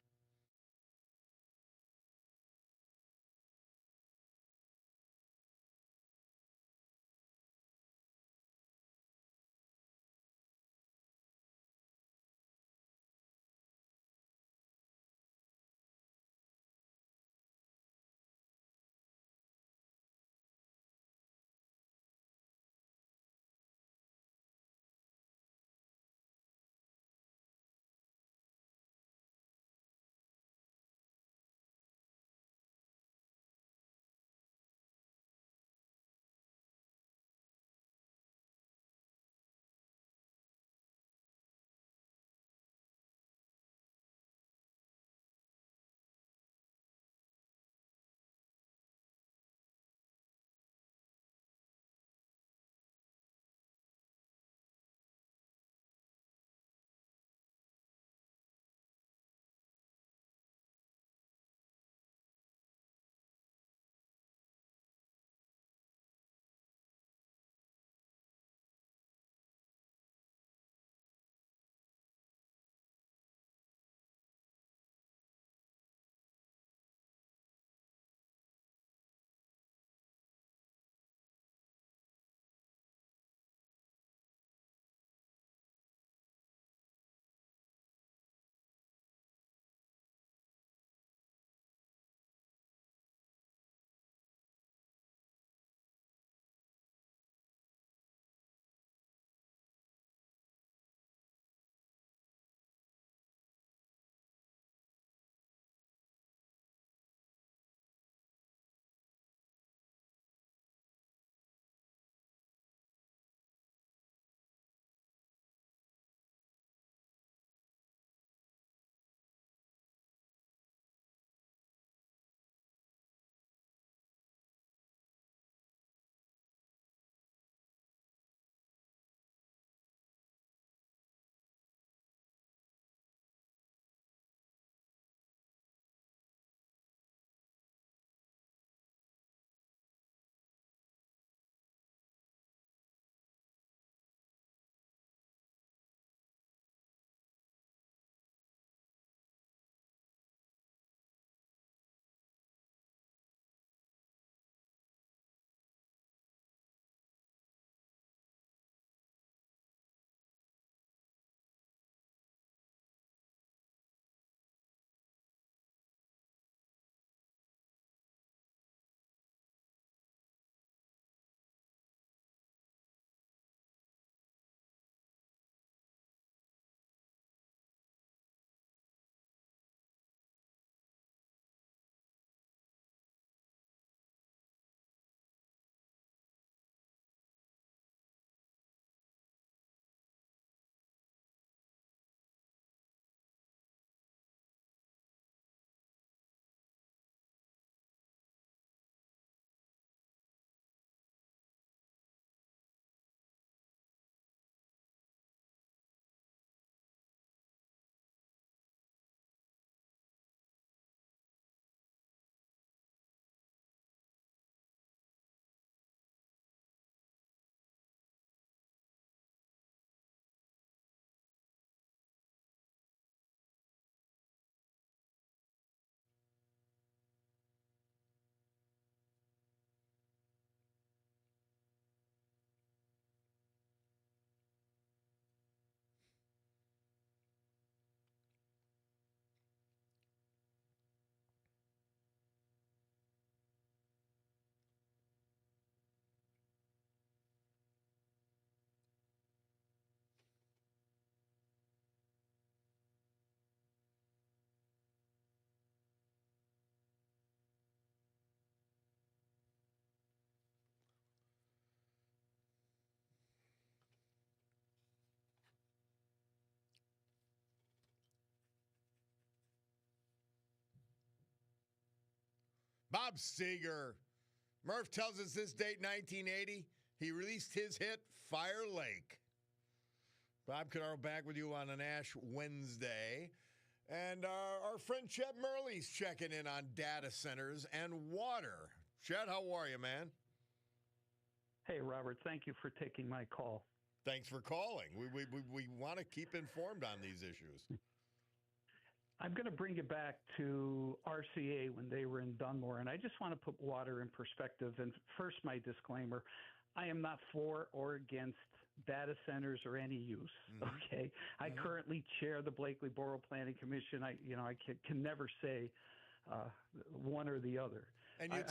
Bob Seger. Murph tells us this date, 1980, he released his hit, Fire Lake. Bob Cordaro back with you on an Ash Wednesday. And our friend Chet Murley's checking in on data centers and water. Chet, how are you, man? Hey, Robert, thank you for taking my call. Thanks for calling. We want to keep informed on these issues. I'm going to bring you back to RCA when they were in Dunmore, and I just want to put water in perspective. And first, my disclaimer, I am not for or against data centers or any use, okay? I currently chair the Blakely Borough Planning Commission. I can never say one or the other. And you'll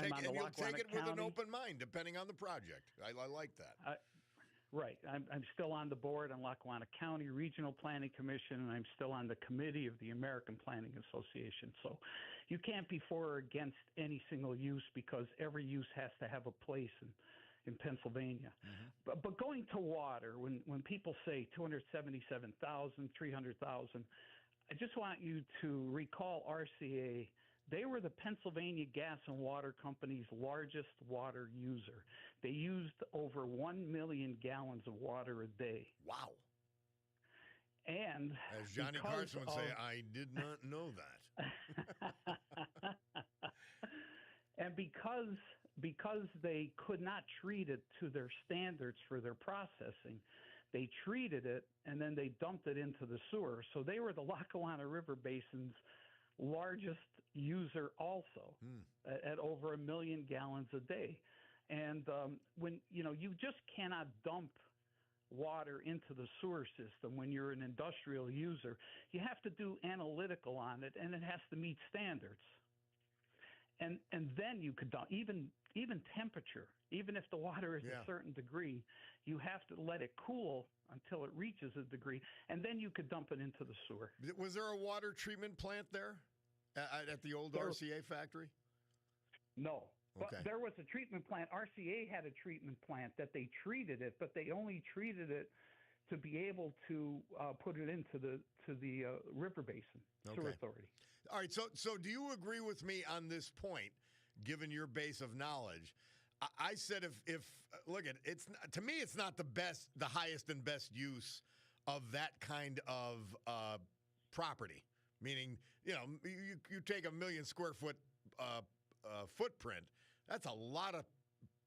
take it with an open mind, depending on the project. I like that. Right. I'm still on the board on Lackawanna County Regional Planning Commission, and I'm still on the committee of the American Planning Association. So you can't be for or against any single use because every use has to have a place in Pennsylvania. But going to water, when people say 277,000, 300,000, I just want you to recall RCA. They were the Pennsylvania Gas and Water Company's largest water user. They used over 1 million gallons of water a day. Wow. And as Johnny Carson would say, I did not know that. And because they could not treat it to their standards for their processing, they treated it and then they dumped it into the sewer. So they were the Lackawanna River Basin's largest user also at over 1 million gallons a day. And when you just cannot dump water into the sewer system when you're an industrial user. You have to do analytical on it, and it has to meet standards. And then you could dump even temperature. Even if the water is a certain degree, you have to let it cool until it reaches a degree, and then you could dump it into the sewer. Was there a water treatment plant there at the old RCA factory? No. Okay. But there was a treatment plant. RCA had a treatment plant that they treated it, but they only treated it to be able to put it into the river basin, sewer authority. All right. So do you agree with me on this point, given your base of knowledge? I said if look at it's to me it's not the highest and best use of that kind of property. Meaning, you take 1 million square foot footprint. That's a lot of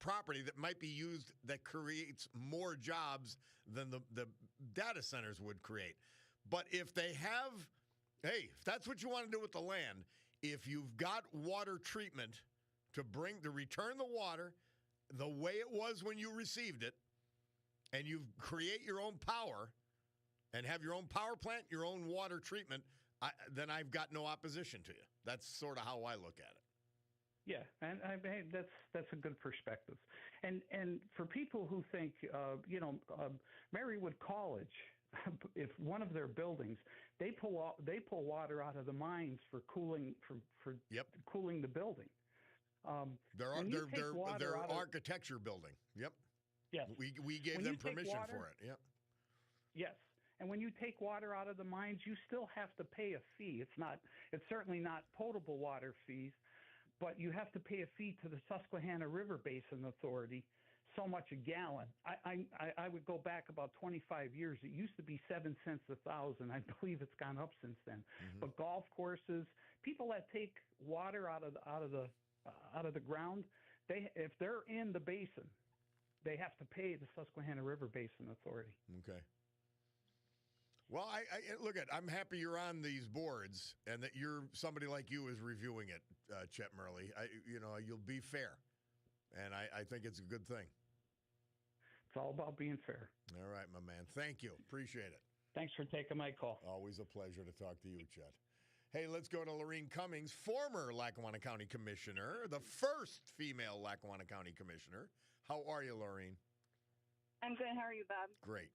property that might be used that creates more jobs than the data centers would create. But if they have, if that's what you want to do with the land, if you've got water treatment to return the water the way it was when you received it, and you create your own power and have your own power plant, your own water treatment, then I've got no opposition to you. That's sort of how I look at it. Yeah, and that's a good perspective. And for people who think, Marywood College, if one of their buildings, they pull water out of the mines for cooling cooling the building. Their architecture building. Yep. Yes. We gave them permission for it. Yep. Yes. And when you take water out of the mines, you still have to pay a fee. It's certainly not potable water fees, but you have to pay a fee to the Susquehanna River Basin Authority, so much a gallon. I would go back about 25 years. It used to be 7 cents a thousand. I believe it's gone up since then. Mm-hmm. But golf courses, people that take water out of the ground, if they're in the basin, they have to pay the Susquehanna River Basin Authority. Okay. Well, I'm happy you're on these boards and that somebody like you is reviewing it, Chet Murley. You'll be fair, and I think it's a good thing. It's all about being fair. All right, my man. Thank you. Appreciate it. Thanks for taking my call. Always a pleasure to talk to you, Chet. Hey, let's go to Lorene Cummings, former Lackawanna County Commissioner, the first female Lackawanna County Commissioner. How are you, Lorene? I'm good. How are you, Bob? Great.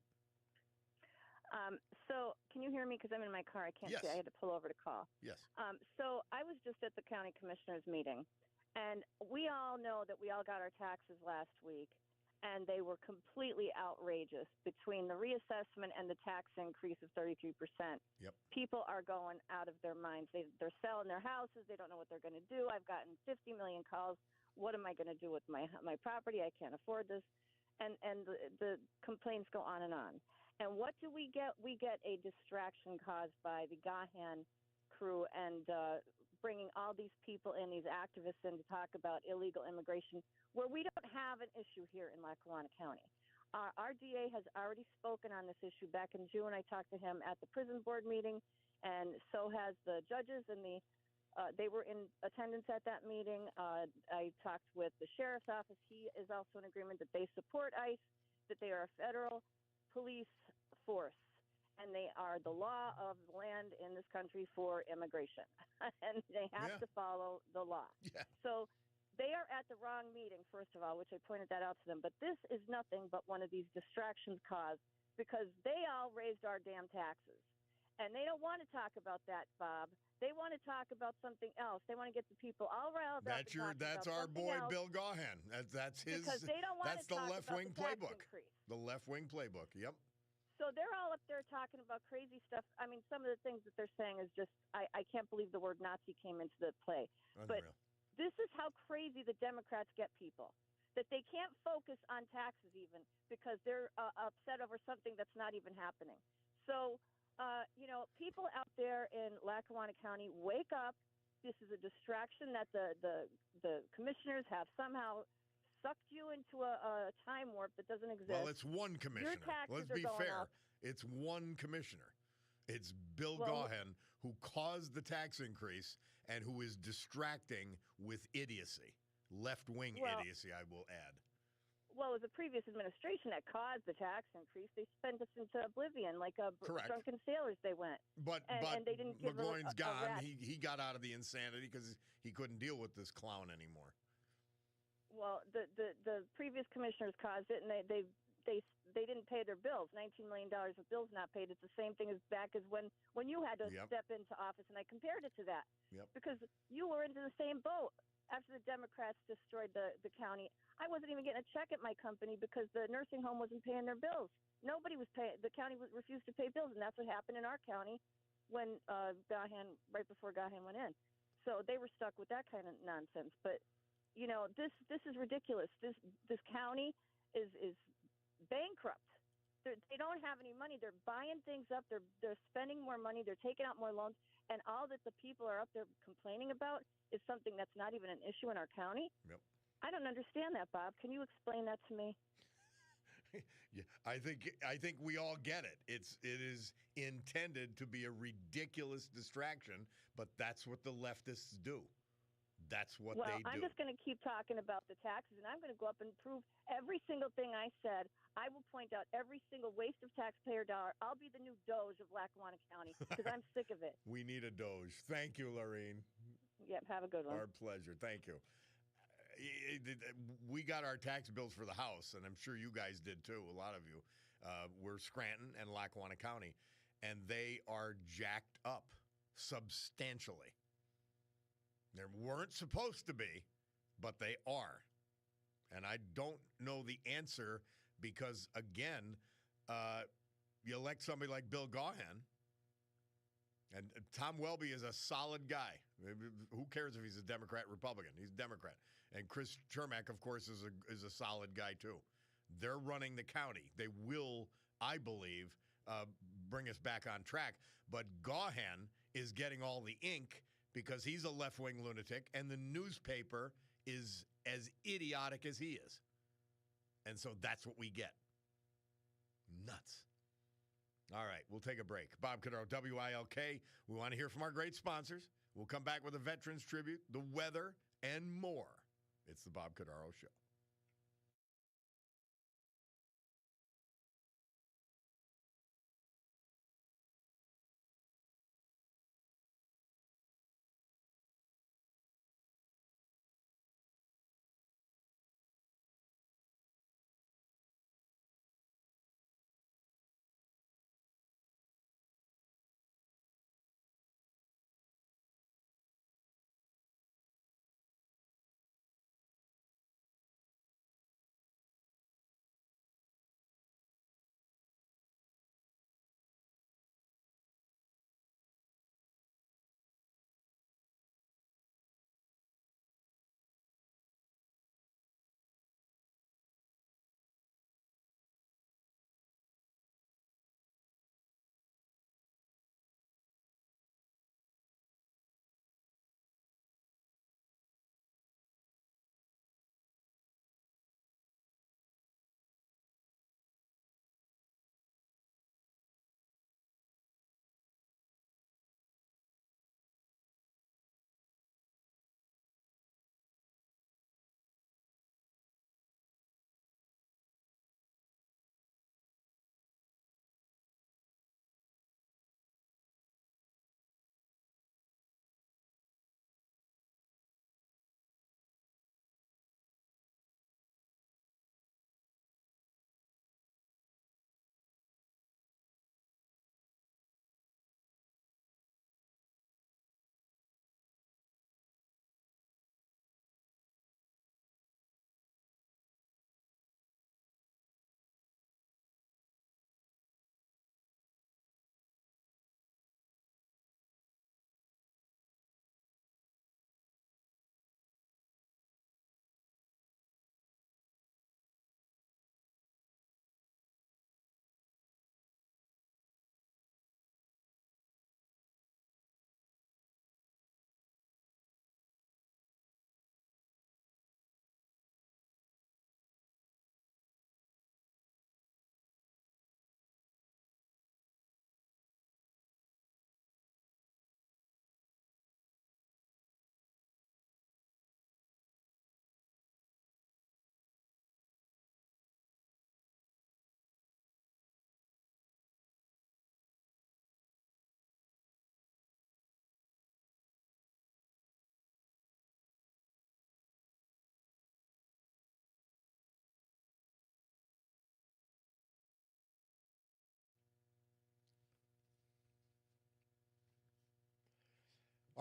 So can you hear me? Because I'm in my car. I can't see. I had to pull over to call. Yes. So I was just at the county commissioners meeting, and we all know that we all got our taxes last week. and they were completely outrageous between the reassessment and the tax increase of 33%. Yep. People are going out of their minds. They're selling their houses. They don't know what they're going to do. I've gotten 50 million calls. What am I going to do with my property? I can't afford this. And the complaints go on. And what do we get? We get a distraction caused by the Gahan crew and bringing all these people in, these activists in to talk about illegal immigration, where we don't have an issue here in Lackawanna County. Our DA has already spoken on this issue. Back in June, I talked to him at the prison board meeting, and so has the judges, and they were in attendance at that meeting. I talked with the sheriff's office. He is also in agreement that they support ICE, that they are a federal police force, and they are the law of the land in this country for immigration, and they have to follow the law. Yeah. So they are at the wrong meeting, first of all, which I pointed that out to them. But this is nothing but one of these distractions caused because they all raised our damn taxes. And they don't want to talk about that, Bob. They want to talk about something else. They want to get the people all riled up. That's our boy, else. Bill Gahan. That's his. Because they don't want that's to the talk left-wing about the playbook. tax increase. The left-wing playbook, yep. So they're all up there talking about crazy stuff. I mean, some of the things that they're saying is just, I can't believe the word Nazi came into the play. Unreal. But this is how crazy the Democrats get people, that they can't focus on taxes even because they're upset over something that's not even happening. So, people out there in Lackawanna County, wake up. This is a distraction that the commissioners have somehow sucked you into a time warp that doesn't exist. Well, it's one commissioner. Your taxes Let's be are going fair. up. It's one commissioner. It's Bill Gahan, who caused the tax increase and who is distracting with idiocy, left-wing idiocy, I will add. Well, it was the previous administration that caused the tax increase. They spent us into oblivion like drunken sailors. They went. But they didn't give McGloin's a gone. rat. He got out of the insanity because he couldn't deal with this clown anymore. Well, the previous commissioners caused it, and they didn't pay their bills. $19 million of bills not paid. It's the same thing as back as when you had to step into office, and I compared it to that. Yep. Because you were into the same boat after the Democrats destroyed the county. I wasn't even getting a check at my company because the nursing home wasn't paying their bills. Nobody was paying. The county refused to pay bills, and that's what happened in our county when right before Gahan went in. So they were stuck with that kind of nonsense. But this is ridiculous. This county is bankrupt. They don't have any money. They're buying things up. They're spending more money. They're taking out more loans, and all that the people are up there complaining about is something that's not even an issue in our county. Yep. I don't understand that, Bob. Can you explain that to me? Yeah, I think we all get it. It is intended to be a ridiculous distraction, but that's what the leftists do. That's what they do. I'm just going to keep talking about the taxes, and I'm going to go up and prove every single thing I said. I will point out every single waste of taxpayer dollar. I'll be the new Doge of Lackawanna County because I'm sick of it. We need a Doge. Thank you, Lorene. Yep, have a good one. Our pleasure. Thank you. We got our tax bills for the house, and I'm sure you guys did too. A lot of you. We're Scranton and Lackawanna County, and they are jacked up substantially. They weren't supposed to be, but they are. And I don't know the answer because, again, you elect somebody like Bill Gahan, and Tom Welby is a solid guy. Who cares if he's a Democrat, Republican? He's a Democrat. And Chris Chermak, of course, is a solid guy, too. They're running the county. They will, I believe, bring us back on track. But Gahan is getting all the ink because he's a left-wing lunatic, and the newspaper is as idiotic as he is. And so that's what we get. Nuts. All right, we'll take a break. Bob Cordaro, WILK. We want to hear from our great sponsors. We'll come back with a Veterans Tribute, the weather, and more. It's the Bob Cordaro Show.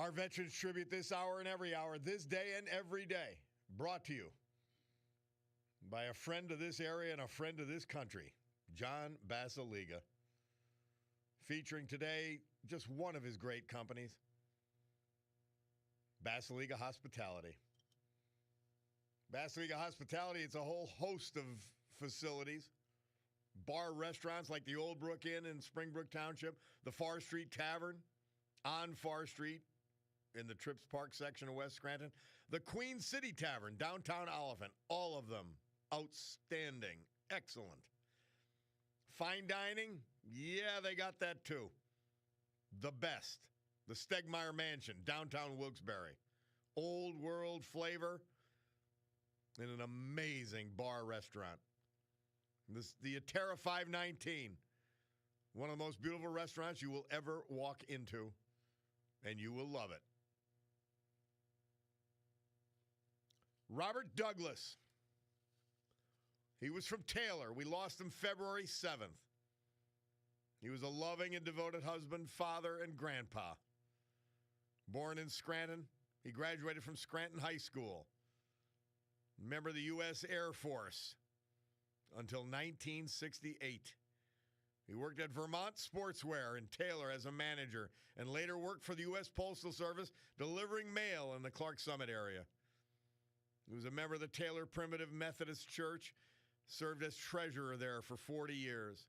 Our Veterans Tribute this hour and every hour, this day and every day, brought to you by a friend of this area and a friend of this country, John Basiliga. Featuring today just one of his great companies, Basiliga Hospitality. Basiliga Hospitality, it's a whole host of facilities. Bar restaurants like the Old Brook Inn in Springbrook Township, the Far Street Tavern on Far Street in the Trips Park section of West Scranton, the Queen City Tavern, downtown Oliphant, all of them outstanding, excellent. Fine dining, yeah, they got that too. The best, the Stegmeyer Mansion, downtown Wilkes-Barre. Old world flavor and an amazing bar restaurant. The Atera 519, one of the most beautiful restaurants you will ever walk into, and you will love it. Robert Douglas. He was from Taylor. We lost him February 7th. He was a loving and devoted husband, father, and grandpa. Born in Scranton, he graduated from Scranton High School. Member of the U.S. Air Force until 1968. He worked at Vermont Sportswear in Taylor as a manager and later worked for the U.S. Postal Service delivering mail in the Clark Summit area. He was a member of the Taylor Primitive Methodist Church, served as treasurer there for 40 years.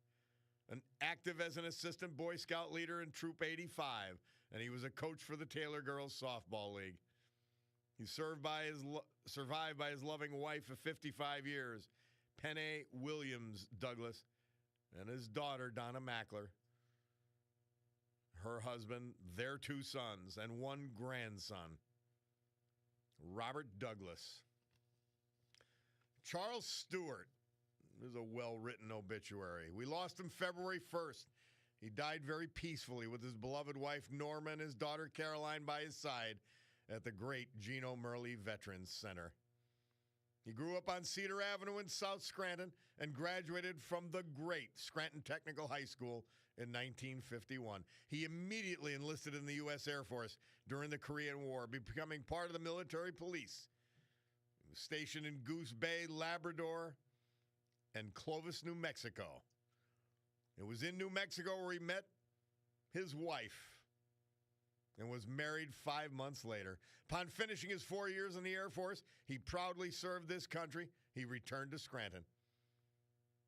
Active as an assistant Boy Scout leader in Troop 85, and he was a coach for the Taylor Girls Softball League. He survived by his loving wife of 55 years, Penne Williams Douglas, and his daughter, Donna Mackler, her husband, their 2 sons, and 1 grandson, Robert Douglas. Charles Stewart. This is a well-written obituary. We lost him February 1st. He died very peacefully with his beloved wife, Norma, and his daughter, Caroline, by his side at the great Gino Murley Veterans Center. He grew up on Cedar Avenue in South Scranton and graduated from the great Scranton Technical High School in 1951. He immediately enlisted in the U.S. Air Force during the Korean War, becoming part of the military police. He was stationed in Goose Bay, Labrador, and Clovis, New Mexico. It was in New Mexico where he met his wife and was married 5 months later. Upon finishing his 4 years in the Air Force, he proudly served this country. He returned to Scranton.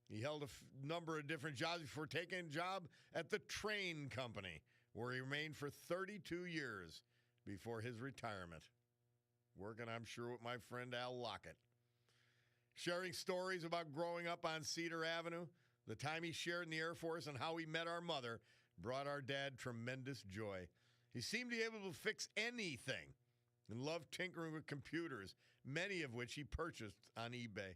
He held a number of different jobs before taking a job at the Train Company, where he remained for 32 years before his retirement, working, I'm sure, with my friend Al Lockett. Sharing stories about growing up on Cedar Avenue, the time he shared in the Air Force, and how he met our mother brought our dad tremendous joy. He seemed to be able to fix anything and loved tinkering with computers, many of which he purchased on eBay.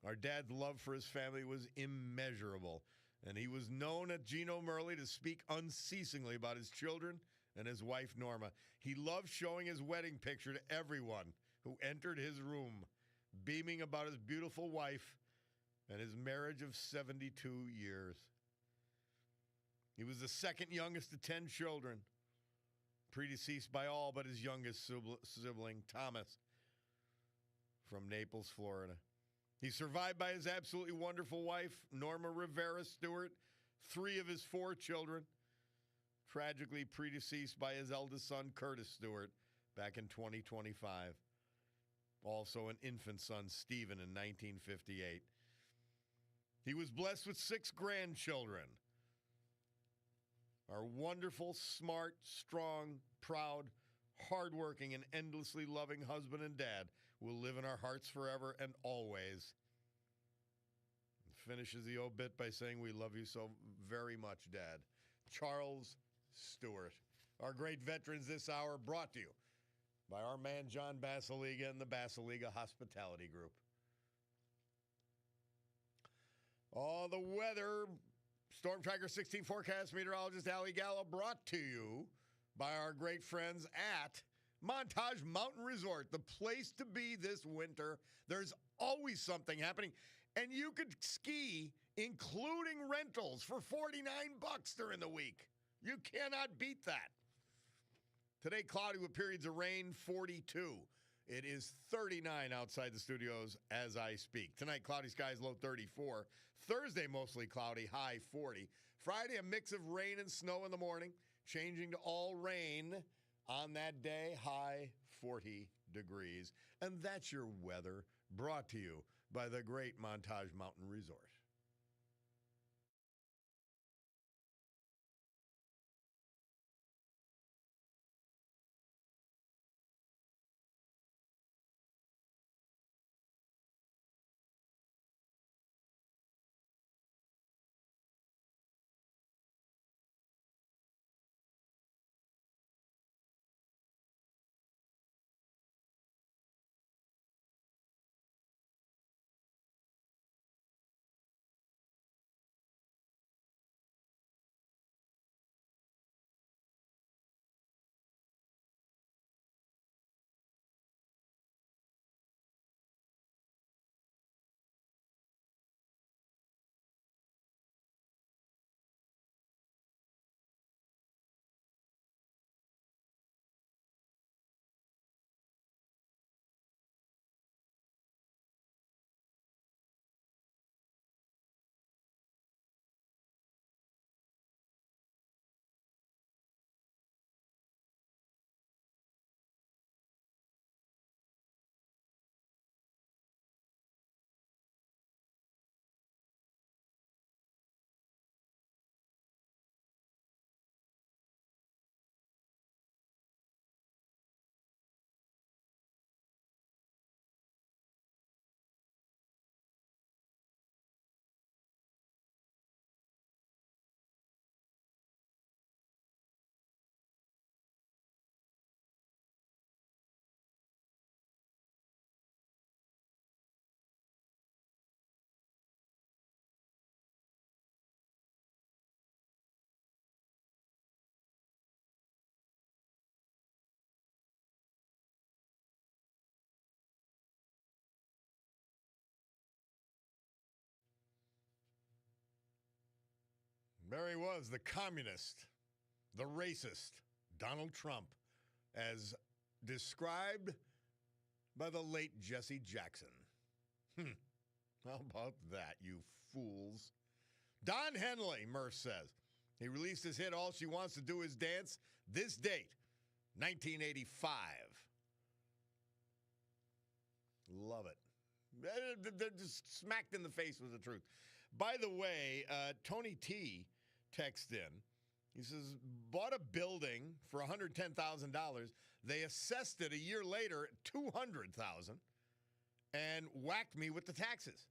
Our dad's love for his family was immeasurable, and he was known at Gino Murley to speak unceasingly about his children and his wife, Norma. He loved showing his wedding picture to everyone who entered his room, beaming about his beautiful wife and his marriage of 72 years. He was the second youngest of 10 children, predeceased by all but his youngest sibling, Thomas, from Naples, Florida. He's survived by his absolutely wonderful wife, Norma Rivera Stewart, 3 of his 4 children, tragically predeceased by his eldest son, Curtis Stewart, back in 2025. Also an infant son, Stephen, in 1958. He was blessed with 6 grandchildren. Our wonderful, smart, strong, proud, hardworking, and endlessly loving husband and dad will live in our hearts forever and always. Finishes the obit by saying, "We love you so very much, Dad." Charles Stewart. Our great veterans this hour brought to you by our man John Basiliga and the Basiliga Hospitality Group. Oh, the weather. Storm Tracker 16 forecast meteorologist Ali Gallo brought to you by our great friends at Montage Mountain Resort, the place to be this winter. There's always something happening, and you could ski, including rentals, for $49 during the week. You cannot beat that. Today, cloudy with periods of rain, 42. It is 39 outside the studios as I speak. Tonight, cloudy skies, low 34. Thursday, mostly cloudy, high 40. Friday, a mix of rain and snow in the morning, changing to all rain on that day, high 40 degrees. And that's your weather, brought to you by the great Montage Mountain Resort. There he was, the communist, the racist, Donald Trump, as described by the late Jesse Jackson. How about that, you fools? Don Henley, Murph says. He released his hit, All She Wants to Do Is Dance, this date, 1985. Love it. They're just smacked in the face with the truth. By the way, Tony T texted in. He says, bought a building for $110,000. They assessed it a year later at $200,000 and whacked me with the taxes.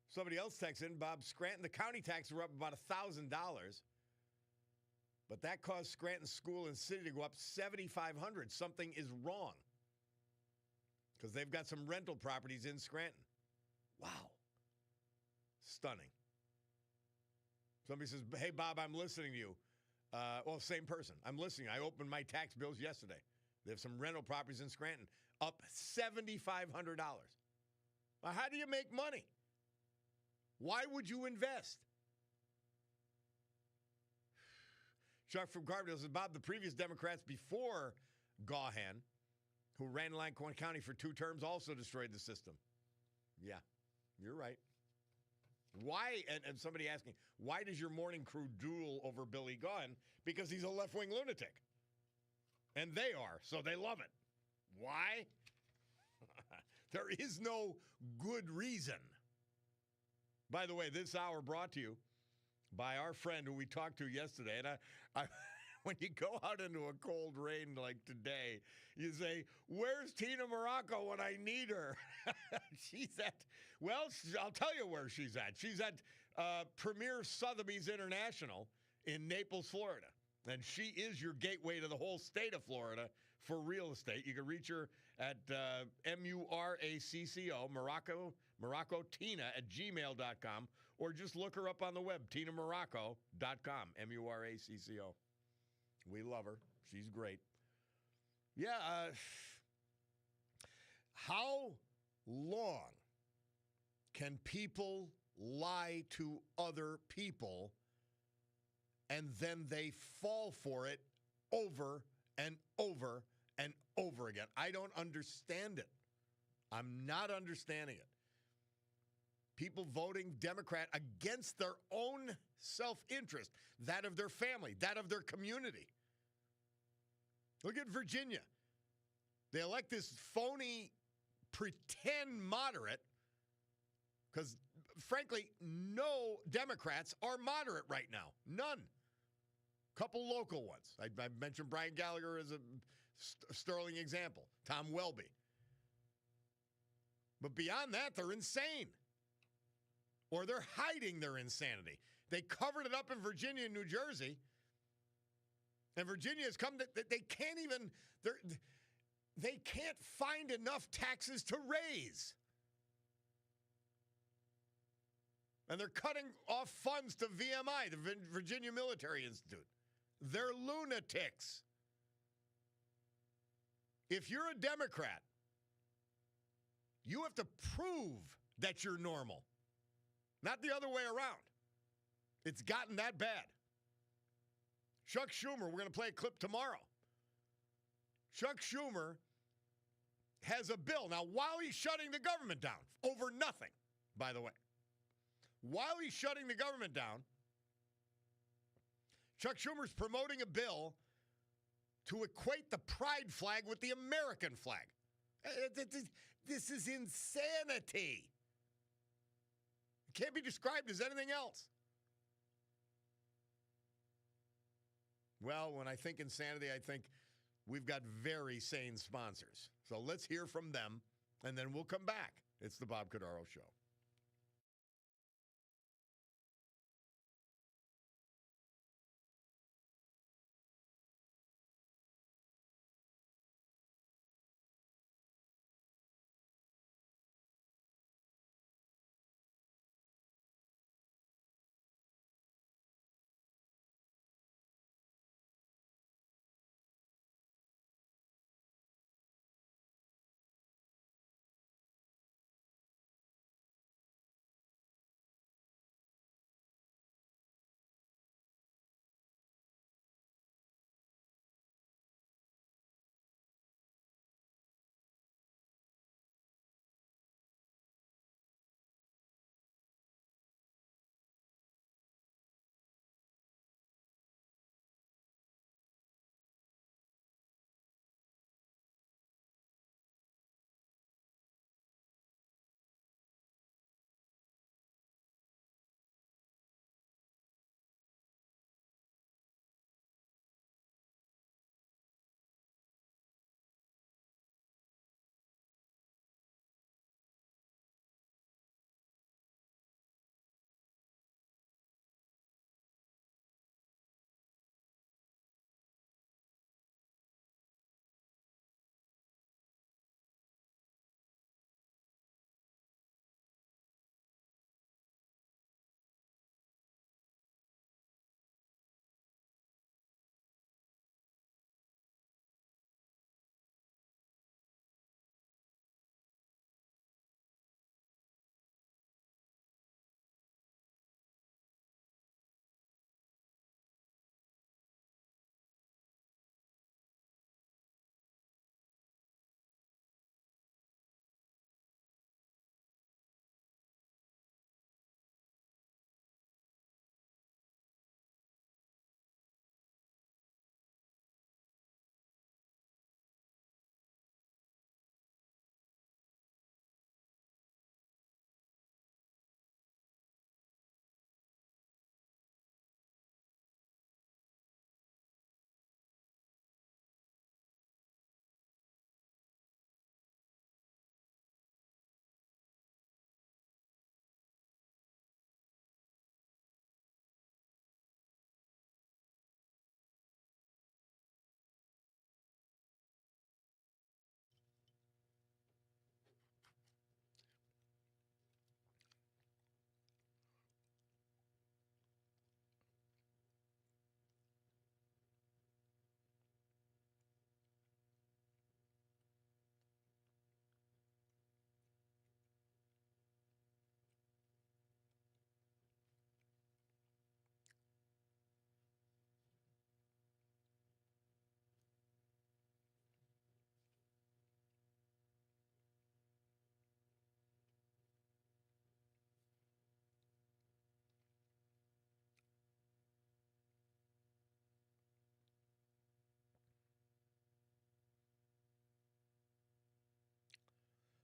Somebody else texted in, Bob Scranton. The county taxes were up about $1,000, but that caused Scranton School and City to go up $7,500. Something is wrong because they've got some rental properties in Scranton. Wow. Stunning. Somebody says, hey, Bob, I'm listening to you. Well, same person. I'm listening. I opened my tax bills yesterday. They have some rental properties in Scranton, up $7,500. Now, how do you make money? Why would you invest? Chuck from Carbondale says, Bob, the previous Democrats before Gahan, who ran Lancorn County for 2 terms, also destroyed the system. Yeah, you're right. Why, and somebody asking, why does your morning crew duel over Billy Gunn? Because he's a left-wing lunatic. And they are, so they love it. Why? There is no good reason. By the way, this hour brought to you by our friend who we talked to yesterday. And I when you go out into a cold rain like today, you say, where's Tina Morocco when I need her? She's at, well, I'll tell you where she's at. She's at Premier Sotheby's International in Naples, Florida. And she is your gateway to the whole state of Florida for real estate. You can reach her at MURACCO, Morocco Tina at gmail.com, or just look her up on the web, TinaMorocco.com, MURACCO. We love her. She's great. Yeah. How long can people lie to other people and then they fall for it over and over and over again. I don't understand it. I'm not understanding it. People voting Democrat against their own self-interest, that of their family, that of their community. Look at Virginia. They elect this phony pretend moderate because, frankly, no Democrats are moderate right now. None. Couple local ones. I mentioned Brian Gallagher as a sterling example. Tom Welby. But beyond that, they're insane. Or they're hiding their insanity. They covered it up in Virginia and New Jersey. And Virginia has come that they can't even, they can't find enough taxes to raise. And they're cutting off funds to VMI, the Virginia Military Institute. They're lunatics. If you're a Democrat, you have to prove that you're normal. Not the other way around. It's gotten that bad. Chuck Schumer, we're going to play a clip tomorrow. Chuck Schumer has a bill. Now, while he's shutting the government down, over nothing, by the way. While he's shutting the government down, Chuck Schumer's promoting a bill to equate the pride flag with the American flag. This is insanity. It can't be described as anything else. Well, when I think insanity, I think we've got very sane sponsors. So let's hear from them, and then we'll come back. It's the Bob Cordaro Show.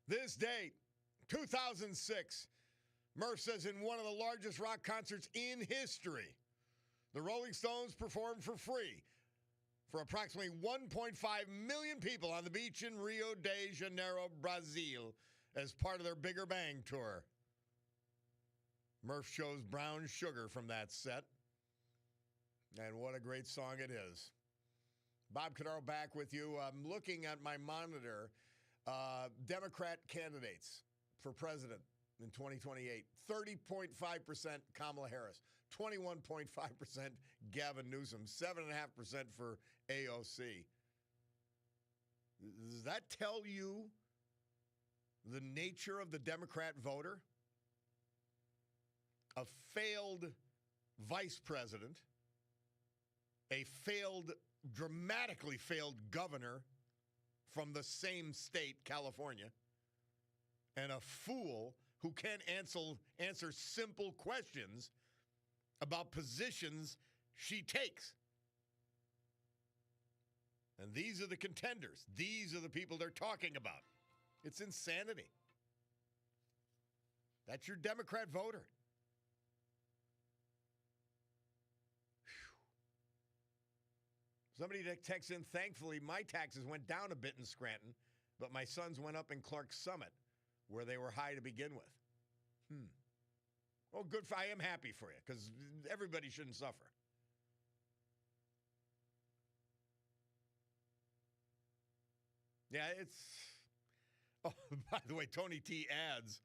This date, 2006, Murph says in one of the largest rock concerts in history, the Rolling Stones performed for free for approximately 1.5 million people on the beach in Rio de Janeiro, Brazil, as part of their Bigger Bang tour. Murph chose Brown Sugar from that set. And what a great song it is. Bob Cordaro back with you. I'm looking at my monitor. Democrat candidates for president in 2028. 30.5% Kamala Harris. 21.5% Gavin Newsom. 7.5% for AOC. Does that tell you the nature of the Democrat voter? A failed vice president, a dramatically failed governor from the same state, California, and a fool who can't answer simple questions about positions she takes. And these are the contenders. These are the people they're talking about. It's insanity. That's your Democrat voter. Somebody texts in, thankfully, my taxes went down a bit in Scranton, but my sons went up in Clark Summit, where they were high to begin with. Well, good. I am happy for you, because everybody shouldn't suffer. Yeah, it's... Oh, by the way, Tony T adds,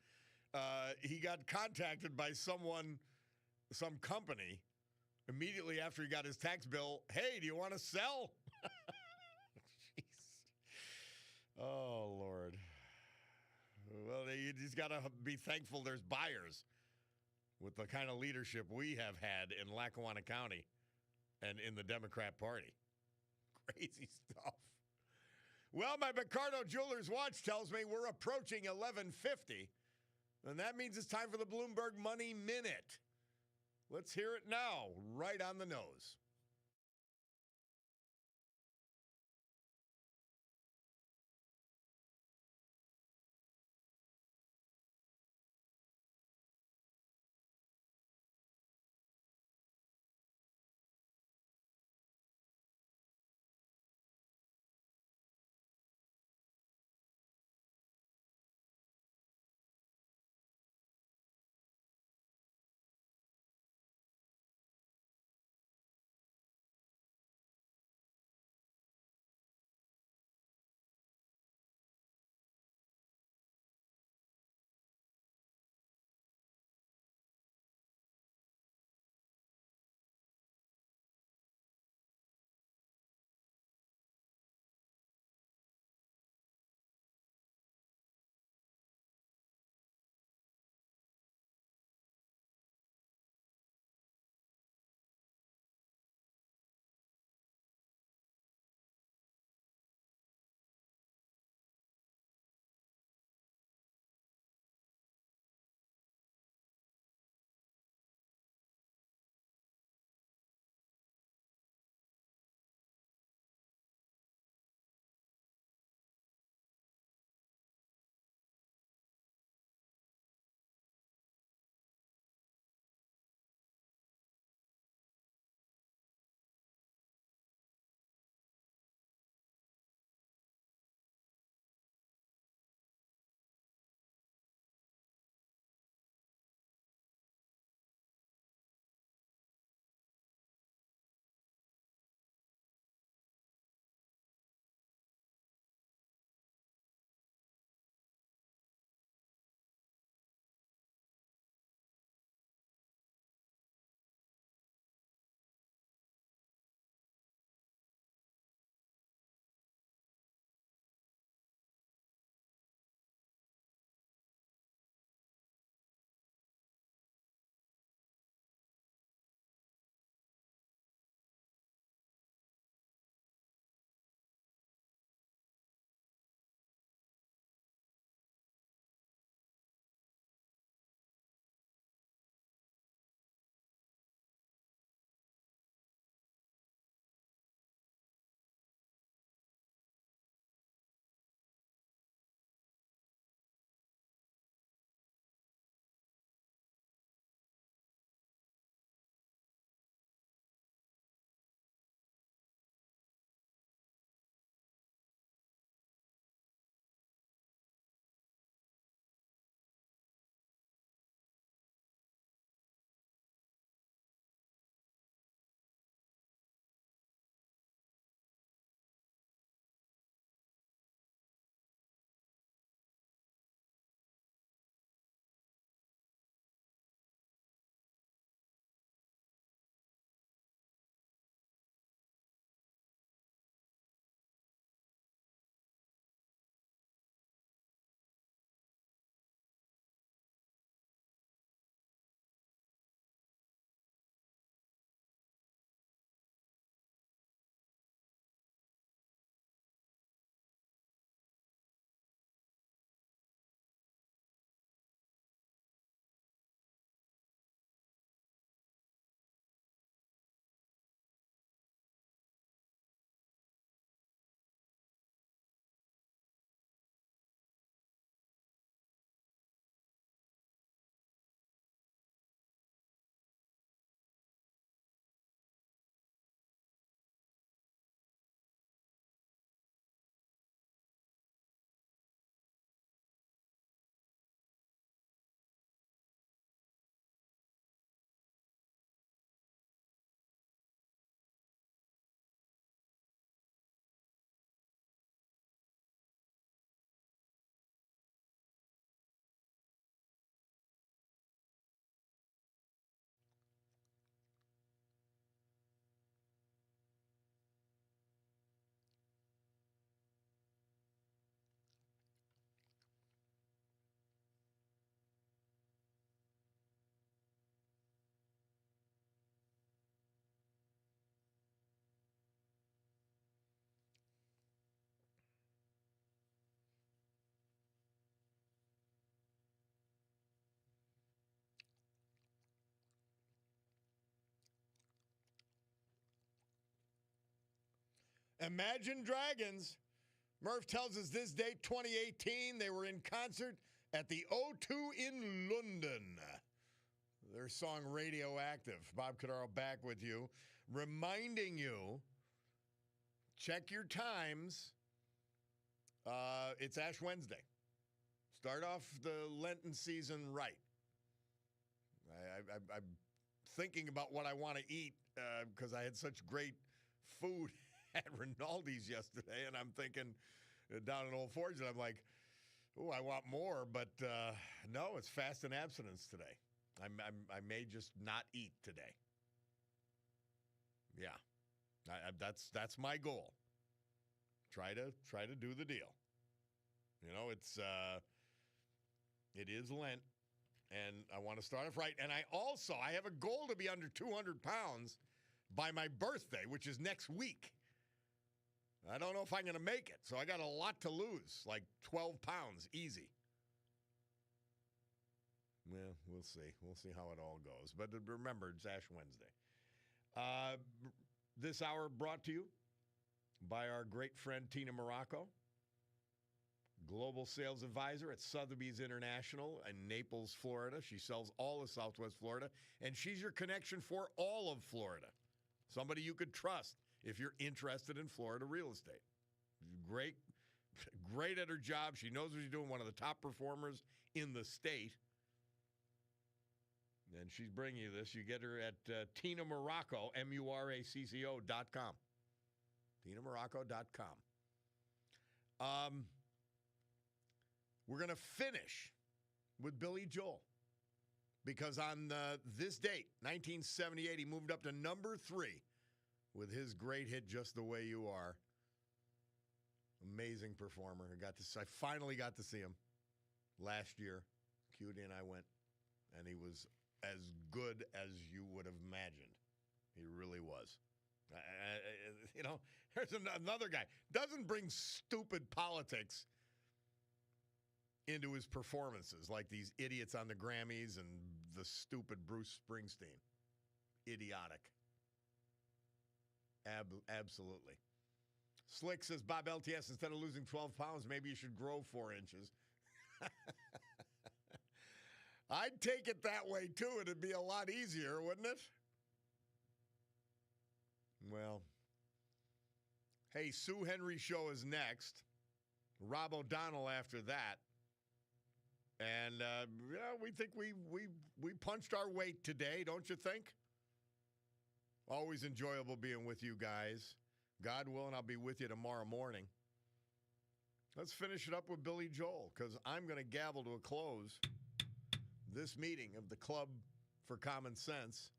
he got contacted by some company, immediately after he got his tax bill. Hey, do you want to sell? Jeez. Oh, Lord. Well, you just got to be thankful there's buyers with the kind of leadership we have had in Lackawanna County and in the Democrat Party. Crazy stuff. Well, my Picardo Jewelers watch tells me we're approaching 11:50, and that means it's time for the Bloomberg Money Minute. Let's hear it now, right on the nose. Imagine Dragons. Murph tells us this date, 2018, they were in concert at the O2 in London. Their song Radioactive. Bob Cordaro back with you, reminding you, check your times. It's Ash Wednesday. Start off the Lenten season right. I'm thinking about what I want to eat because I had such great food at Rinaldi's yesterday, and I'm thinking down in Old Forge, and I'm like, oh, I want more, but no, it's fast and abstinence today. I may just not eat today. Yeah, that's my goal. Try to do the deal. You know, it is Lent, and I want to start off right. And I have a goal to be under 200 pounds by my birthday, which is next week. I don't know if I'm going to make it, so I got a lot to lose, like 12 pounds, easy. Well, we'll see. We'll see how it all goes. But remember, it's Ash Wednesday. This hour brought to you by our great friend Tina Morocco, Global Sales Advisor at Sotheby's International in Naples, Florida. She sells all of Southwest Florida, and she's your connection for all of Florida. Somebody you could trust if you're interested in Florida real estate. Great at her job. She knows what she's doing, one of the top performers in the state. And she's bringing you this. You get her at Tina Morocco, MURACCO.com. TinaMorocco.com. We're going to finish with Billy Joel because on this date, 1978, he moved up to number 3 with his great hit, Just the Way You Are. Amazing performer. I finally got to see him last year. Cutie and I went, and he was as good as you would have imagined. He really was. There's another guy. Doesn't bring stupid politics into his performances like these idiots on the Grammys and the stupid Bruce Springsteen. Idiotic. Absolutely. Slick says, Bob LTS, instead of losing 12 pounds, maybe you should grow 4 inches. I'd take it that way, too. It'd be a lot easier, wouldn't it? Well, hey, Sue Henry show is next. Rob O'Donnell after that. And, we think we punched our weight today, don't you think? Always enjoyable being with you guys. God willing, I'll be with you tomorrow morning. Let's finish it up with Billy Joel, because I'm going to gavel to a close this meeting of the Club for Common Sense,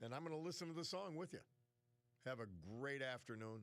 and I'm going to listen to the song with you. Have a great afternoon.